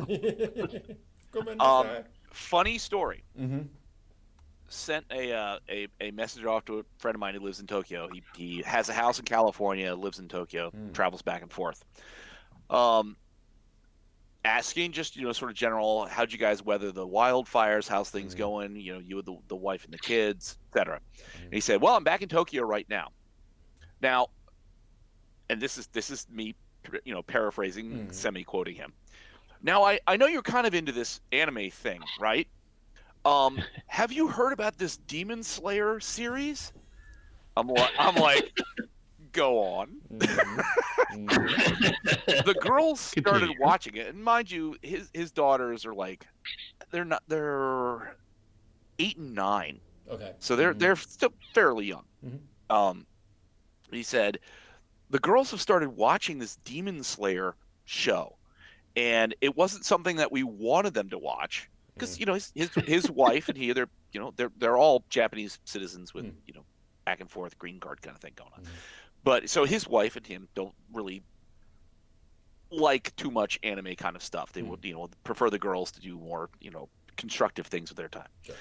Funny story. Mm-hmm. Sent a message off to a friend of mine who lives in Tokyo. He has a house in California, lives in Tokyo, travels back and forth. Asking just, sort of general, how'd you guys weather the wildfires? How's things going? You with the wife and the kids, etc. And he said, well, I'm back in Tokyo right now. Now, and this is me, paraphrasing, semi-quoting him. Now, I know you're kind of into this anime thing, right? Have you heard about this Demon Slayer series? I'm like, go on. The girls started watching it, and mind you, his daughters are like, they're 8 and 9. Okay. So they're still fairly young. Mm-hmm. He said the girls have started watching this Demon Slayer show, and it wasn't something that we wanted them to watch because his wife and they're all Japanese citizens with back and forth green card kind of thing going on. But so his wife and him don't really like too much anime kind of stuff. They would prefer the girls to do more constructive things with their time. Sure.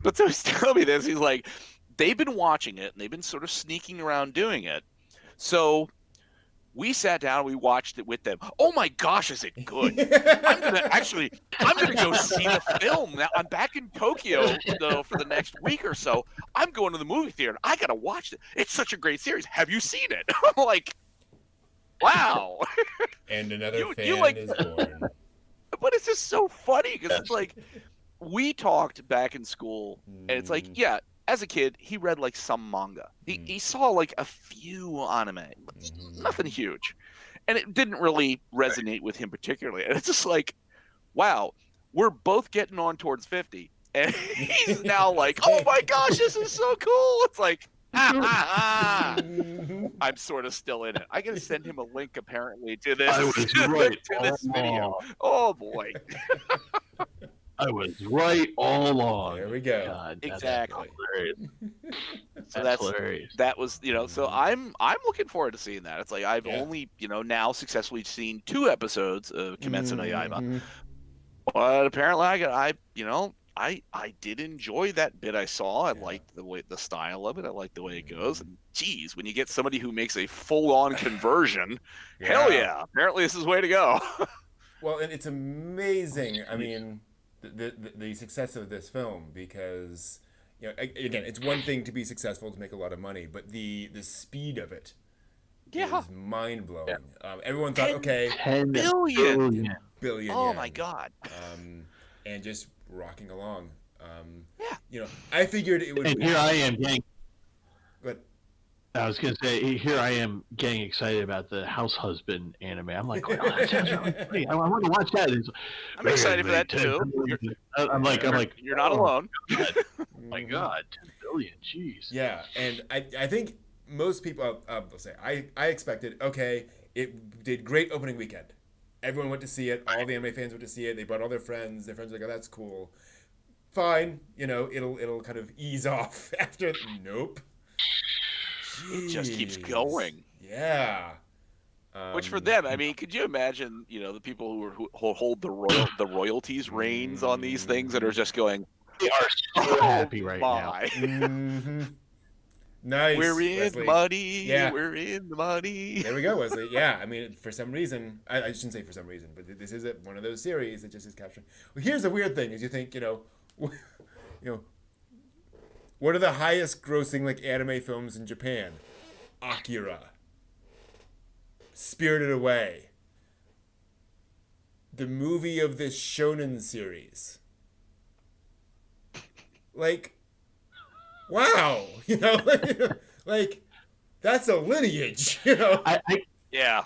But so he's telling me this. He's like, they've been watching it and they've been sort of sneaking around doing it. So we sat down and we watched it with them. Oh my gosh, is it good? I'm gonna go see the film. Now I'm back in Tokyo for the next week or so. I'm going to the movie theater. I gotta watch it. It's such a great series. Have you seen it? I'm like, wow. And another fan is born. But it's just so funny because it's like we talked back in school, and it's like, yeah, as a kid, he read like some manga. He saw like a few anime, nothing huge, and it didn't really resonate with him particularly. And it's just like, wow, we're both getting on towards 50, and he's now like, oh my gosh, this is so cool. It's like, I'm sort of still in it. I gotta send him a link apparently to this, video. Oh boy. I was right all along. There we go. God, exactly. So that's hilarious. That was, so I'm looking forward to seeing that. It's like I've only, now successfully seen 2 episodes of Kimetsu no Yaiba. But apparently I did enjoy that bit I saw. I liked the style of it. I liked the way it goes. And geez, when you get somebody who makes a full-on conversion, hell yeah! Apparently this is the way to go. Well, and it's amazing. I mean, the success of this film, because again, it's one thing to be successful, to make a lot of money, but the speed of it is mind blowing. Yeah. Everyone thought, okay, 10 billion. Oh my god! And just rocking along. I figured it would. And here I am getting. But I was gonna say, here I am getting excited about the House Husband anime. I'm like, oh, that sounds really funny. I want to watch that. I'm excited for that too. I'm like, you're not alone. Oh my god, 10 billion, jeez. Yeah, and I think most people, I'll say, I expected, okay, it did great opening weekend. Everyone went to see it. All the anime fans went to see it. They brought all their friends. Their friends were like, oh, that's cool. Fine, it'll kind of ease off after. Nope. It just keeps going. Yeah. Which for them, I mean, could you imagine, the people who hold the royalties reins on these things that are just going, they are so happy right now. Mm-hmm. Nice. We're in Wesley. money. Yeah. We're in the money. There we go, Wesley. Yeah, I mean, for some reason, I shouldn't say for some reason, but this is one of those series that just is capturing. Well, here's the weird thing: is you think, what are the highest grossing anime films in Japan? Akira, Spirited Away, the movie of this shonen series. Wow, that's a lineage, Yeah.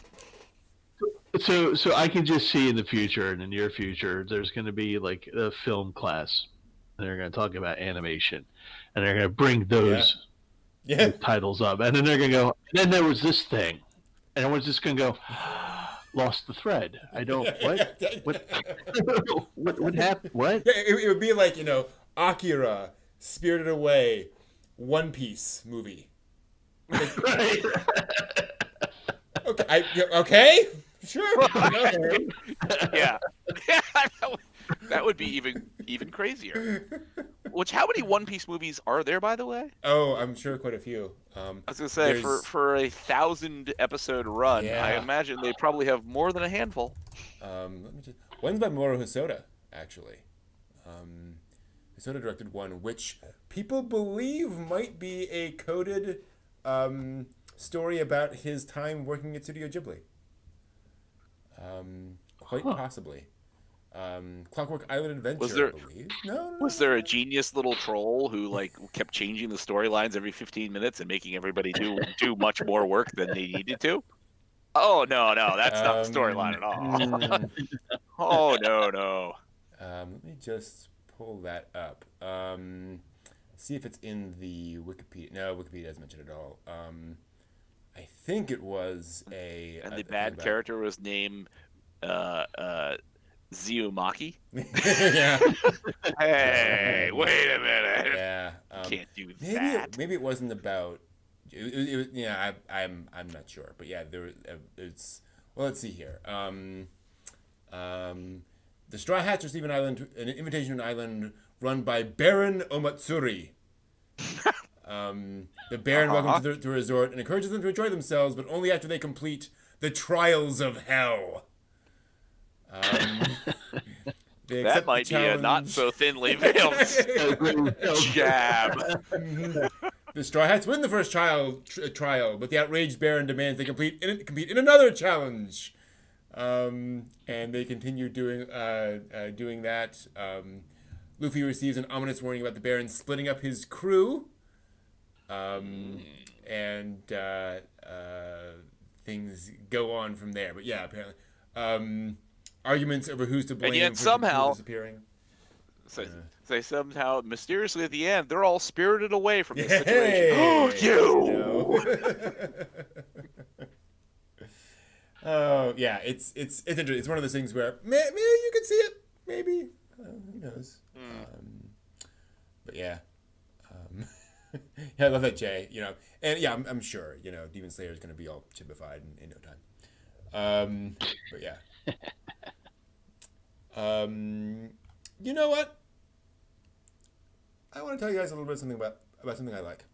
So I can just see in the future, in the near future, there's going to be a film class, and they're going to talk about animation, and they're going to bring those titles up, and then they're going to go, and then there was this thing, and everyone's just going to go, lost the thread. I don't, what happened? What? Yeah, it would be Akira, Spirited Away, One Piece movie. Right. Okay, sure. Yeah. That would be even crazier. How many One Piece movies are there, by the way? Oh, I'm sure quite a few. I was gonna say for a 1,000 episode run, I imagine they probably have more than a handful. One's by Moro Hosoda, actually. Hosoda directed one, which people believe might be a coded story about his time working at Studio Ghibli. Quite possibly. Clockwork Island Adventure, I believe. No. Was there a genius little troll who kept changing the storylines every 15 minutes and making everybody do much more work than they needed to? Oh no, that's not the storyline at all. Oh no. Let me just pull that up. See if it's in the Wikipedia. No, Wikipedia doesn't mention it at all. I think it was a. And the bad character was named Ziyumaki. Yeah. Hey, wait a minute. Yeah. Can't do that. Maybe it wasn't about. It yeah, I'm not sure, but yeah, it's. Well, let's see here. The Straw Hats receive an invitation to an island run by Baron Omatsuri. The Baron welcomes them to the resort and encourages them to enjoy themselves, but only after they complete the trials of hell. That might be a not so thinly veiled jab. The Straw Hats win the first trial, but the outraged Baron demands they compete in another challenge. And they continue doing that. Luffy receives an ominous warning about the Baron splitting up his crew. And things go on from there. But yeah, apparently, arguments over who's to blame and yet for somehow disappearing. They somehow mysteriously at the end they're all spirited away from this situation. You. Oh yeah, it's interesting. It's one of those things where maybe you could see it. Maybe who knows? But yeah. Yeah, I love that, Jay. And yeah, I'm sure, Demon Slayer is going to be all chibified in no time. But yeah. You know what? I want to tell you guys a little bit something about something I like.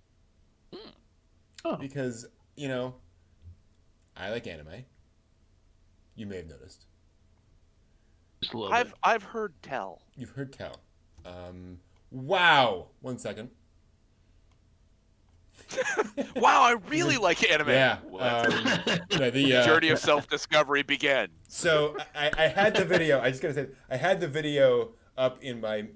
Oh. Because, I like anime. You may have noticed. Just a little bit. I've heard tell. You've heard tell. Wow. 1 second. Wow, I really like anime. Yeah. The journey of self-discovery began. So I had the video. I just gotta say, I had the video up in my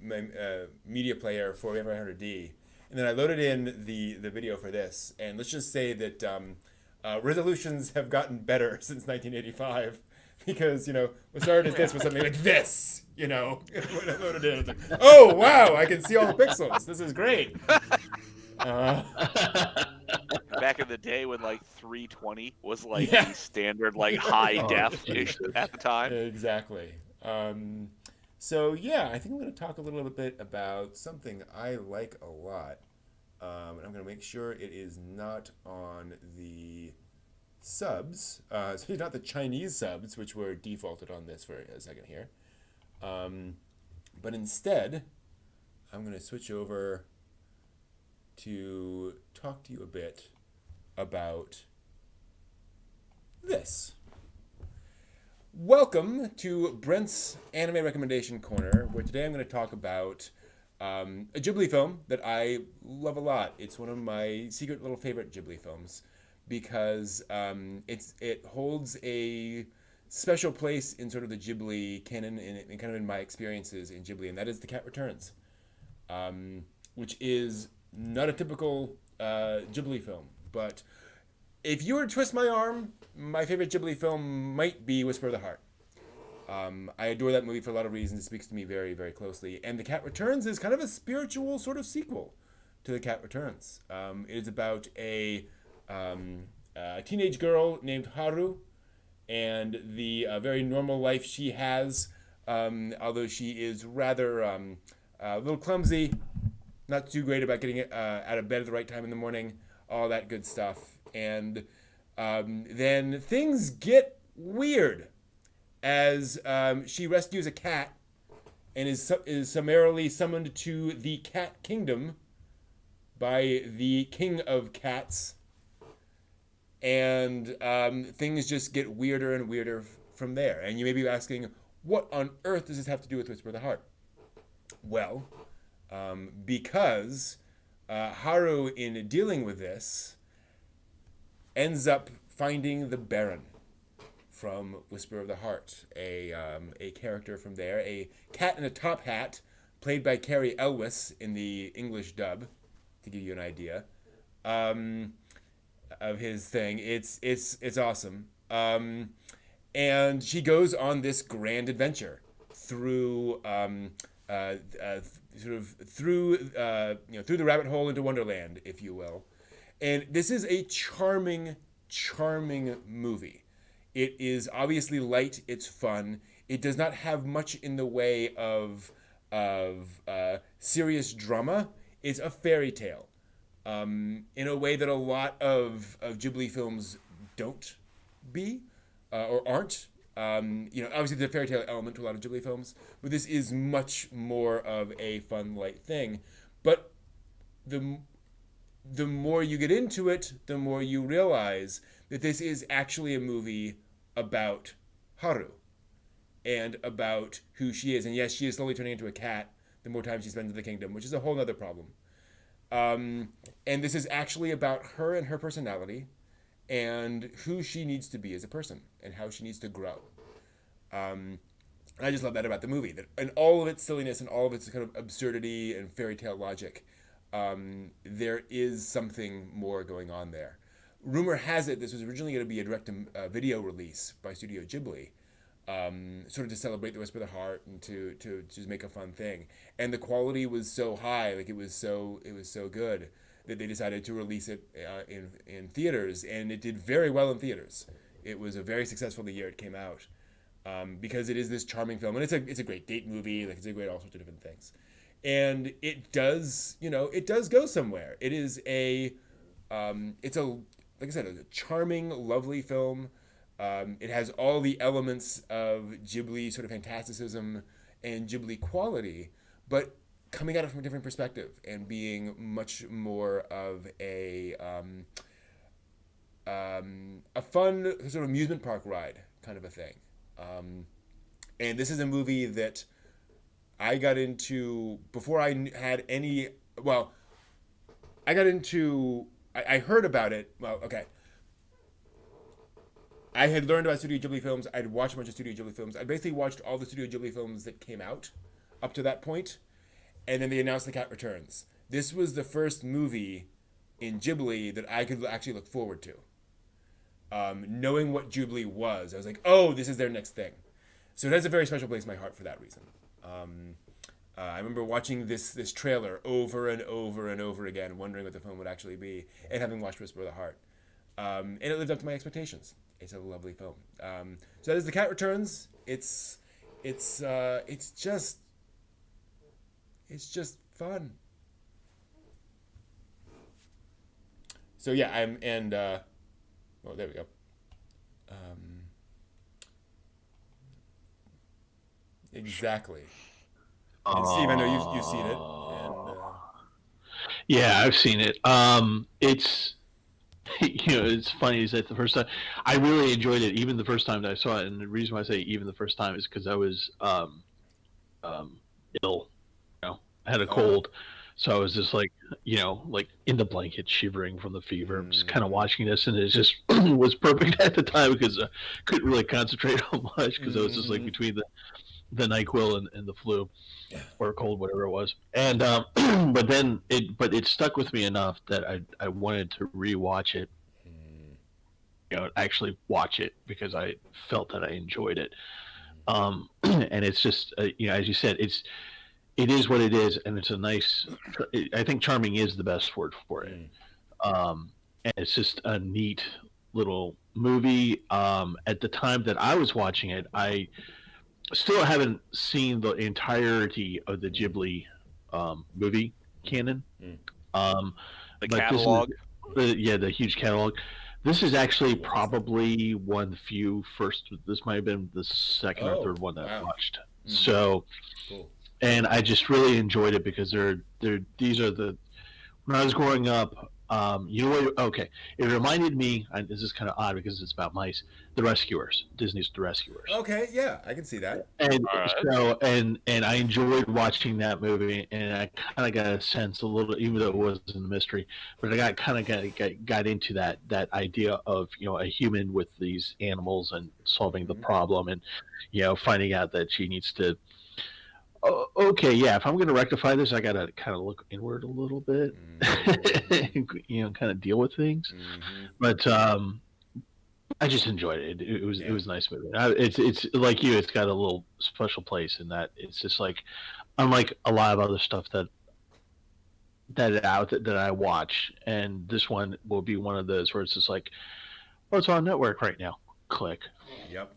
media player for Warhammer 100D, and then I loaded in the video for this. And let's just say that resolutions have gotten better since 1985, because what started as this was something like this. When I loaded in, it's like, oh wow, I can see all the pixels. This is great. Back in the day when 320 was the standard high def at the time. Exactly. So yeah, I think I'm going to talk a little bit about something I like a lot, and I'm going to make sure it is not on the subs. So it's not the Chinese subs, which were defaulted on this for a second here, but instead, I'm going to switch over to talk to you a bit about this. Welcome to Brent's Anime Recommendation Corner, where today I'm going to talk about a Ghibli film that I love a lot. It's one of my secret little favorite Ghibli films because it holds a special place in sort of the Ghibli canon and kind of in my experiences in Ghibli, and that is The Cat Returns, which is not a typical Ghibli film, but if you were to twist my arm, my favorite Ghibli film might be Whisper of the Heart. I adore that movie for a lot of reasons. It speaks to me very, very closely. And The Cat Returns is kind of a spiritual sort of sequel to The Cat Returns. It is about a teenage girl named Haru and the very normal life she has, although she is rather a little clumsy, not too great about getting out of bed at the right time in the morning, all that good stuff. And then things get weird as she rescues a cat and is summarily summoned to the Cat Kingdom by the King of Cats. And things just get weirder and weirder from there. And you may be asking, what on earth does this have to do with Whisper of the Heart? Well, because Haru, in dealing with this, ends up finding the Baron from Whisper of the Heart, a character from there, a cat in a top hat, played by Cary Elwes in the English dub, to give you an idea of his thing. It's awesome. And she goes on this grand adventure through sort of through through the rabbit hole into Wonderland, if you will. And this is a charming, charming movie. It is obviously light. It's fun. It does not have much in the way of serious drama. It's a fairy tale, in a way that a lot of Ghibli films don't be or aren't. Obviously there's a fairy tale element to a lot of Ghibli films, but this is much more of a fun, light thing. But the more you get into it, the more you realize that this is actually a movie about Haru and about who she is. And yes, she is slowly turning into a cat the more time she spends in the kingdom, which is a whole other problem. And this is actually about her and her personality and who she needs to be as a person and how she needs to grow. And I just love that about the movie, that and all of its silliness and all of its kind of absurdity and fairy tale logic, there is something more going on there. Rumor has it this was originally going to be a direct-to-video release by Studio Ghibli, sort of to celebrate the Whisper of the Heart and to just make a fun thing. And the quality was so high, like it was so good, that they decided to release it in theaters, and it did very well in theaters. It was a very successful the year it came out, because it is this charming film, and it's a great date movie, like it's a great all sorts of different things. And it does go somewhere. It is like I said, it's a charming, lovely film. It has all the elements of Ghibli sort of fantasticism and Ghibli quality, but coming at it from a different perspective and being much more of a fun sort of amusement park ride kind of a thing. And this is a movie that I got into before I had any. Well, I got into. I heard about it. Well, okay. I had learned about Studio Ghibli films. I'd watched a bunch of Studio Ghibli films. I basically watched all the Studio Ghibli films that came out up to that point, and then they announced The Cat Returns. This was the first movie in Ghibli that I could actually look forward to. Knowing what Ghibli was, I was like, oh, this is their next thing. So it has a very special place in my heart for that reason. I remember watching this trailer over and over and over again, wondering what the film would actually be, and having watched Whisper of the Heart. And it lived up to my expectations. It's a lovely film. So that is The Cat Returns. It's just fun. So yeah, there we go. Exactly. And Steve, I know you've seen it. And, yeah, I've seen it. It's it's funny is that the first time I really enjoyed it, even the first time that I saw it, and the reason why I say even the first time is because I was ill. I had a cold, so I was just like in the blanket, shivering from the fever. Just kind of watching this, and it just was perfect at the time because I couldn't really concentrate on much because I was just like between the NyQuil and the flu, or cold, whatever it was. And but it stuck with me enough that I wanted to rewatch it, actually watch it, because I felt that I enjoyed it. And it's just as you said, it is what it is, and it's a nice. I think charming is the best word for it. And it's just a neat little movie. At the time that I was watching it, I still haven't seen the entirety of the Ghibli movie canon. The catalog. The huge catalog. This is actually probably one of the few first. This might have been the second or third one that I watched. So, cool. And I just really enjoyed it because these are the. When I was growing up, you know what? Okay, it reminded me. And this is kind of odd because it's about mice. The Rescuers, Disney's The Rescuers. Okay, yeah, I can see that. And so, and I enjoyed watching that movie, and I kind of got a sense a little, even though it wasn't a mystery, but I got into that idea of a human with these animals and solving the problem, and finding out that she needs to. Okay, yeah. If I'm going to rectify this, I got to kind of look inward a little bit, kind of deal with things. But I just enjoyed it. It was a nice movie. It's like you. It's got a little special place in that it's just like unlike a lot of other stuff that I watch, and this one will be one of those where it's just like, oh, it's on network right now. Click. Yep.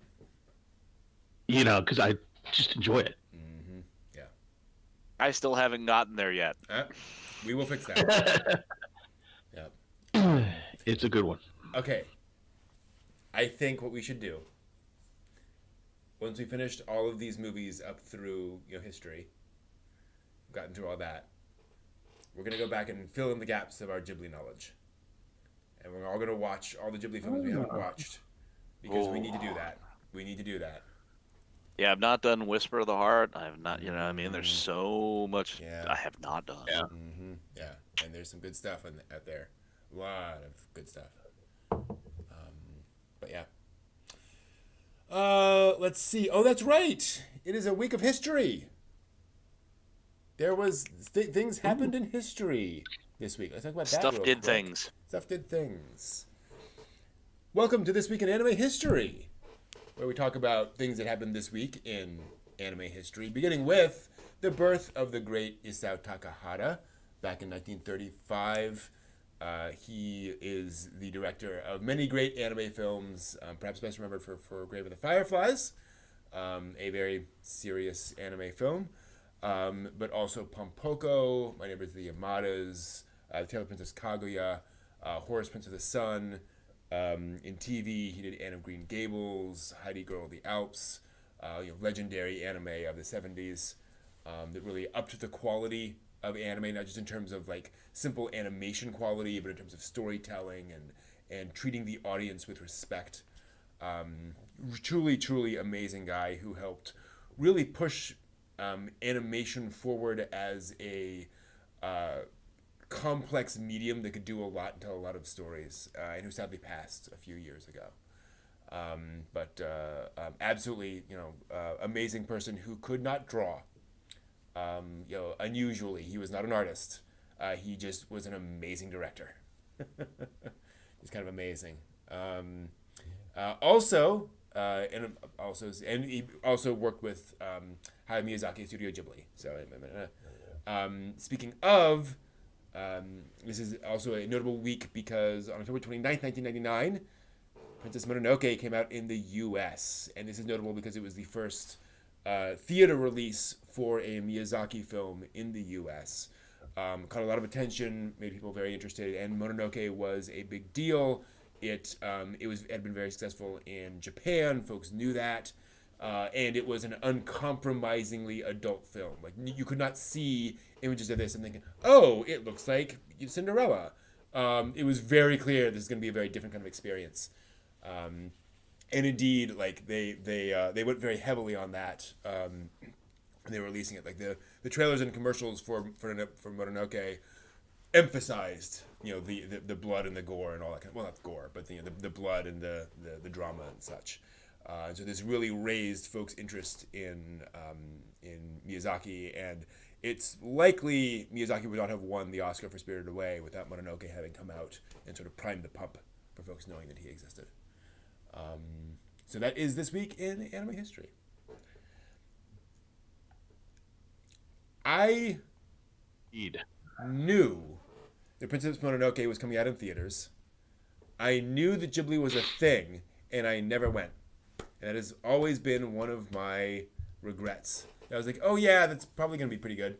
Because I just enjoy it. Mm-hmm. Yeah. I still haven't gotten there yet. We will fix that. Yeah. It's a good one. Okay. I think what we should do, once we finished all of these movies up through history, gotten through all that, we're going to go back and fill in the gaps of our Ghibli knowledge. And we're all going to watch all the Ghibli films we haven't watched. Because we need to do that. We need to do that. Yeah, I've not done Whisper of the Heart. I have not, there's so much I have not done. Yeah. Mm-hmm. Yeah. And there's some good stuff out there. A lot of good stuff. But yeah. Let's see. Oh, that's right. It is a week of history. There was things happened in history this week. Let's talk about that. Stuff did things. Stuff did things. Welcome to This Week in Anime History, where we talk about things that happened this week in anime history, beginning with the birth of the great Isao Takahata back in 1935. He is the director of many great anime films, perhaps best remembered for Grave of the Fireflies, a very serious anime film, but also Pompoko, My Neighbors the Yamadas, The Tale of Princess Kaguya, Horus Prince of the Sun. In TV, he did Anne of Green Gables, Heidi Girl of the Alps, legendary anime of the 70s that really upped the quality of anime, not just in terms of like simple animation quality, but in terms of storytelling and treating the audience with respect. Truly amazing guy who helped really push animation forward as a complex medium that could do a lot and tell a lot of stories, and who sadly passed a few years ago. But absolutely, amazing person who could not draw. Unusually, he was not an artist. He just was an amazing director. He's kind of amazing. And he also worked with Hayao Miyazaki Studio Ghibli. So, speaking of, this is also a notable week because on October 29th, 1999, Princess Mononoke came out in the U.S. And this is notable because it was the first theater release for a Miyazaki film in the U.S. Caught a lot of attention, made people very interested, and Mononoke was a big deal. It had been very successful in Japan. Folks knew that. And it was an uncompromisingly adult film. Like, you could not see images of this and thinking, oh, it looks like Cinderella. It was very clear this is going to be a very different kind of experience. And indeed, like they went very heavily on that when they were releasing it. Like the trailers and commercials for Mononoke emphasized the blood and the gore and all that kind of, well, not gore, but the blood and the drama and such. So this really raised folks' interest in Miyazaki, and it's likely Miyazaki would not have won the Oscar for Spirited Away without Mononoke having come out and sort of primed the pump for folks knowing that he existed. So that is this week in anime history. I knew that Princess Mononoke was coming out in theaters. I knew that Ghibli was a thing, and I never went. And that has always been one of my regrets. I was like, oh yeah, that's probably going to be pretty good.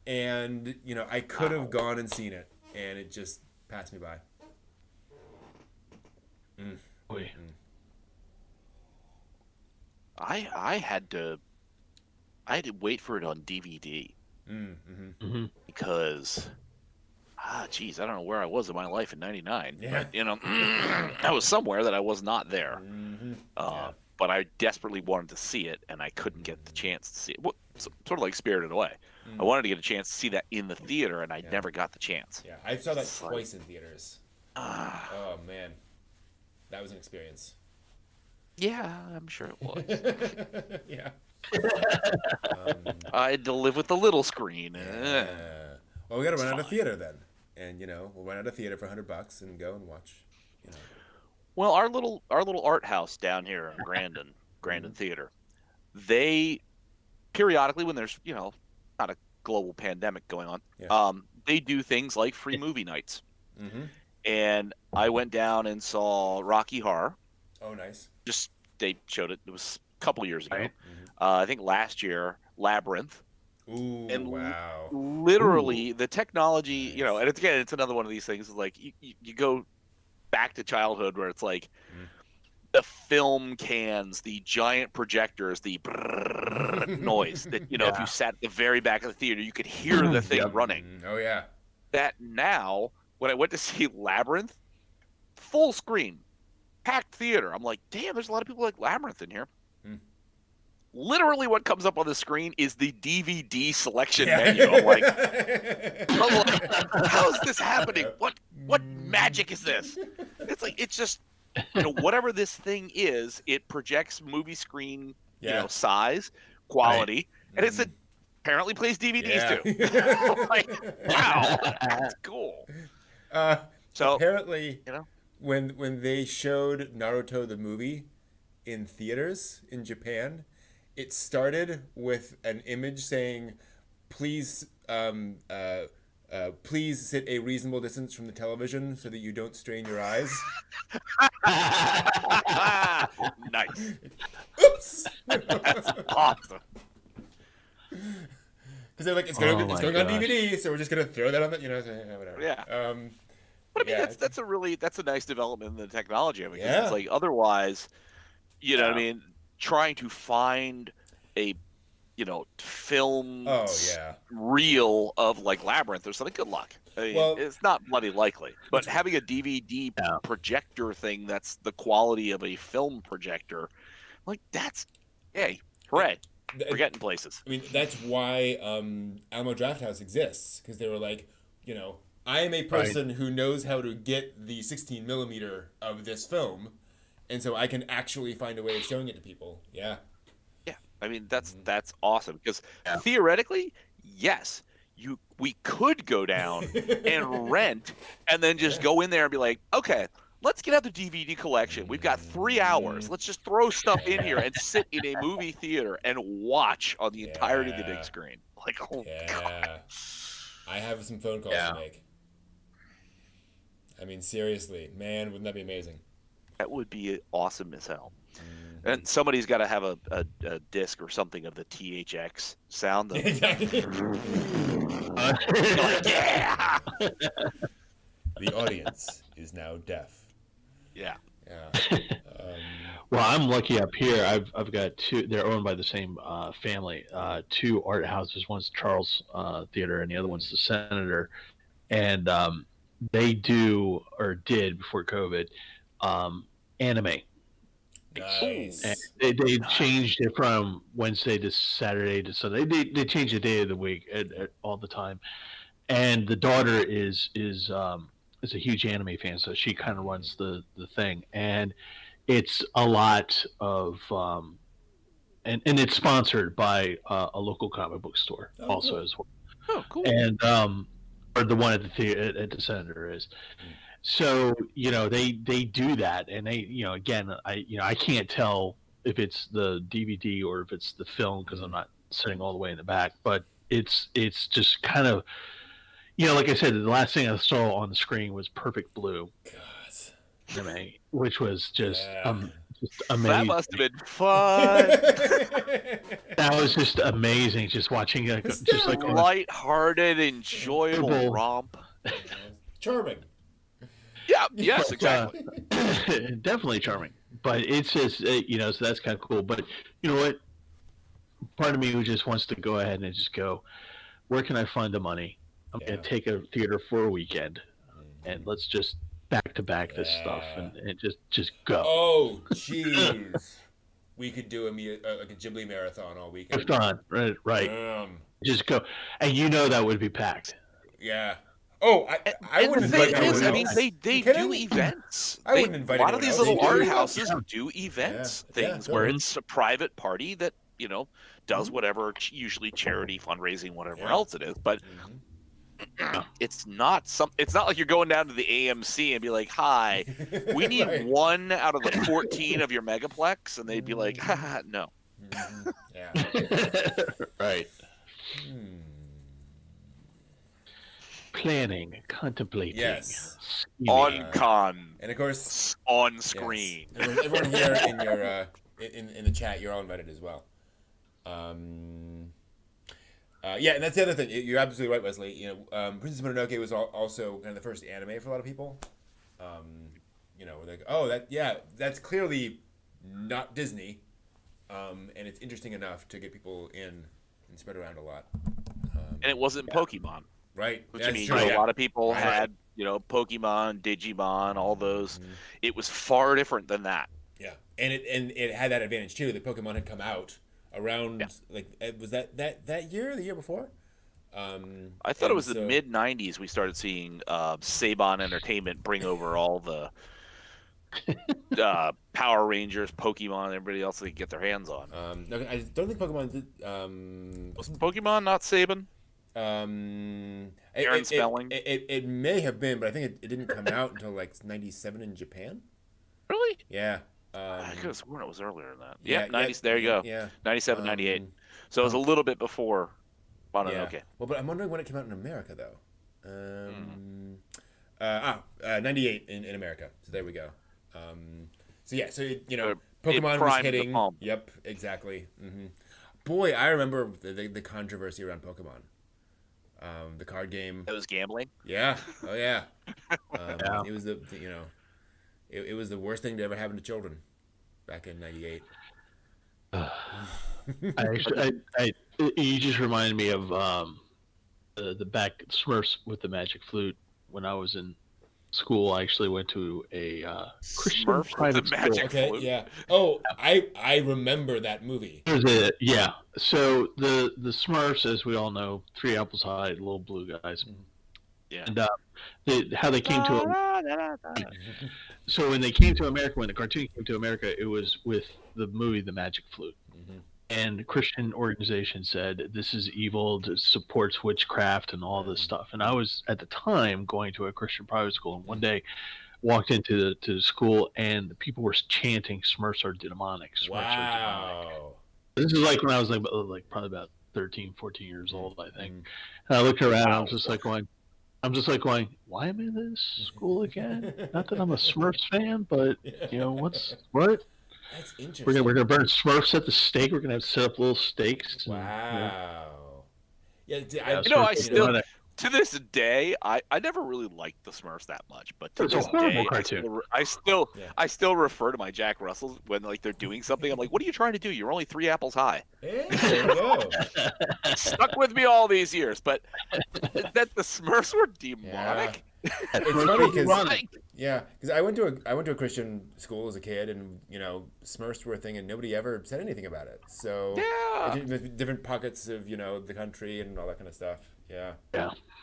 And, I could have gone and seen it, and it just passed me by. I had to wait for it on DVD. Because I don't know where I was in my life in ’99. Yeah. But, I was somewhere that I was not there. But I desperately wanted to see it, and I couldn't get the chance to see it. Well, sort of like Spirited Away. I wanted to get a chance to see that in the theater, and I never got the chance. Yeah, I saw that twice in theaters. Oh, man. That was an experience. Yeah, I'm sure it was. Yeah. I had to live with the little screen. Yeah. Well, we got to run out of theater then. And, we'll run out of theater for $100 and go and watch, Well, our little art house down here in Grandin Theater, they periodically when there's not a global pandemic going on, they do things like free movie nights. Mm-hmm. And I went down and saw Rocky Horror. Oh, nice. Just they showed it. It was a couple years ago. Right. Mm-hmm. I think last year, Labyrinth. Ooh, And wow. literally, the technology, Nice. and it's another one of these things. Like you go back to childhood where it's like the film cans, the giant projectors, the noise that if you sat at the very back of the theater, you could hear the thing running. Oh yeah. That now, when I went to see Labyrinth, full screen, packed theater. I'm like, damn, there's a lot of people like Labyrinth in here. Literally, what comes up on the screen is the DVD selection menu. I'm like, how is this happening? What magic is this? It's like, it's just, whatever this thing is, it projects movie screen, size, quality, and it's apparently plays DVDs too. I'm like, wow, that's cool. So apparently, when they showed Naruto the movie in theaters in Japan, it started with an image saying, "Please, please sit a reasonable distance from the television so that you don't strain your eyes." Nice. Oops. That's awesome. Because they're like, it's going on DVD, so we're just gonna throw that on the, whatever. Yeah. But I mean, that's a nice development in the technology. I mean, it's like otherwise, what I mean, trying to find a film reel of like Labyrinth or something, good luck. I mean, it's not bloody likely, but having a DVD projector thing that's the quality of a film projector, like that's hooray. We're getting places. I mean, that's why Alamo Drafthouse exists, because they were like, I am a person who knows how to get the 16 millimeter of this film, and so I can actually find a way of showing it to people. Yeah. Yeah. I mean, that's awesome, because theoretically, yes, we could go down and rent and then just go in there and be like, okay, let's get out the DVD collection. We've got 3 hours. Let's just throw stuff in here and sit in a movie theater and watch on the entirety of the big screen. Like, God. I have some phone calls to make. I mean, seriously, man, wouldn't that be amazing? That would be awesome as hell. And somebody's got to have a disc or something of the THX sound. Exactly. Yeah. The audience is now deaf. Yeah. Well, I'm lucky up here. I've got two. They're owned by the same family. 2 art houses. One's Charles Theater, and the other one's the Senator. And they do, or did before COVID, anime. Nice. And they changed it from Wednesday to Saturday to Sunday. They change the day of the week all the time. And the daughter is a huge anime fan, so she kind of runs the thing, and it's a lot of and it's sponsored by a local comic book store also as well. Oh, cool. And or the one at the Senator is. So they do that, and they again I can't tell if it's the DVD or if it's the film because I'm not sitting all the way in the back, but it's just kind of. Like I said, the last thing I saw on the screen was Perfect Blue, which was just amazing. That must have been fun. That was just amazing, just watching just like light-hearted, enjoyable romp. Charming. Yeah. Yes. Exactly. Definitely charming, but it's just so that's kind of cool. But you know what? Part of me just wants to go ahead and just go. Where can I find the money? I'm going to take a theater for a weekend, and let's just back-to-back this stuff and just go. Oh, jeez. We could do like a Ghibli marathon all weekend. Right. Just go. And that would be packed. Yeah. Oh, I wouldn't invite anyone else. I mean, they do events. I wouldn't invite anyone else. A lot of these little art houses do events, things where it's a private party that, does whatever, usually charity, fundraising, whatever else it is. But it's not like you're going down to the AMC and be like, "Hi, we need 1 out of the 14 of your megaplex," and they'd be like, "Haha, no." Yeah. Right. Planning, contemplating. Yes. On con. And of course, on screen. Yes. And everyone here in your in the chat, you're all invited as well. Yeah, and that's the other thing. You're absolutely right, Wesley. You know, Princess Mononoke was also kind of the first anime for a lot of people. You know, like, oh, that's clearly not Disney, and it's interesting enough to get people in and spread around a lot. And it wasn't Pokemon, right? Which I mean, a lot of people had, you know, Pokemon, Digimon, all those. It was far different than that. Yeah, and it had that advantage too. That Pokemon had come out around like was that year or the year before? I thought it was the mid '90s we started seeing Saban Entertainment bring over all the Power Rangers, Pokemon, and everybody else they could get their hands on. No, I don't think Pokemon did. Wasn't Pokemon not Saban? Aaron Spelling. It may have been, but I think it didn't come out until like '97 in Japan. Really? Yeah. I could have sworn it was earlier than that. Yeah, 90s. There you go. Yeah. 97, 98. So it was a little bit before Mononoke. Yeah. Well, but I'm wondering when it came out in America, though. 98 in America. So there we go. So yeah, so you know, Pokemon was hitting. Yep, exactly. Boy, I remember the controversy around Pokemon. The card game. It was gambling. Yeah. Oh yeah. It was it was the worst thing to ever happen to children back in '98. You just reminded me of the back Smurfs with the magic flute. When I was in school, I actually went to a Christian private school. Okay, yeah. Oh, I remember that movie. Yeah. So the Smurfs, as we all know, 3 apples high, little blue guys. Yeah. And how they came to so when they came to America, when the cartoon came to America, it was with the movie The Magic Flute. And the Christian organization said this is evil, it supports witchcraft and all this stuff. And I was at the time going to a Christian private school, and one day walked into the school and the people were chanting "Smurfs are demonic." Smurfs are demonic. This is like when I was like probably about 13, 14 years old, I think. And I looked around, and I'm just like going, why am I in this school again? Not that I'm a Smurfs fan, but you know what? That's interesting. We're gonna burn Smurfs at the stake. We're gonna have to set up little stakes. Wow. Yeah, I still to this day I never really liked the Smurfs that much, but to this day I still refer to my Jack Russells when like they're doing something. I'm like, what are you trying to do? You're only 3 apples high. Hey, there you go. Stuck with me all these years, but that the Smurfs were demonic. It's funny because I went to a Christian school as a kid, and you know, Smurfs were a thing, and nobody ever said anything about it. So different pockets of the country and all that kind of stuff. Yeah.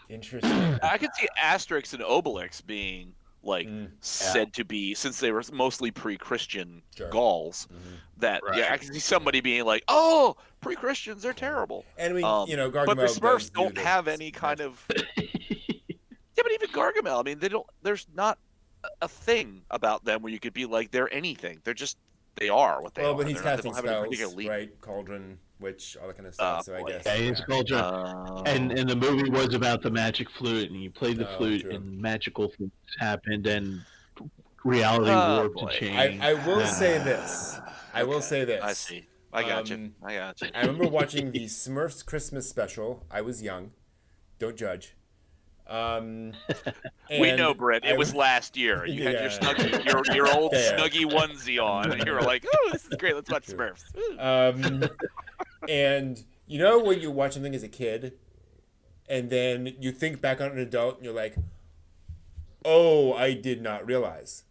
Interesting. I could see Asterix and Obelix being like said to be, since they were mostly pre-Christian Gauls. That I can see somebody being like, "Oh, pre-Christians, they're terrible." And Gargamel, but the Smurfs don't have any kind of. Yeah, but even Gargamel, I mean, there's not a thing about them where you could be like, they're anything. They are what they are. Well, but he's casting spells, right? Cauldron, witch, all that kind of stuff. So I guess. Yeah, he's Cauldron. And the movie was about the magic flute, and you played the flute, and magical things happened, and reality warped and changed. I will say this. I see. I got you. I remember watching the Smurfs Christmas special. I was young. Don't judge. We know, Brett. It was last year. You had your Snuggie, your old Snuggie onesie on, and you were like, "Oh, this is great. Let's watch Smurfs." And you know when you watch something as a kid, and then you think back on an adult, and you're like, "Oh, I did not realize."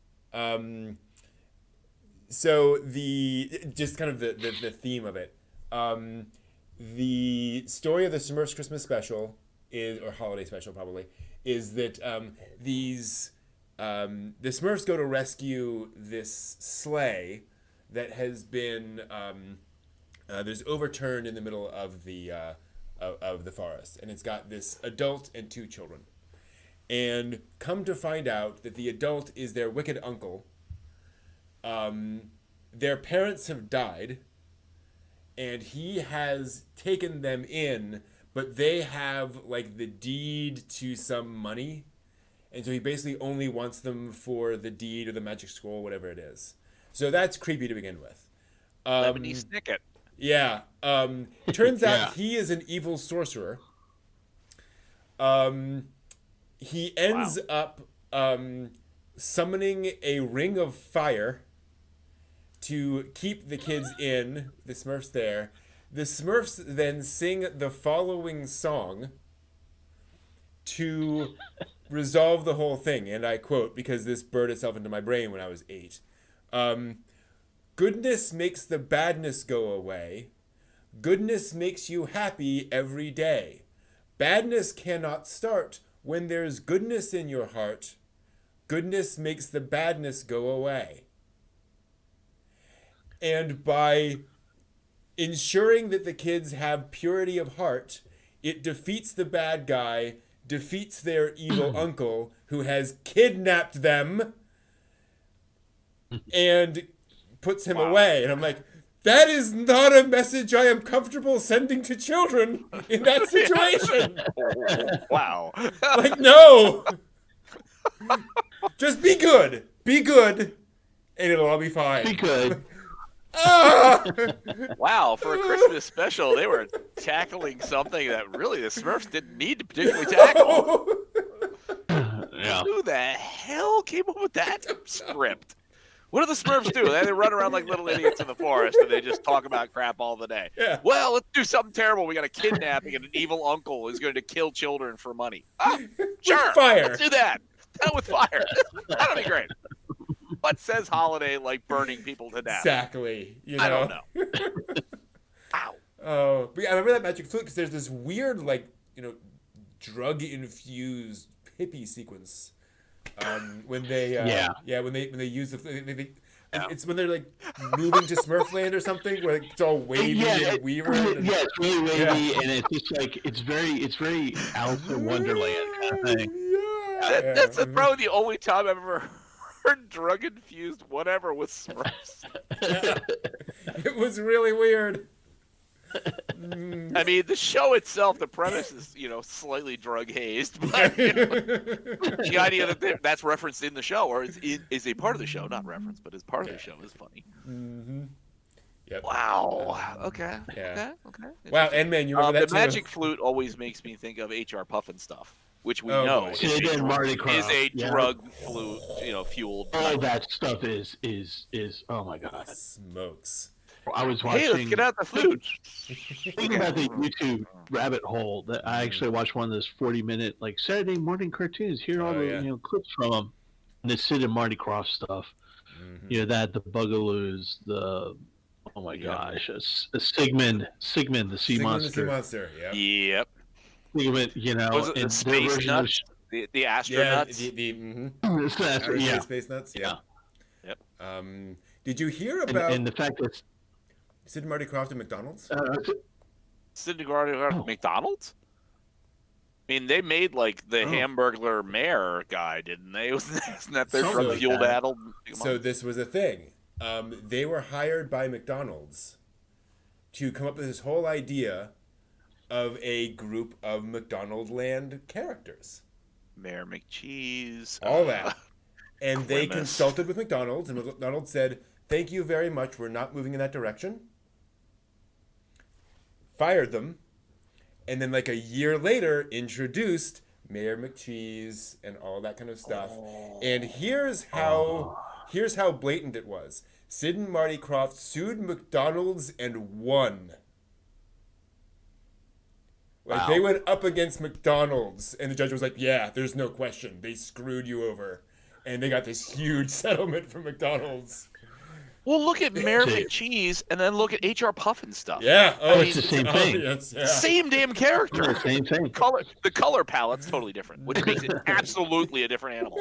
So just kind of the theme of it, the story of the Smurfs Christmas special. Or holiday special probably, is that the Smurfs go to rescue this sleigh that has been there's overturned in the middle of the forest, and it's got this adult and 2 children, and come to find out that the adult is their wicked uncle. Their parents have died, and he has taken them in, but they have like the deed to some money, and so he basically only wants them for the deed or the magic scroll, whatever it is. So that's creepy to begin with. Lemony Snicket. Yeah. Turns out he is an evil sorcerer. He ends up summoning a ring of fire to keep the kids in, the Smurfs there. The Smurfs then sing the following song to resolve the whole thing, and I quote, because this burned itself into my brain when I was 8. Goodness makes the badness go away. Goodness makes you happy every day. Badness cannot start when there's goodness in your heart. Goodness makes the badness go away. And by ensuring that the kids have purity of heart, it defeats the bad guy, defeats their evil uncle who has kidnapped them, and puts him away. And I'm like, that is not a message I am comfortable sending to children in that situation. Wow. Like, no. Just be good. Be good. And it'll all be fine. Be good. Wow, for a Christmas special, they were tackling something that really the Smurfs didn't need to particularly tackle. Yeah. Who the hell came up with that script? What do the Smurfs do? They run around like little idiots in the forest, and they just talk about crap all the day. Yeah. Well, let's do something terrible. We got a kidnapping, and an evil uncle is going to kill children for money. Ah, sure, fire. Let's do that. That with fire. That'll be great. What says holiday like burning people to death? Exactly. You know? I don't know. Wow. Oh, but yeah, I remember that magic flute because there's this weird, like, drug-infused hippie sequence. When they when they use it's when they're like moving to Smurfland or something where it's all wavy and weird. It's really wavy, and it's just like it's very Alice in Wonderland kind of thing. That's probably the only time I've ever heard drug-infused whatever with Smurfs. It was really weird. I mean, the show itself, the premise is, slightly drug-hazed, but the idea that that's referenced in the show, or is a part of the show, not referenced, but is part of the show, is funny. Mm-hmm. Yep. Wow. Okay. Yeah. Okay. Wow, and man, you remember that the magic flute always makes me think of H.R. Puffin stuff, which we know is a drug flute, fueled. All that stuff is oh my god, smokes. I was watching. Hey, let's get out the flute. Thinking about the YouTube rabbit hole, that I actually watched one of those 40-minute like Saturday morning cartoons. Here are all the clips from them, and the Sid and Marty Krofft stuff. Mm-hmm. The Bugaloos, the gosh, Sigmund the sea monster. The sea monster. Yep. Sigmund, was it the space nuts? The astronauts? Yeah, space nuts. Yeah. Yep. Did you hear about and the fact that Sid and Marty Krofft at McDonald's? Sid and Marty Krofft at McDonald's? I mean, they made like the Hamburglar Mayor guy, didn't they? Isn't that their fueled addled? So this was a thing. They were hired by McDonald's to come up with this whole idea of a group of McDonaldland characters. Mayor McCheese. All that. And they consulted with McDonald's, and McDonald's said, thank you very much, we're not moving in that direction. Fired them. And then like a year later, introduced Mayor McCheese and all that kind of stuff. And here's how blatant it was. Sid and Marty Krofft sued McDonald's and won. Like, they went up against McDonald's, and the judge was like, yeah, there's no question. They screwed you over. And they got this huge settlement from McDonald's. Well, look at Mayor McCheese, and then look at H.R. Puffin stuff. Yeah. It's the same thing. Yes, yeah. Same damn character. Same thing. The color palette's totally different, which makes it absolutely a different animal.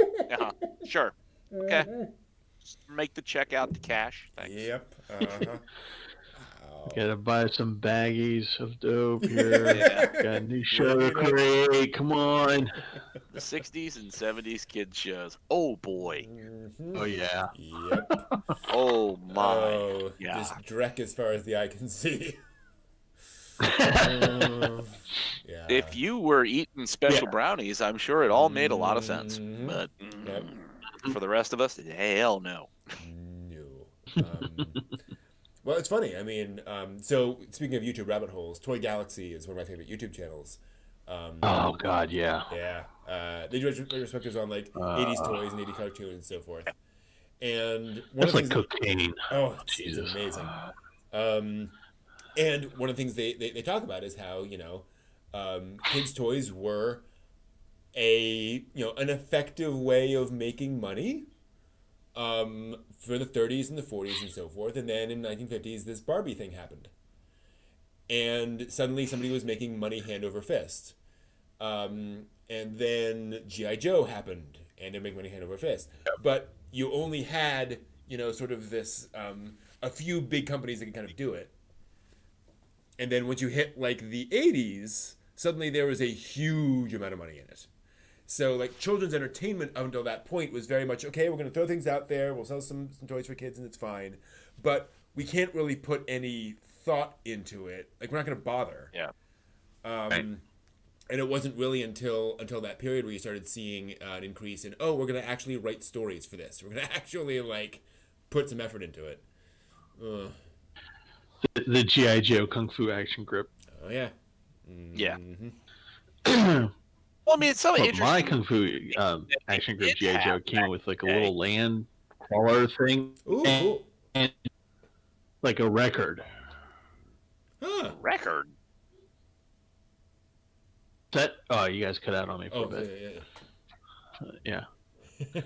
Sure. Okay. Just make the check out to cash. Thanks. Yep. Gotta buy some baggies of dope here. Got a new sugar crate. Come on. The 60s and 70s kids shows. Oh boy. Mm-hmm. Oh yeah. Yep. Oh my. Oh, just dreck as far as the eye can see. Yeah. If you were eating special brownies, I'm sure it all made a lot of sense. But for the rest of us, hell no. No. Well, it's funny. I mean, so speaking of YouTube rabbit holes, Toy Galaxy is one of my favorite YouTube channels. Oh God, yeah. Yeah. They do retrospectives on like 80s toys and 80 cartoons and so forth. And one That's of like the things cocaine. it's amazing. And one of the things they talk about is how, kids' toys were an effective way of making money for the 30s and the 40s and so forth. And then in the 1950s, this Barbie thing happened. And suddenly somebody was making money hand over fist. And then G.I. Joe happened, and they're making money hand over fist. But you only had, sort of this, a few big companies that could kind of do it. And then once you hit like the 80s, suddenly there was a huge amount of money in it. So like children's entertainment up until that point was very much, okay, we're going to throw things out there. We'll sell some toys for kids and it's fine. But we can't really put any thought into it. Like we're not going to bother. Yeah. And it wasn't really until that period where you started seeing an increase in, we're going to actually write stories for this. We're going to actually like put some effort into it. The G.I. Joe Kung Fu action grip. Oh, yeah. Yeah. Well, I mean, it's so interesting. My Kung Fu action grip G.I. Joe came with like a little land crawler thing. Ooh. And like a record. Huh. Record? Oh, you guys cut out on me for a bit. Yeah.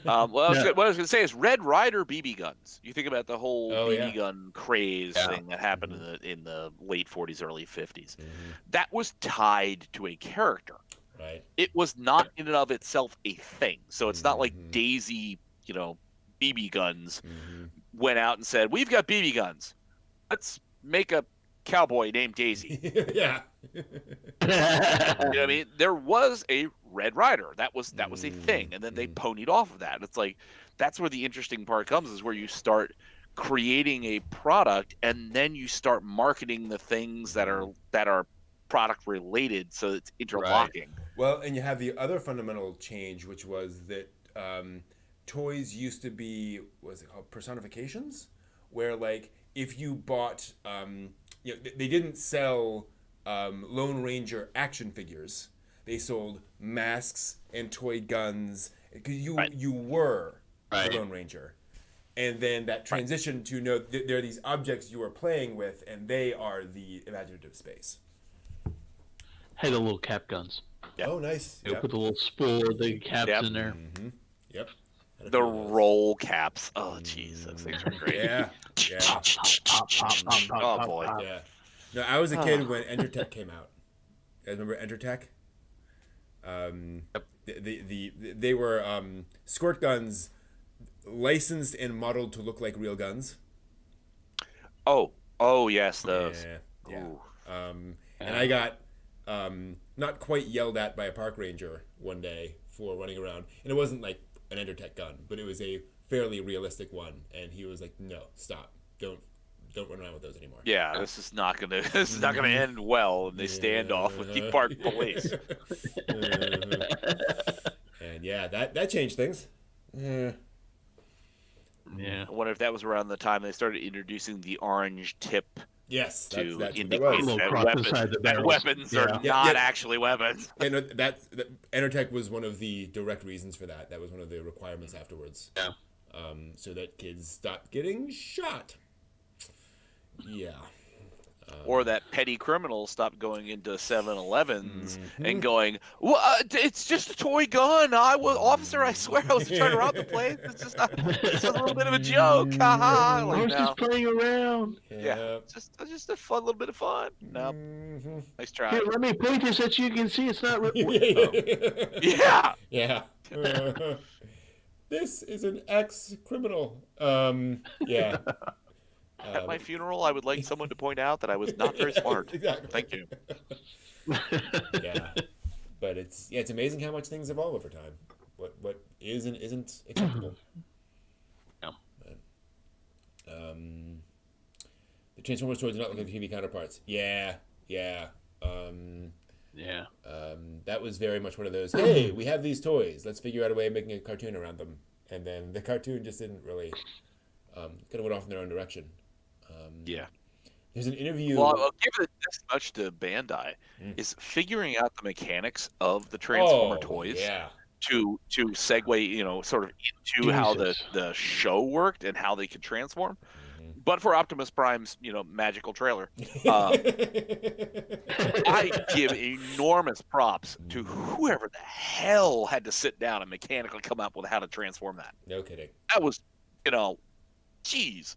What I was going to say is Red Ryder BB guns. You think about the whole BB gun craze thing that happened in the late 40s, early 50s. That was tied to a character. Right. It was not in and of itself a thing. So it's not like Daisy, BB guns went out and said, "We've got BB guns. Let's make a cowboy named Daisy." Yeah. You know what I mean? There was a Red Ryder. That was a thing, and then they ponied off of that. It's like that's where the interesting part comes, is where you start creating a product, and then you start marketing the things that are product related, so it's interlocking. Right. Well, and you have the other fundamental change, which was that toys used to be, what is it called, personifications, where like if you bought, they didn't sell Lone Ranger action figures. They sold masks and toy guns because you were the Lone Ranger, and then that transition to there are these objects you are playing with, and they are the imaginative space. Had the little cap guns. Yep. Oh, nice. They put the little spool of the caps in there. Mm-hmm. Yep. The roll caps. Oh, jeez, those things are great. Yeah. Oh boy. Yeah. No, I was a kid when Entertech came out. You guys remember Entertech? They were squirt guns licensed and modeled to look like real guns. Oh yes, those. Yeah. And I got not quite yelled at by a park ranger one day for running around, and it wasn't like an Entertech gun, but it was a fairly realistic one, and he was like, "No, stop, don't run around with those anymore." Yeah, this is not gonna end well in the standoff with the park police. And yeah, that changed things. Yeah. I wonder if that was around the time they started introducing the orange tip. Yes, to that's indicate that weapons are not actually weapons. Yeah, no, that Entertech was one of the direct reasons for that. That was one of the requirements afterwards. Yeah. So that kids stopped getting shot. Yeah. Or that petty criminals stopped going into 7-Elevens and going, "Well, it's just a toy gun. Officer, I swear I was trying to rob the place. It's just a little bit of a joke. I was just playing around. Yeah, just a fun little bit of fun. No, nice try. Here, let me point this so you can see it's not. Yeah. Yeah. This is an ex-criminal. Yeah. At my funeral, I would like someone to point out that I was not very smart. Exactly. Thank you. Yeah, but it's amazing how much things evolve over time. What is and isn't acceptable. Yeah. The Transformers toys do not look like TV counterparts. Yeah, Yeah. Yeah. That was very much one of those, hey, we have these toys. Let's figure out a way of making a cartoon around them. And then the cartoon just didn't really, kind of went off in their own direction. Yeah. There's an interview. Well, I'll give it this much to Bandai, is figuring out the mechanics of the Transformer toys to segue, sort of into how the show worked and how they could transform. But for Optimus Prime's, magical trailer, I give enormous props to whoever the hell had to sit down and mechanically come up with how to transform that. No kidding. That was, geez.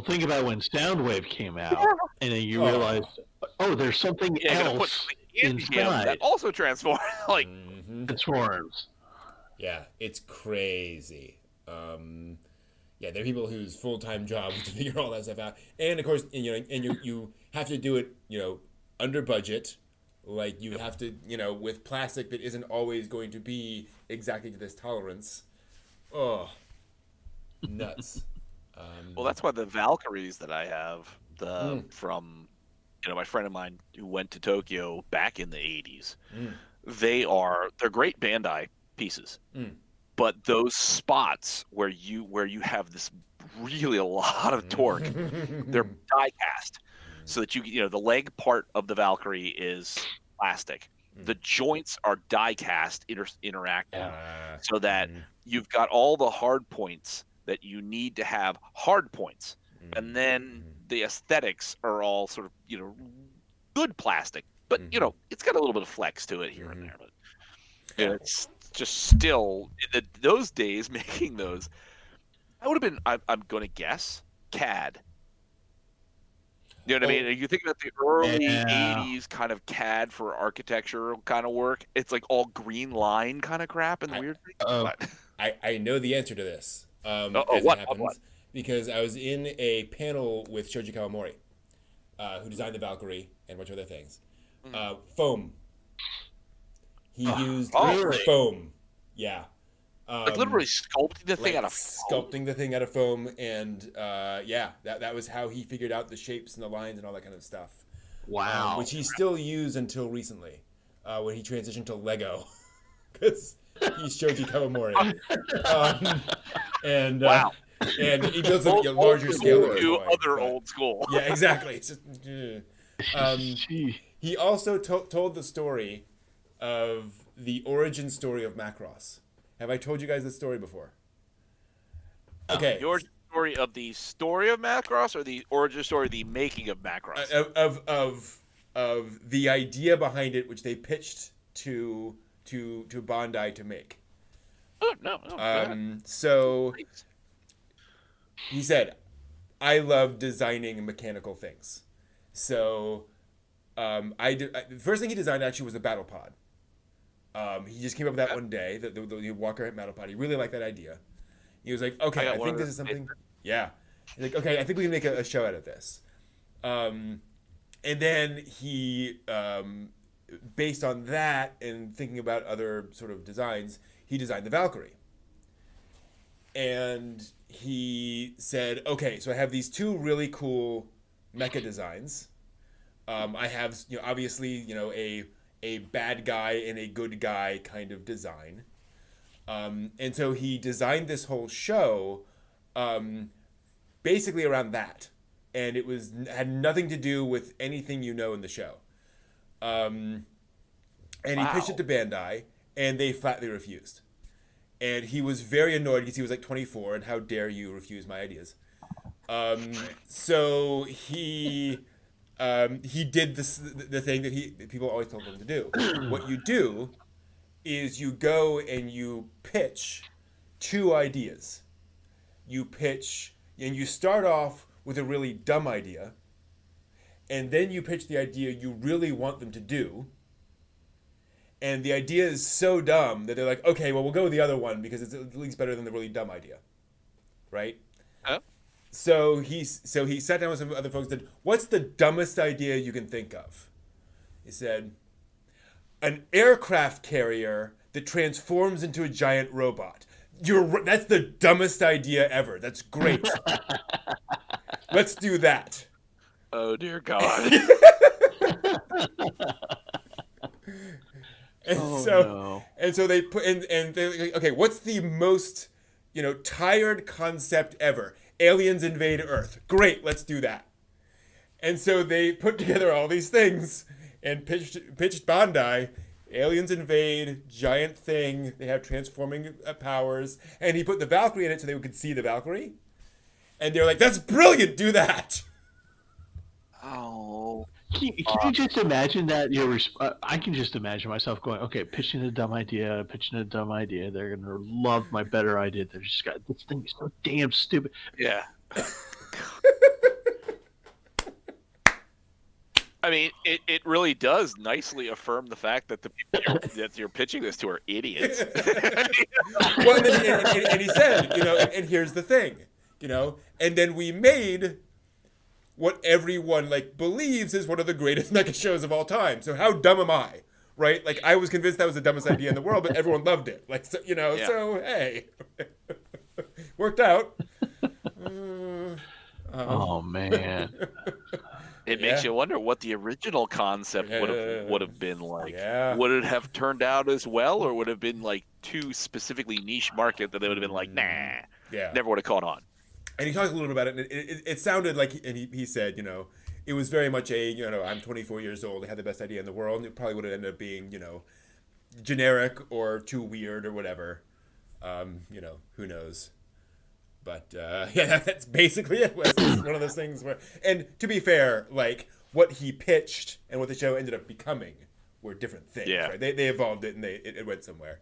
Think about when Soundwave came out, and then you realize, there's something else inside that also transforms. Transforms. Yeah, it's crazy. There are people whose full-time job is to figure all that stuff out, and of course, you have to do it, under budget. Like you have to, with plastic that isn't always going to be exactly to this tolerance. Oh, nuts. Well, that's why the Valkyries that I have from, my friend of mine who went to Tokyo back in the 80s, they're great Bandai pieces. But those spots where you have this really a lot of torque, they're die cast, so that the leg part of the Valkyrie is plastic. The joints are die cast interactive, so that you've got all the hard points that you need to have hard points, and then the aesthetics are all sort of good plastic, but it's got a little bit of flex to it here and there, but it's just still in those days making those. That would have been, I'm going to guess, CAD. You know what I mean? You think about the early 80s kind of CAD for architecture kind of work. It's like all green line kind of crap and weird things. I know the answer to this. What? Because I was in a panel with Shoji Kawamori, who designed the Valkyrie and a bunch of other things. Foam. He used foam. Yeah. Like literally sculpting the thing out of foam. Sculpting the thing out of foam, and that was how he figured out the shapes and the lines and all that kind of stuff. Wow. Which he still used until recently, when he transitioned to Lego, because he's Shoji Kawamori. Wow. And he builds a larger scale. Old school. Yeah, exactly. It's just, he also told the story of the origin story of Macross. Have I told you guys this story before? Okay. The origin story of the story of Macross, or the origin story of the making of Macross? Of the idea behind it, which they pitched to Bandai to make. Oh, no. So he said, I love designing mechanical things. So the first thing he designed actually was a battle pod. He just came up with that one day, the Walker battle pod. He really liked that idea. He was like, okay, I think this is something. Yeah. He's like, okay, I think we can make a show out of this. And then he, based on that and thinking about other sort of designs, he designed the Valkyrie. And he said, okay, so I have these two really cool mecha designs. I have, obviously, a bad guy and a good guy kind of design. And so he designed this whole show basically around that. And it had nothing to do with anything in the show. And he pitched it to Bandai, and they flatly refused. And he was very annoyed because he was like 24, and how dare you refuse my ideas. So he did the thing that people always told him to do. What you do is you go and you pitch two ideas. You pitch, and you start off with a really dumb idea, and then you pitch the idea you really want them to do. And the idea is so dumb that they're like, okay, well, we'll go with the other one because it's at least better than the really dumb idea. Right? Oh. So he sat down with some other folks and said, what's the dumbest idea you can think of? He said, an aircraft carrier that transforms into a giant robot. That's the dumbest idea ever. That's great. Let's do that. Oh dear God. And so they put and they're like, okay, what's the most, tired concept ever? Aliens invade Earth. Great, let's do that. And so they put together all these things and pitched Bandai. Aliens invade, giant thing. They have transforming powers, and he put the Valkyrie in it so they could see the Valkyrie. And they're like, "That's brilliant! Do that." Oh. Can you just imagine that? I can just imagine myself going, okay, pitching a dumb idea. They're gonna love my better idea. They're just got this thing is so damn stupid. Yeah. I mean, it really does nicely affirm the fact that the people that you're pitching this to are idiots. Well, and he said, and here's the thing, and then we made what everyone believes is one of the greatest mecha shows of all time. So how dumb am I, right? I was convinced that was the dumbest idea in the world, but everyone loved it. So hey, worked out. Oh man. It makes you wonder what the original concept would have been like. Yeah. Would it have turned out as well, or would it have been too specifically niche market that they would have been like, nah, never would have caught on? And he talked a little about it, and it sounded like, and he said, it was very much I'm 24 years old, I had the best idea in the world, and it probably would have ended up being, generic or too weird or whatever. Who knows? But, that's basically it. It's one of those things where, and to be fair, what he pitched and what the show ended up becoming were different things. Yeah. Right? They evolved it and it went somewhere.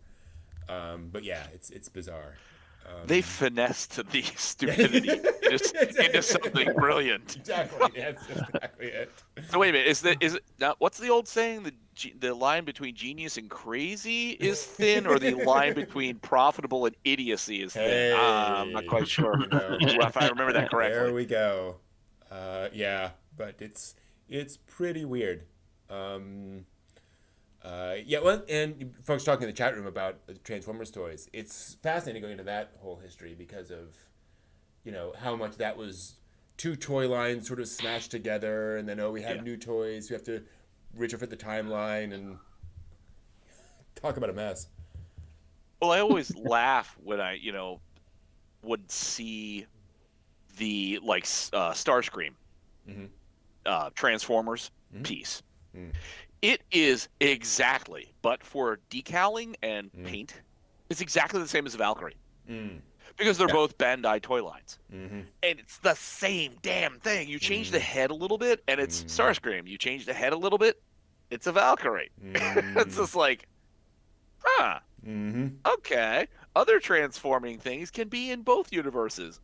But yeah, it's bizarre. They finessed the stupidity into something brilliant. Exactly. That's exactly it. So wait a minute, is it now? What's the old saying? The line between genius and crazy is thin, or the line between profitable and idiocy is thin? Hey. I'm not quite sure if I remember that correctly. There we go. Yeah, but it's pretty weird. Well, and folks talking in the chat room about the Transformers toys. It's fascinating going into that whole history because of, how much that was two toy lines sort of smashed together, and then we have new toys. We have to retrofit the timeline and talk about a mess. Well, I always laugh when I, would see the Starscream, Transformers piece. Mm. It is exactly, but for decaling and paint, it's exactly the same as Valkyrie. Because they're both Bandai toy lines. And it's the same damn thing. You change the head a little bit, and it's Starscream. You change the head a little bit, it's a Valkyrie. It's just okay. Other transforming things can be in both universes.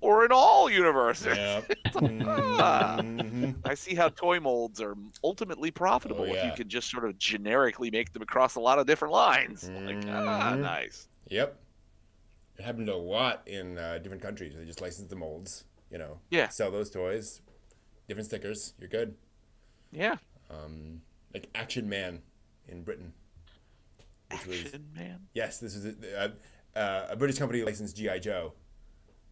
Or in all universes. Yep. I see how toy molds are ultimately profitable if you can just sort of generically make them across a lot of different lines. Nice. Yep. It happened a lot in different countries. They just license the molds, sell those toys, different stickers. You're good. Yeah. Like Action Man in Britain. Man? Yes, this is a British company licensed G.I. Joe.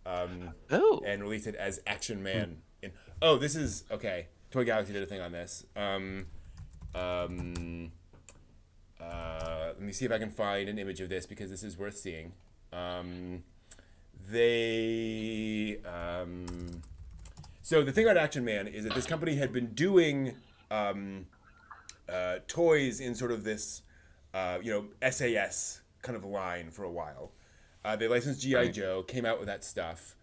And released it as Action Man. This is okay. Toy Galaxy did a thing on this. Let me see if I can find an image of this because this is worth seeing. So the thing about Action Man is that this company had been doing toys in sort of this SAS kind of line for a while. They licensed G.I. Joe, came out with that stuff.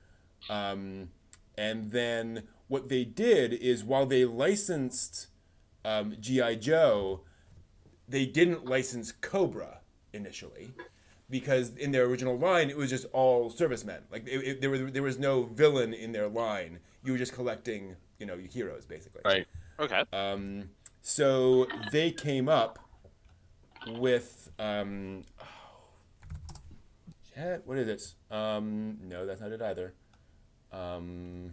And then what they did is while they licensed G.I. Joe, they didn't license Cobra initially because in their original line, it was just all servicemen. There was no villain in their line. You were just collecting, heroes, basically. Right. Okay. So they came up with... what is this? No, that's not it either. No.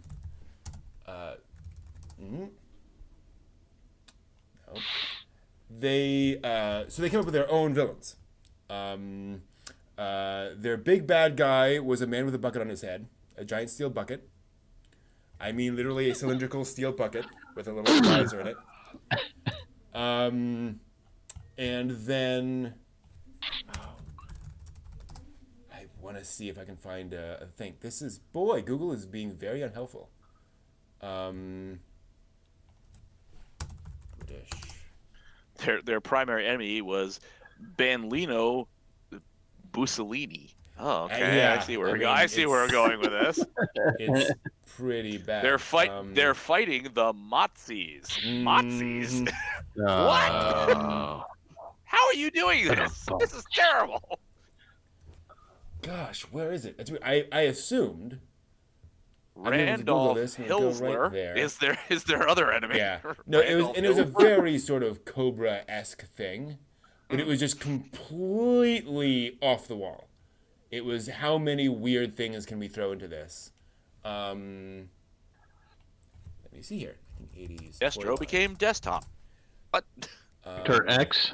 They came up with their own villains. Their big bad guy was a man with a bucket on his head, a giant steel bucket. I mean literally a cylindrical steel bucket with a little visor in it. And then I want to see if I can find a thing. Google is being very unhelpful. Their primary enemy was Banlino Bussolini. Oh, okay. Yeah, I see where we're going with this. It's pretty bad. They're fighting the Mozzies. Mozzies? What? How are you doing this? This is terrible. Gosh, where is it? I assumed Randolph Hilsler right is their other enemy. Yeah. No, it was a very sort of Cobra-esque thing, but it was just completely off the wall. It was how many weird things can we throw into this? Let me see here. I think 80s. Destro became desktop. What? Tur X.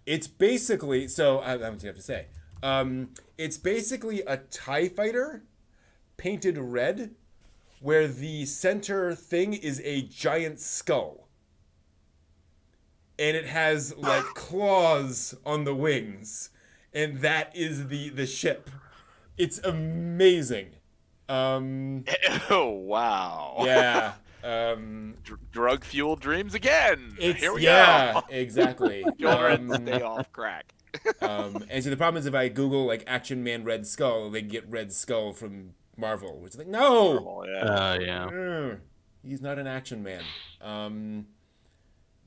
It's basically I don't have to say. It's basically a TIE fighter painted red, where the center thing is a giant skull, and it has like claws on the wings, and that is the ship. It's amazing. Oh wow! Yeah. Drug fueled dreams again. Here we go. Exactly. Children stay off crack. And so the problem is if I Google like Action Man Red Skull, they get Red Skull from Marvel, which is like no. He's not an Action Man.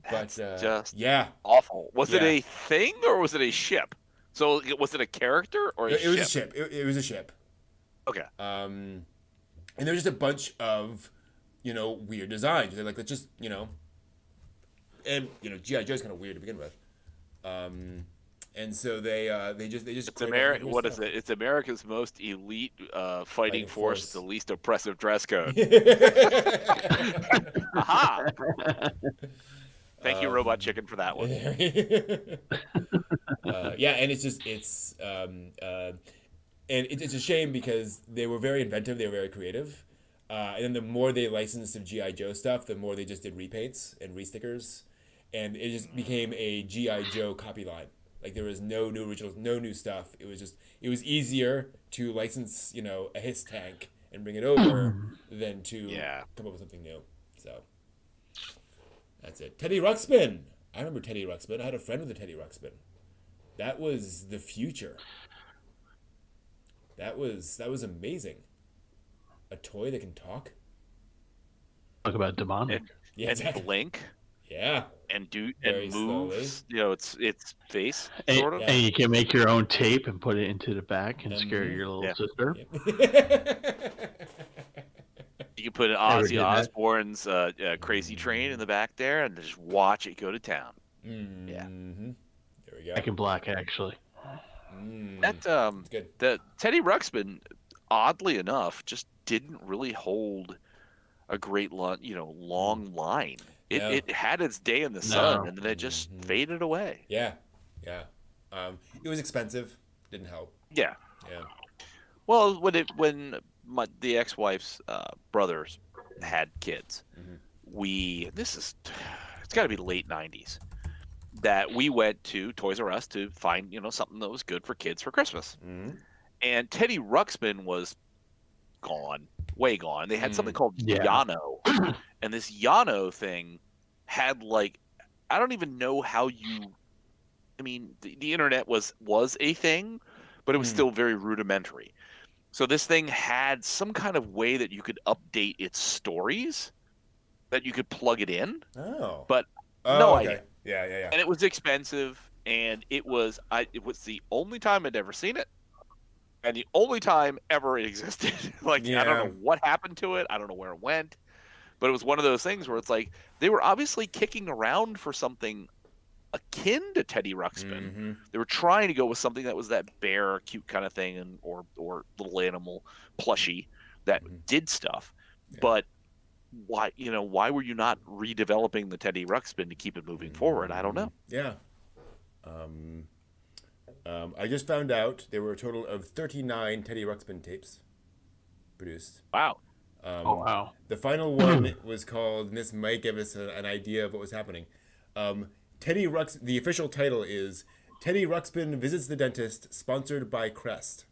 That's but just yeah, awful. Was it a thing or was it a ship? So was it a character or it was a ship? It was a ship. Okay. And there's just a bunch of weird designs. They're like, let's just and G.I. Joe's kind of weird to begin with. And so they just it's what is it? It's America's most elite fighting force with the least oppressive dress code. Aha! Thank you, Robot Chicken, for that one. Yeah, and it's a shame because they were very inventive, they were very creative, and then the more they licensed of G.I. Joe stuff, the more they just did repaints and restickers, and it just became a G.I. Joe copy line. Like there was no new originals, no new stuff. It was easier to license, a HISS tank and bring it over than to come up with something new. So that's it. Teddy Ruxpin. I remember Teddy Ruxpin. I had a friend with a Teddy Ruxpin. That was the future. That was amazing. A toy that can talk. Talk about demonic. And blink. Yeah. And moves, its face, and, sort of. And you can make your own tape and put it into the back and scare your little sister. You can put an Ozzy Osbourne's Crazy Train in the back there and just watch it go to town. Mm-hmm. Yeah. There we go. Back in black, actually. The Teddy Ruxpin, oddly enough, just didn't really hold a great long line. It had its day in the sun, and then it just faded away. Yeah. It was expensive. Didn't help. Yeah. Yeah. Well, when the ex-wife's brothers had kids, it's got to be the late '90s, that we went to Toys R Us to find something that was good for kids for Christmas, and Teddy Ruxpin was gone, way gone. They had something called Yano. And this Yano thing had I don't even know how the internet was a thing, but it was still very rudimentary. So this thing had some kind of way that you could update its stories, that you could plug it in. Oh. But no okay. idea. Yeah. And it was expensive, and it was the only time I'd ever seen it. And the only time ever it existed. I don't know what happened to it. I don't know where it went. But it was one of those things where it's like they were obviously kicking around for something akin to Teddy Ruxpin. They were trying to go with something that was that bear, cute kind of thing, or little animal plushie that did stuff. Yeah. But why were you not redeveloping the Teddy Ruxpin to keep it moving forward? I don't know. Yeah. I just found out there were a total of 39 Teddy Ruxpin tapes produced. Wow. Oh, wow. The final one was called, and this might give us an idea of what was happening. The official title is Teddy Ruxpin Visits the Dentist, sponsored by Crest.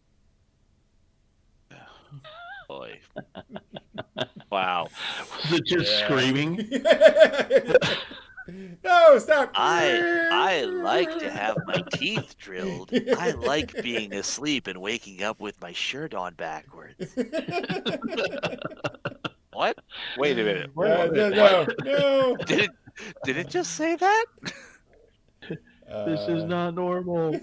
Boy. Wow. Was it just screaming? No, stop! I like to have my teeth drilled. I like being asleep and waking up with my shirt on backwards. What? Wait a minute. No. Did it just say that? This is not normal.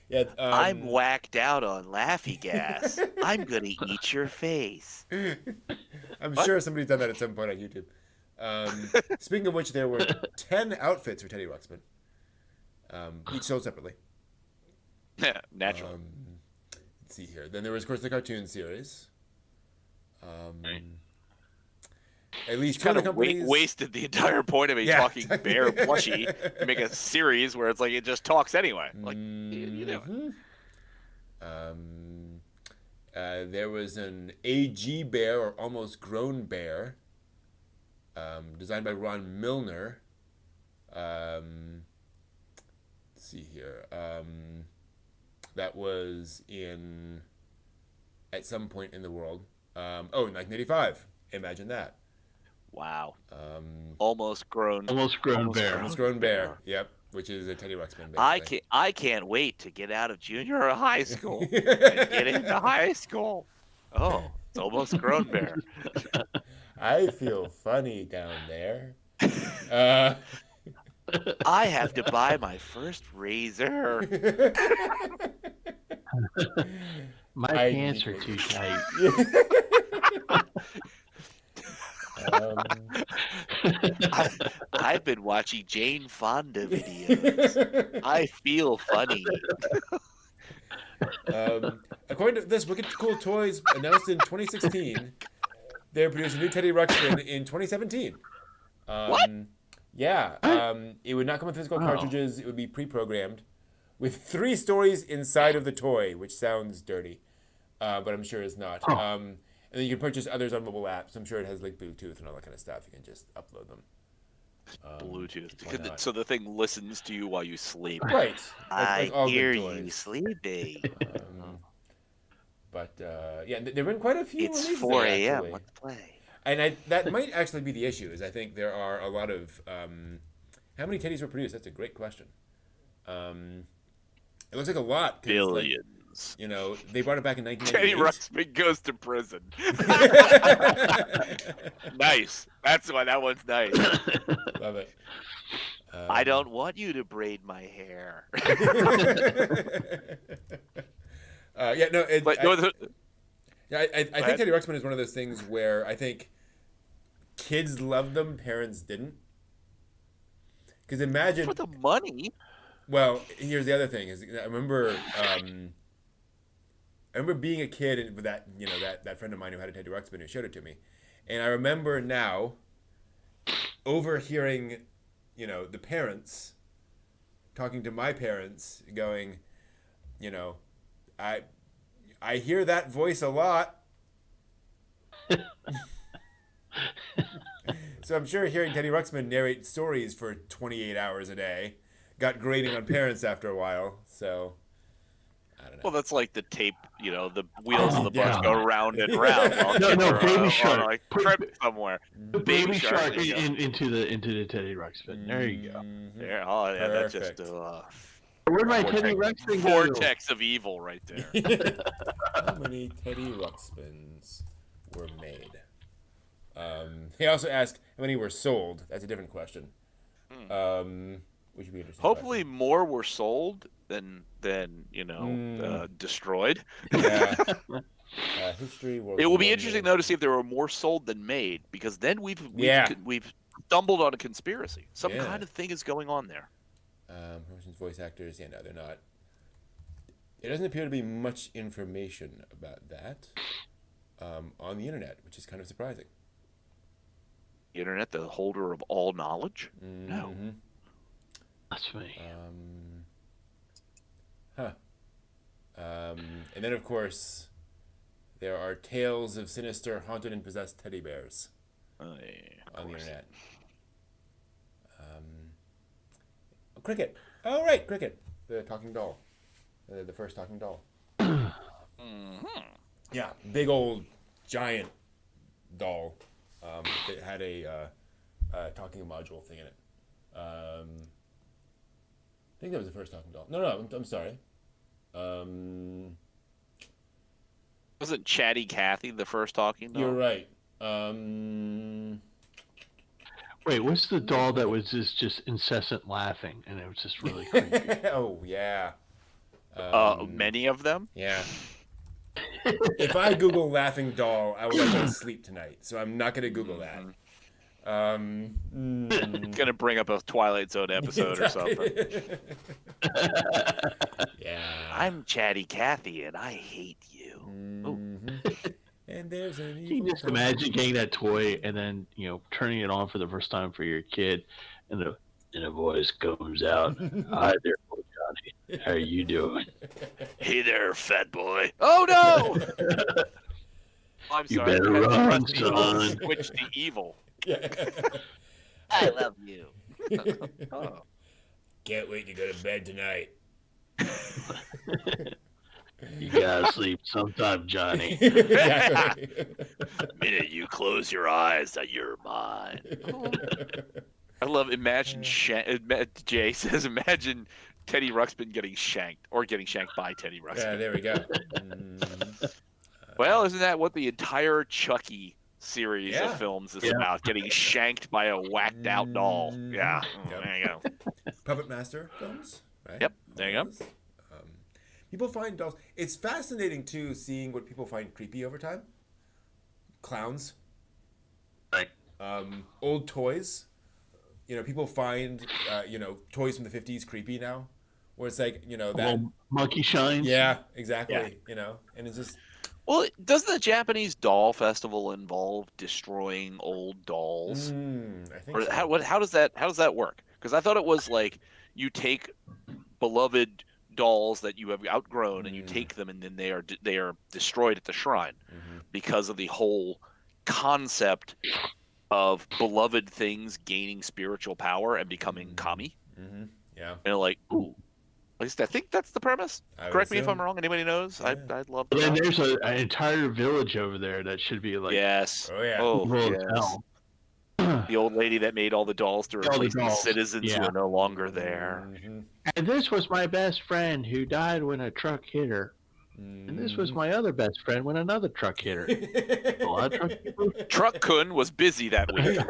Yeah, I'm whacked out on Laffy Gas. I'm gonna eat your face. I'm sure somebody's done that at some point on YouTube. Speaking of which, there were 10 outfits for Teddy Ruxpin, each sold separately. Yeah, naturally. Let's see here. Then there was, of course, the cartoon series. At least kind of wasted the entire point of a talking bear plushie to make a series where it's like it just talks anyway. Like, you know. There was an AG bear, or almost grown bear, designed by Ron Milner. Let's see here. That was at some point in the world. In 1985. Imagine that. Wow. Almost grown bear. Almost grown bear. Yep. Which is a Teddy Ruxpin. Basically. I can't wait to get out of junior high school and get into high school. Oh, it's almost grown bear. I feel funny down there. I have to buy my first razor. My pants are too tight. I've been watching Jane Fonda videos. I feel funny. According to this, Wicked Cool Toys announced in 2016, they're producing a new Teddy Ruxpin in 2017. What? Yeah. It would not come with physical cartridges. It would be pre-programmed with 3 stories inside of the toy, which sounds dirty, but I'm sure it's not. And then you can purchase others on mobile apps. I'm sure it has like Bluetooth and all that kind of stuff. You can just upload them. Bluetooth. So the thing listens to you while you sleep. Right. I hear you sleeping. But yeah, there have been quite a few. It's 4 a.m. Let's play. And that might actually be the issue. Is I think there are a lot of how many Teddies were produced? That's a great question. It looks like a lot. Billions. You know, they brought it back in 1998. Teddy Ruxpin goes to prison. Nice. That's why that one's nice. Love it. I don't want you to braid my hair. I think Teddy Ruxpin is one of those things where I think kids loved them, parents didn't. Because imagine for the money. Well, here's the other thing: is I remember being a kid and with that that friend of mine who had a Teddy Ruxpin who showed it to me, and I remember now overhearing, the parents talking to my parents, going, I hear that voice a lot. So I'm sure hearing Teddy Ruxpin narrate stories for 28 hours a day got grating on parents after a while. So I don't know. Well, that's like the tape, the wheels of the bus go round and round. Baby Shark. Like trip somewhere. Baby Shark into the Teddy Ruxpin. There you go. Yeah, that's just where'd my Teddy Ruxpin go? Vortex of evil right there. How many Teddy Ruxpins were made? He also asked how many were sold. That's a different question. Which would be interesting. Hopefully more were sold than destroyed. Yeah. History. It will be interesting though to see if there were more sold than made, because then we've stumbled on a conspiracy. Some kind of thing is going on there. Voice actors, no, they're not. There doesn't appear to be much information about that on the internet, which is kind of surprising. The internet, the holder of all knowledge? Mm-hmm. No. That's funny. And then, of course, there are tales of sinister, haunted, and possessed teddy bears on the internet. Cricket. Oh, right, Cricket. The talking doll. The first talking doll. Yeah, big old giant doll that had a talking module thing in it. I think that was the first talking doll. No, I'm sorry. Wasn't Chatty Cathy the first talking doll? You're right. Wait, what's the doll that was just incessant laughing and it was just really creepy? Oh, yeah. Many of them? Yeah. If I Google laughing doll, I will not go to sleep tonight. So I'm not going to Google that. Gonna bring up a Twilight Zone episode or something. Yeah. I'm Chatty Cathy and I hate you. And there's an evil. Can you just imagine getting that toy and then turning it on for the first time for your kid, and a voice comes out. Hi there, little Johnny. How are you doing? Hey there, fat boy. Oh no! I'm You sorry. better run, son. Switch to evil. Yeah. I love you. Oh. Can't wait to go to bed tonight. You gotta sleep sometime, Johnny. The minute you close your eyes, you're mine. I love. Imagine Jay says, imagine Teddy Ruxpin getting shanked or getting shanked by Teddy Ruxpin. Yeah, there we go. Well, isn't that what the entire Chucky series of films is about? Getting shanked by a whacked out doll. Yeah, there you go. Puppet Master films, right? Yep, there you go. People find dolls. It's fascinating too, seeing what people find creepy over time. Clowns, Right. Old toys. People find toys from the 50s creepy now, where it's like that monkey shines. Yeah, exactly. And it's just. Well, doesn't the Japanese doll festival involve destroying old dolls? I think or so. how does that work? Because I thought it was like you take beloved dolls that you have outgrown and you take them and then they are destroyed at the shrine because of the whole concept of beloved things gaining spiritual power and becoming kami. Yeah. And ooh. At least I think that's the premise. Correct me if I'm wrong. Anybody knows? Yeah. I'd love And to then know. there's an entire village over there that should be like Yes. Oh yeah. Oh, evil as yes. hell. The old lady that made all the dolls to replace the dolls. citizens who are no longer there. And this was my best friend who died when a truck hit her. And this was my other best friend when another truck hit her. A lot of truck people. Truck Kun was busy that week.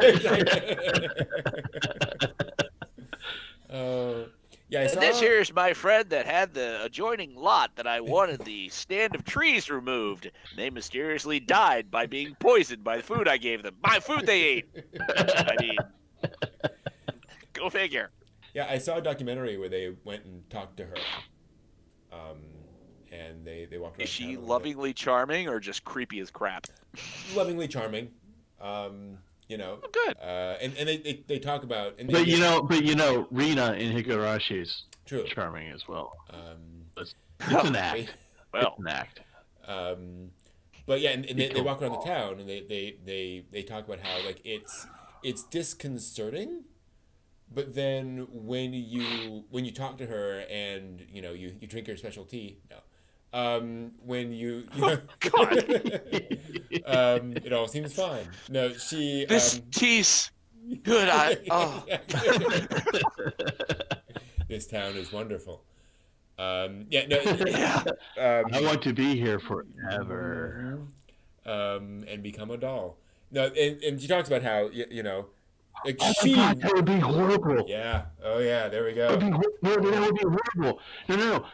Yeah, I saw. This here's my friend that had the adjoining lot that I wanted the stand of trees removed. They mysteriously died by being poisoned by the food I gave them. My food they ate. I mean, go figure. Yeah, I saw a documentary where they went and talked to her. And they walked around. Is she town lovingly charming or just creepy as crap? lovingly charming. Good. And they talk about. And But Rina in Higurashi's true. charming as well. It's an act. Well, It's an act. But yeah, and they walk around the town and they talk about how it's disconcerting, but then when you talk to her and you drink her special tea, when you it all seems fine. No, she this tea's good. This town is wonderful. I want to be here forever. And become a doll. No, and she talks about how like that would be horrible. Yeah. Oh yeah. There we go. That would be horrible. No.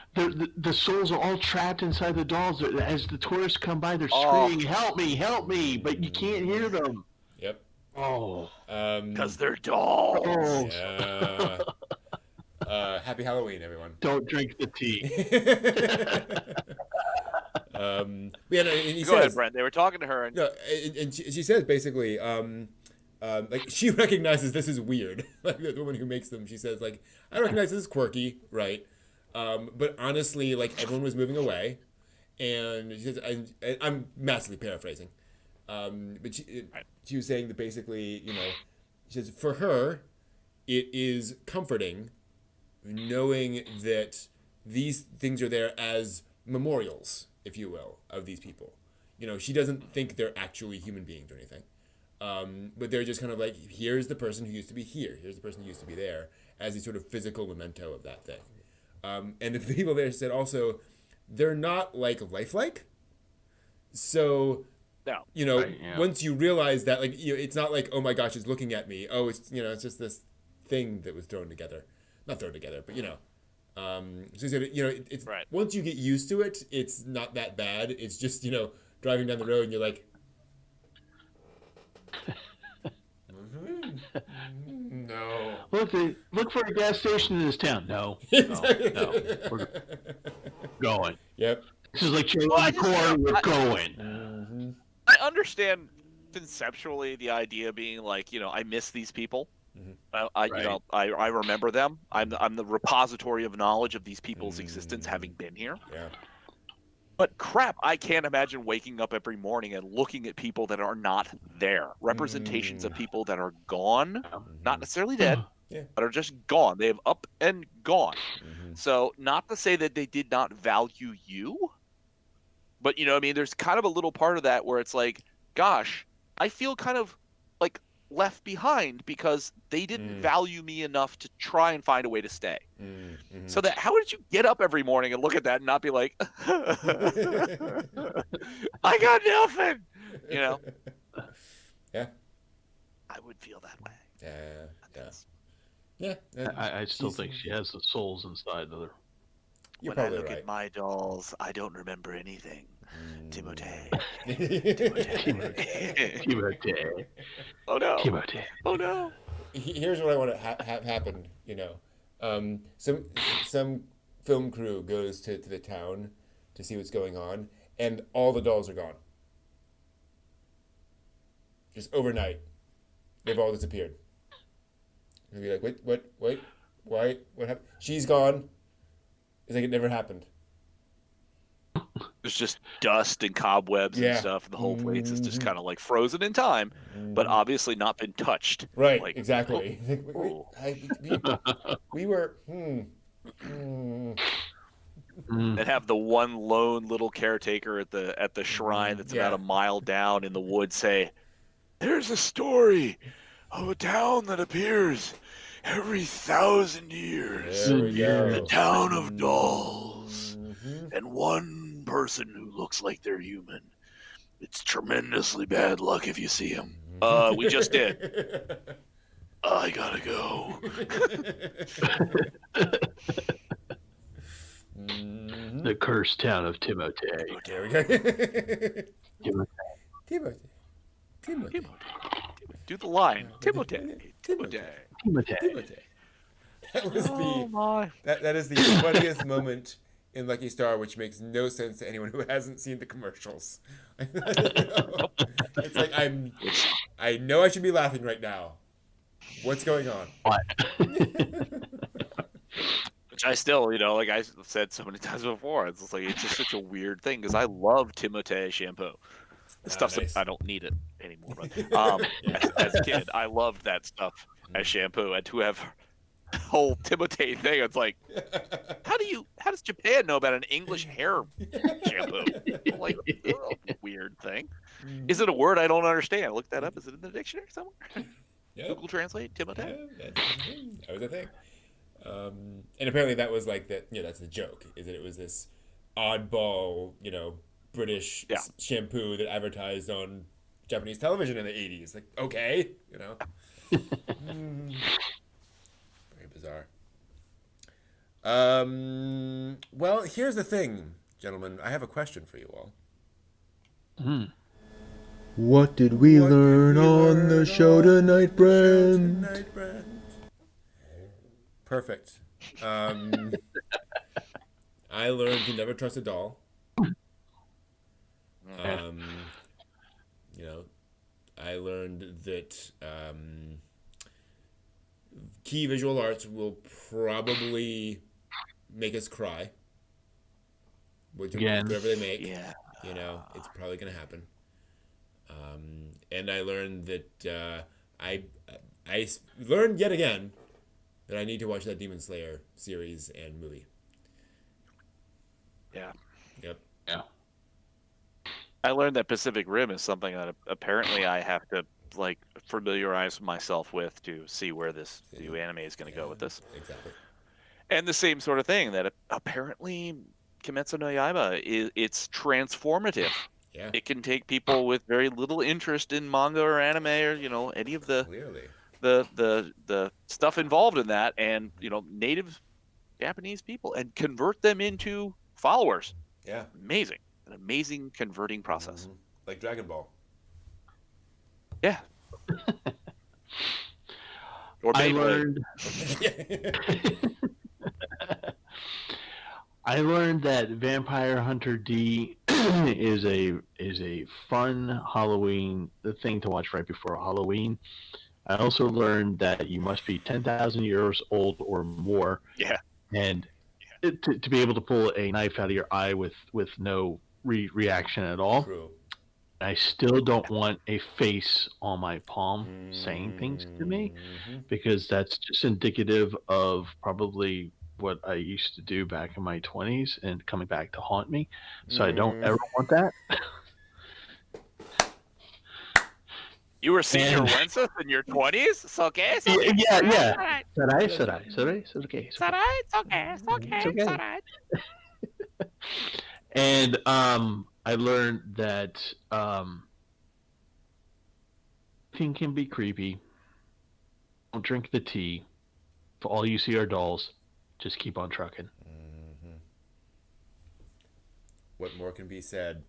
The souls are all trapped inside the dolls. As the tourists come by, they're screaming, "Help me! Help me!" But you can't hear them. Yep. Oh. Because they're dolls. Yeah. Happy Halloween, everyone. Don't drink the tea. Go ahead, Brent. They were talking to her, and she says basically, like she recognizes this is weird. Like the woman who makes them, she says, like, I recognize this is quirky, right? But honestly, like everyone was moving away, And she says, I'm massively paraphrasing, but she was saying that basically, she says for her, it is comforting knowing that these things are there as memorials, if you will, of these people. She doesn't think they're actually human beings or anything. But they're just kind of like, here's the person who used to be here. Here's the person who used to be there, as a sort of physical memento of that thing. And the people there said also, they're not lifelike. So, no. Once you realize that, it's not like, oh my gosh, it's looking at me. Oh, it's, it's just this thing that was thrown together. Not thrown together, but, so it's right. Once you get used to it, it's not that bad. It's just, driving down the road and you're like, no. Look for a gas station in this town. No. We're going. Yep. This is like Cherry Corn. We're going. Mm-hmm. I understand conceptually the idea being like, I miss these people. Mm-hmm. I remember them. I'm the repository of knowledge of these people's existence, having been here. Yeah. But crap, I can't imagine waking up every morning and looking at people that are not there. Representations of people that are gone, not necessarily dead, but are just gone. They have up and gone. Mm-hmm. So not to say that they did not value you, but there's kind of a little part of that where it's like, gosh, I feel kind of like left behind because they didn't value me enough to try and find a way to stay. Mm-hmm. So that, how did you get up every morning and look at that and not be like, I got nothing, Yeah. I would feel that way. Yeah. I still think she has the souls inside of her. You're when I probably look right. at my dolls, I don't remember anything. Timotei. Timotei. Oh no. Timotei. Oh no. Here's what I want to have happen. Some film crew goes to the town to see what's going on, and all the dolls are gone. Just overnight, they've all disappeared. And be like, wait, why? What happened? She's gone. It's like it never happened. There's just dust and cobwebs and stuff, and the whole place is just kind of like frozen in time, but obviously not been touched. Right, like, exactly. We were. And have the one lone little caretaker at the shrine that's about a mile down in the woods say, "There's a story of a town that appears every 1,000 years. There we go. A town of dolls, and one person who looks like they're human. It's tremendously bad luck if you see him." We just did. I gotta go. The cursed town of Timotei. There we go. Timotei. Do the line. Timotei. That was that is the funniest moment in Lucky Star, which makes no sense to anyone who hasn't seen the commercials. It's like I know I should be laughing right now. What's going on? What? Which I still, like I said so many times before, it's just such a weird thing because I love Timotei shampoo. The stuff nice. I don't need it anymore. But as a kid, I loved that stuff as shampoo, and to have whole Timotei thing, it's like, how does Japan know about an English hair shampoo? Like, weird thing. Is it a word I don't understand? Look that up. Is it in the dictionary somewhere? Yep. Google Translate Timotei. Yeah, that was a thing. And apparently that was like that. That's the joke. Is that it was this oddball, British shampoo that advertised on Japanese television in the 80s. Like, okay, Very bizarre. Well, here's the thing, gentlemen. I have a question for you all. What did we learn on the show tonight, Brent? Perfect. I learned to never trust a doll. I learned that key visual arts will probably make us cry. whatever they make. Yeah. You know, it's probably going to happen. And I learned that I learned yet again that I need to watch that Demon Slayer series and movie. Yeah. Yep. Yeah. I learned that Pacific Rim is something that apparently I have to like familiarize myself with to see where this new anime is going to go with this. Exactly. And the same sort of thing that apparently Kimetsu no Yaiba it's transformative. Yeah. It can take people with very little interest in manga or anime or any of the the stuff involved in that, and native Japanese people, and convert them into followers. Yeah. Amazing. An amazing converting process. Mm-hmm. Like Dragon Ball. Yeah. Or I learned I learned that Vampire Hunter D is a fun Halloween thing to watch right before Halloween. I also learned that you must be 10,000 years old or more. Yeah. And to be able to pull a knife out of your eye with no reaction at all. True. I still don't want a face on my palm saying things to me, because that's just indicative of probably what I used to do back in my 20s and coming back to haunt me. So I don't ever want that. You were Senior Wences in your 20s? It's okay. It's okay. Yeah. Right. Said I. It's okay. It's okay. It's okay. It's all right. And I learned that thing can be creepy. Don't drink the tea. For all you see are dolls. Just keep on trucking. What more can be said?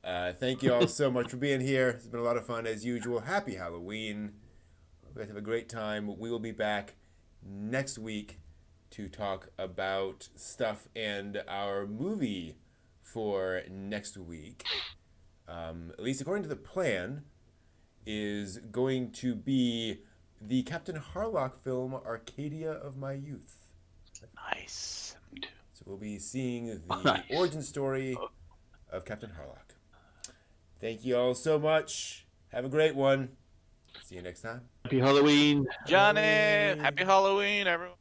Thank you all so much for being here. It's been a lot of fun as usual. Happy Halloween. We guys have a great time. We will be back next week to talk about stuff and our movie for next week. At least according to the plan, is going to be the Captain Harlock film Arcadia of My Youth. Nice. So we'll be seeing the origin story of Captain Harlock. Thank you all so much. Have a great one. See you next time. Happy Halloween. Johnny, happy Halloween, everyone.